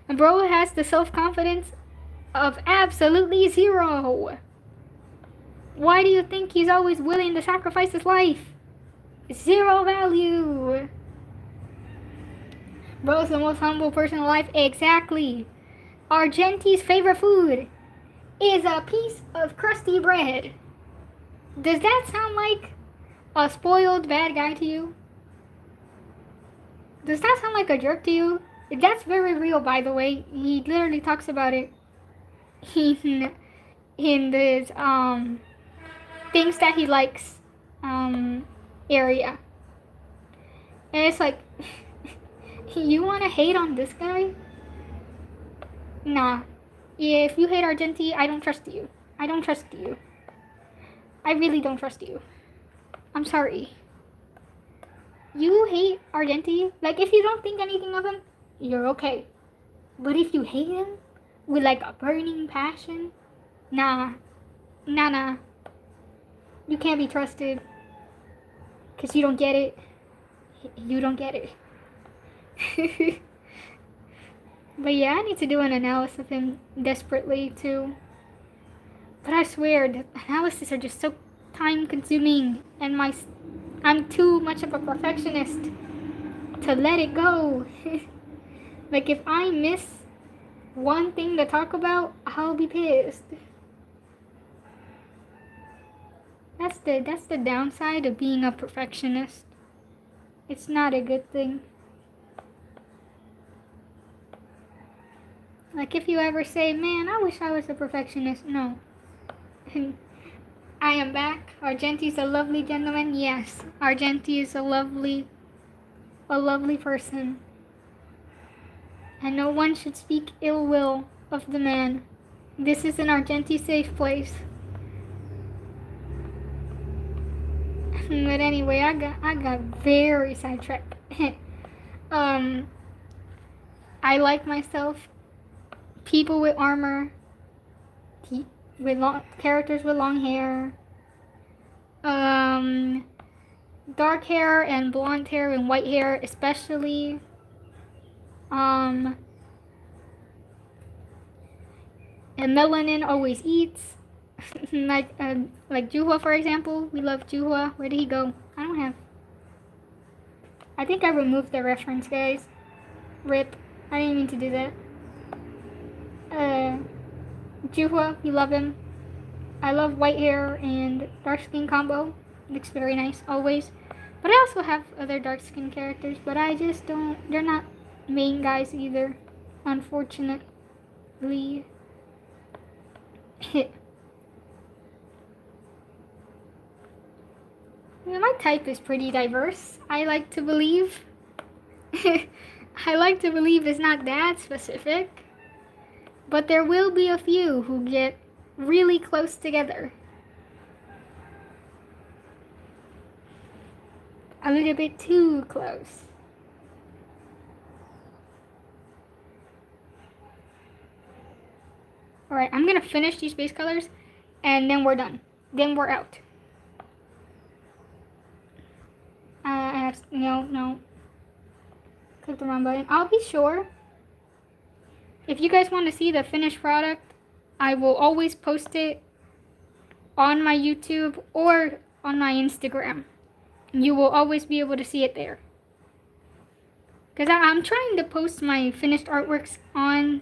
Bro has the self-confidence of absolutely zero. Why do you think he's always willing to sacrifice his life? Zero value. Bro's the most humble person alive. Exactly. Argenti's favorite food is a piece of crusty bread. Does that sound like a spoiled bad guy to you? Does that sound like a jerk to you? That's very real, by the way. He literally talks about it in this things that he likes area. And it's like, you want to hate on this guy? Nah. If you hate Argenti, I don't trust you. I don't trust you. I really don't trust you. I'm sorry. You hate Argenti? Like, if you don't think anything of him, you're okay. But if you hate him with like a burning passion, nah. Nah, nah. You can't be trusted. Because you don't get it. You don't get it. But yeah, I need to do an analysis of him desperately too. But I swear, the analyses are just so time consuming, and I'm too much of a perfectionist to let it go. Like, if I miss one thing to talk about, I'll be pissed. That's the downside of being a perfectionist. It's not a good thing. Like, if you ever say, man, I wish I was a perfectionist, no. I am back. Argenti's a lovely gentleman. Yes, Argenti is a lovely person. And no one should speak ill will of the man. This is an Argenti safe place. But anyway, I got very sidetracked. I like myself. People with armor. Characters with long hair. Dark hair and blonde hair and white hair, especially. And melanin always eats. like Juhua, for example. We love Juhua. Where did he go? I think I removed the reference, guys. Rip. I didn't mean to do that. Juhua, we love him. I love white hair and dark skin combo. Looks very nice, always. But I also have other dark skin characters, but I just don't. They're not main guys either, unfortunately. My type is pretty diverse. I like to believe. I like to believe it's not that specific. But there will be a few who get really close together. A little bit too close. Alright, I'm gonna finish these base colors and then we're done. Then we're out. No. Click the wrong button. I'll be sure. If you guys want to see the finished product, I will always post it on my YouTube or on my Instagram. You will always be able to see it there. Because I'm trying to post my finished artworks on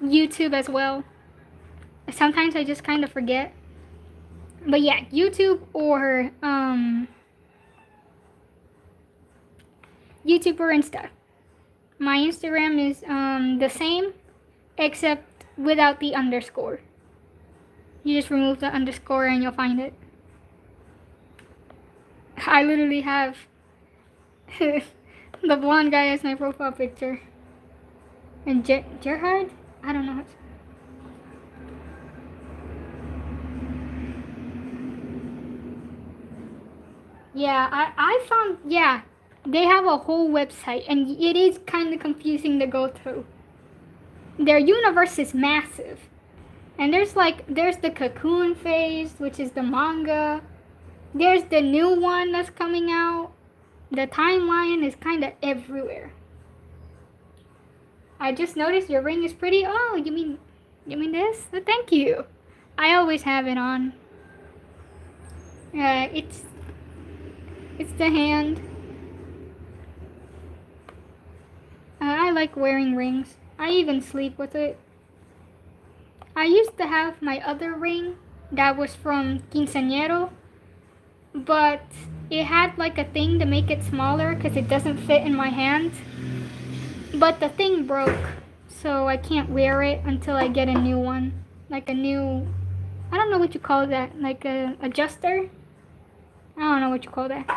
YouTube as well. Sometimes I just kind of forget. But yeah, YouTube or Insta. My Instagram is the same, except without the underscore. You just remove the underscore and you'll find it. I literally have the blonde guy as my profile picture. And Gerhard? I don't know. Yeah, I found, yeah, they have a whole website and it is kind of confusing to go through. Their universe is massive. And there's the Cocoon phase, which is the manga. There's the new one that's coming out. The timeline is kind of everywhere. I just noticed your ring is pretty. Oh, you mean this? Oh, thank you. I always have it on. It's the hand. I like wearing rings. I even sleep with it. I used to have my other ring that was from Quinceañero, but it had like a thing to make it smaller because it doesn't fit in my hand. But the thing broke, so I can't wear it until I get a new one. Like a new, I don't know what you call that, like a adjuster? I don't know what you call that.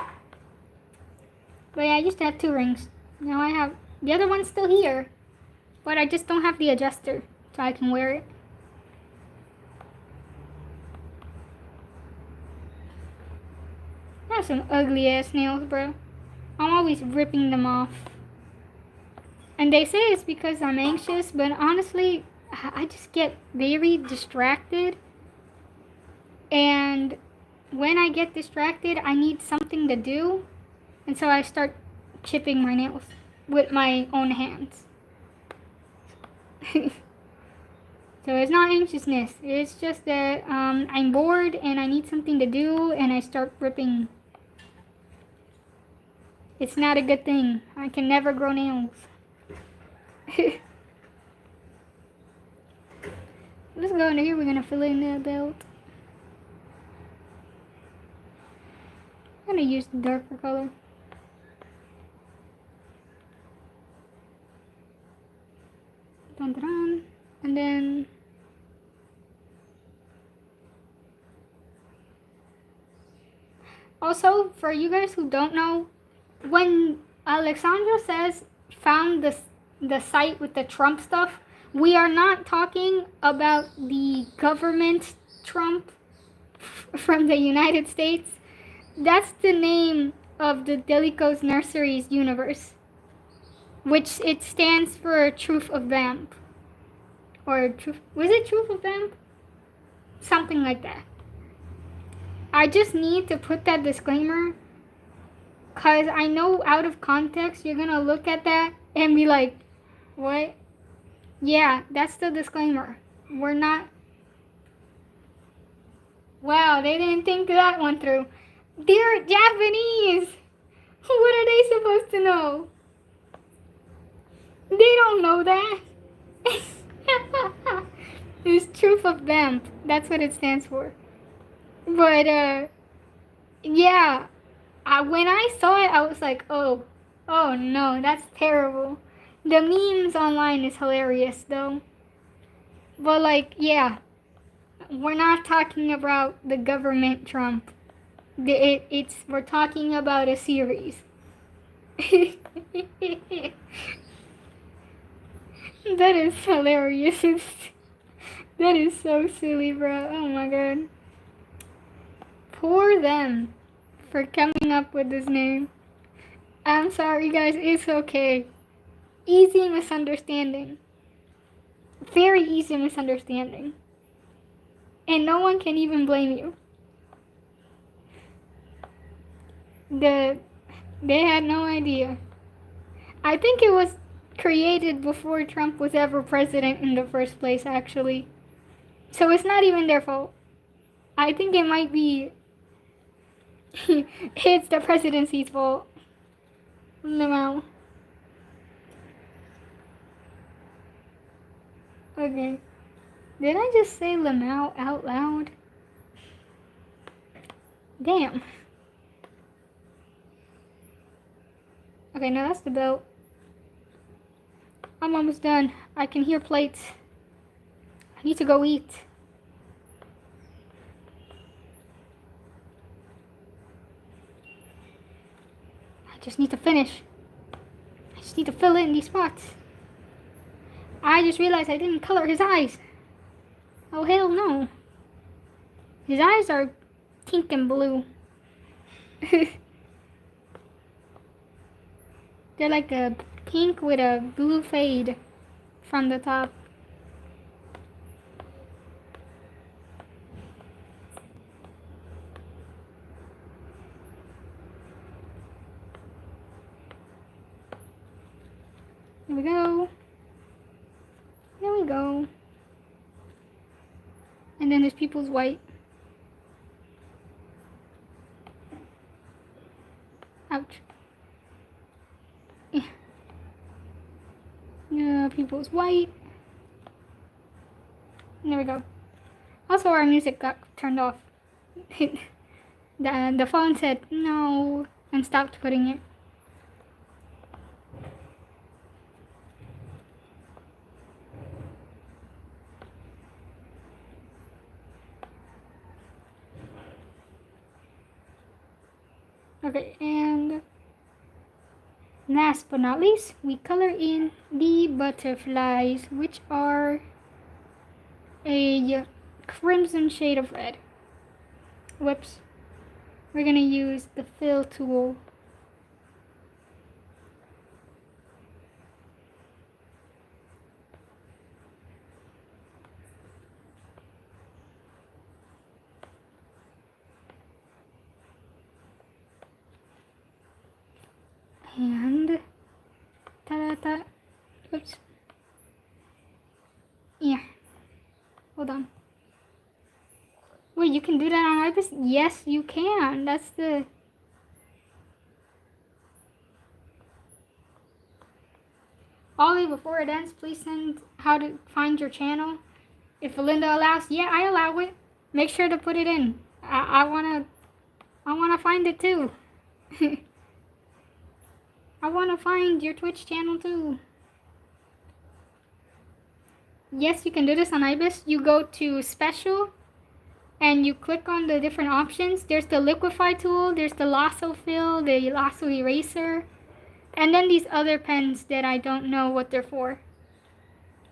But yeah, I used to have 2 rings. Now I have, the other one's still here. But I just don't have the adjuster, so I can wear it. I have some ugly ass nails, bro. I'm always ripping them off. And they say it's because I'm anxious, but honestly, I just get very distracted. And when I get distracted, I need something to do. And so I start chipping my nails with my own hands. So it's not anxiousness. It's just that I'm bored and I need something to do and I start ripping. It's not a good thing. I can never grow nails. Let's go into here. We're going to fill in the belt. I'm going to use the darker color. Dun, dun, dun. And then also, for you guys who don't know, when Alexandra says found the site with the Trump stuff, we are not talking about the government Trump from the United States. That's the name of the Delico's Nurseries universe, which it stands for Truth of Vamp. Or Truth, was it Truth of Vamp? Something like that. I just need to put that disclaimer because I know out of context you're gonna look at that and be like, what? Yeah, that's the disclaimer. We're not. Wow, they didn't think that one through. They're Japanese! What are they supposed to know? They don't know that. It's Truth of Vamp. That's what it stands for. But, yeah. When I saw it, I was like, oh no, that's terrible. The memes online is hilarious, though. But, like, yeah. We're not talking about the government Trump. We're talking about a series. That is hilarious. That is so silly, bro. Oh my god. Poor them for coming up with this name. I'm sorry, guys. It's okay. Easy misunderstanding. Very easy misunderstanding. And no one can even blame you. They had no idea. I think it was created before Trump was ever president in the first place, actually. So it's not even their fault. I think it might be it's the presidency's fault. No. Okay. Did I just say Lamau out loud? Damn. Okay, now that's the belt. I'm almost done. I can hear plates. I need to go eat. I just need to finish. I just need to fill in these spots. I just realized I didn't color his eyes. Oh, hell no. His eyes are pink and blue. They're like a pink with a blue fade from the top. Here we go. There we go. And then his pupil's white. Ouch. Yeah, pupil's white. There we go. Also, our music got turned off. The phone said no and stopped putting it. Okay, and Last but not least, we color in the butterflies, which are a crimson shade of red. Whoops. We're gonna use the fill tool. And ta-da-da. Oops. Yeah. Hold on. Wait, you can do that on Ibis? Yes, you can. That's the... Ollie, before it ends, please send how to find your channel. If Belinda allows, yeah, I allow it. Make sure to put it in. I wanna find it too. I wanna find your Twitch channel too. Yes, you can do this on Ibis. You go to special and you click on the different options. There's the liquify tool, there's the lasso fill, the lasso eraser, and then these other pens that I don't know what they're for.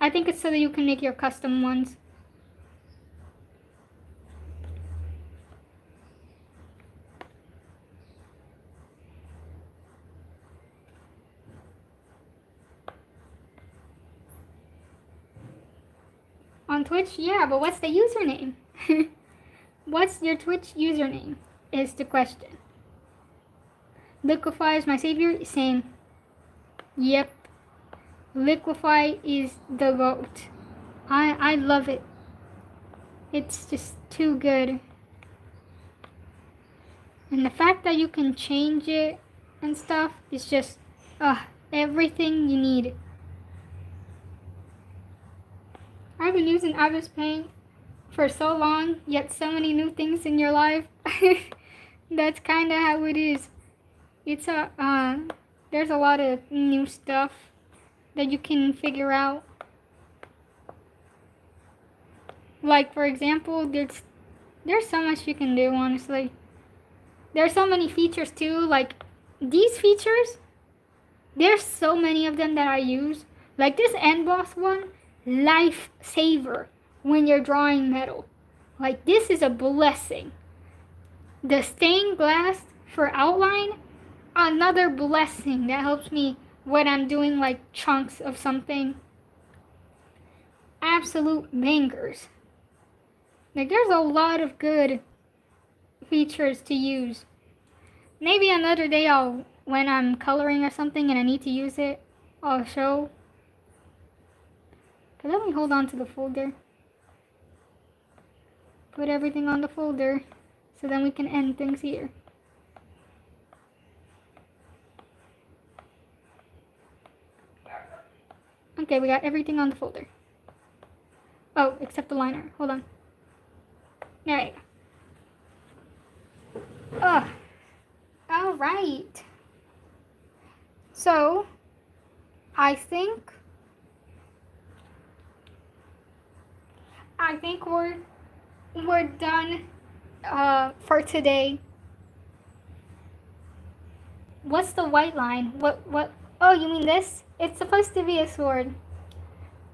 I think it's so that you can make your custom ones. On Twitch? Yeah, but what's the username? What's your Twitch username is the question. Liquify is my savior? Same. Yep. Liquify is the GOAT. I love it. It's just too good. And the fact that you can change it and stuff is just everything you need. I've been using Ibis Paint for so long, yet so many new things in your life. That's kind of how it is. It's there's a lot of new stuff that you can figure out. Like, for example, there's so much you can do, honestly. There's so many features too, like these features, there's so many of them that I use. Like this end boss one, lifesaver when you're drawing metal. Like, this is a blessing. The stained glass for outline, another blessing that helps me when I'm doing like chunks of something. Absolute bangers. Like, there's a lot of good features to use. Maybe another day when I'm coloring or something and I need to use it, I'll show. But let me hold on to the folder. Put everything on the folder so then we can end things here. Okay, we got everything on the folder. Oh, except the liner. Hold on. There you go. Alright. So, I think we're done for today. What's the white line? What? Oh, you mean this? It's supposed to be a sword.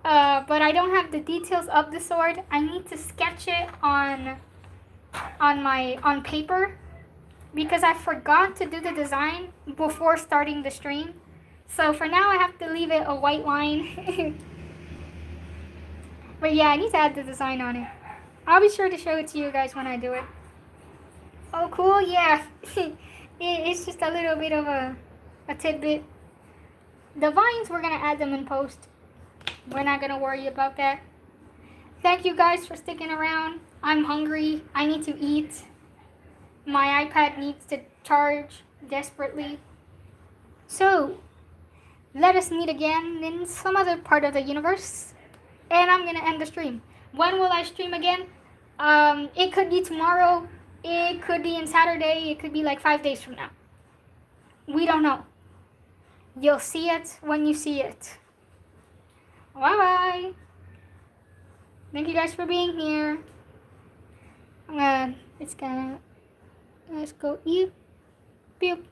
But I don't have the details of the sword. I need to sketch it on paper because I forgot to do the design before starting the stream. So for now I have to leave it a white line. But yeah, I need to add the design on it. I'll be sure to show it to you guys when I do it. Oh, cool, yeah. It's just a little bit of a tidbit. The vines, we're gonna add them in post. We're not gonna worry about that. Thank you guys for sticking around. I'm hungry. I need to eat. My iPad needs to charge desperately. So, let us meet again in some other part of the universe. And I'm gonna end the stream. When will I stream again? It could be tomorrow. It could be in Saturday. It could be like 5 days from now. We don't know. You'll see it when you see it. Bye-bye. Thank you guys for being here. Let's go eat. Beep.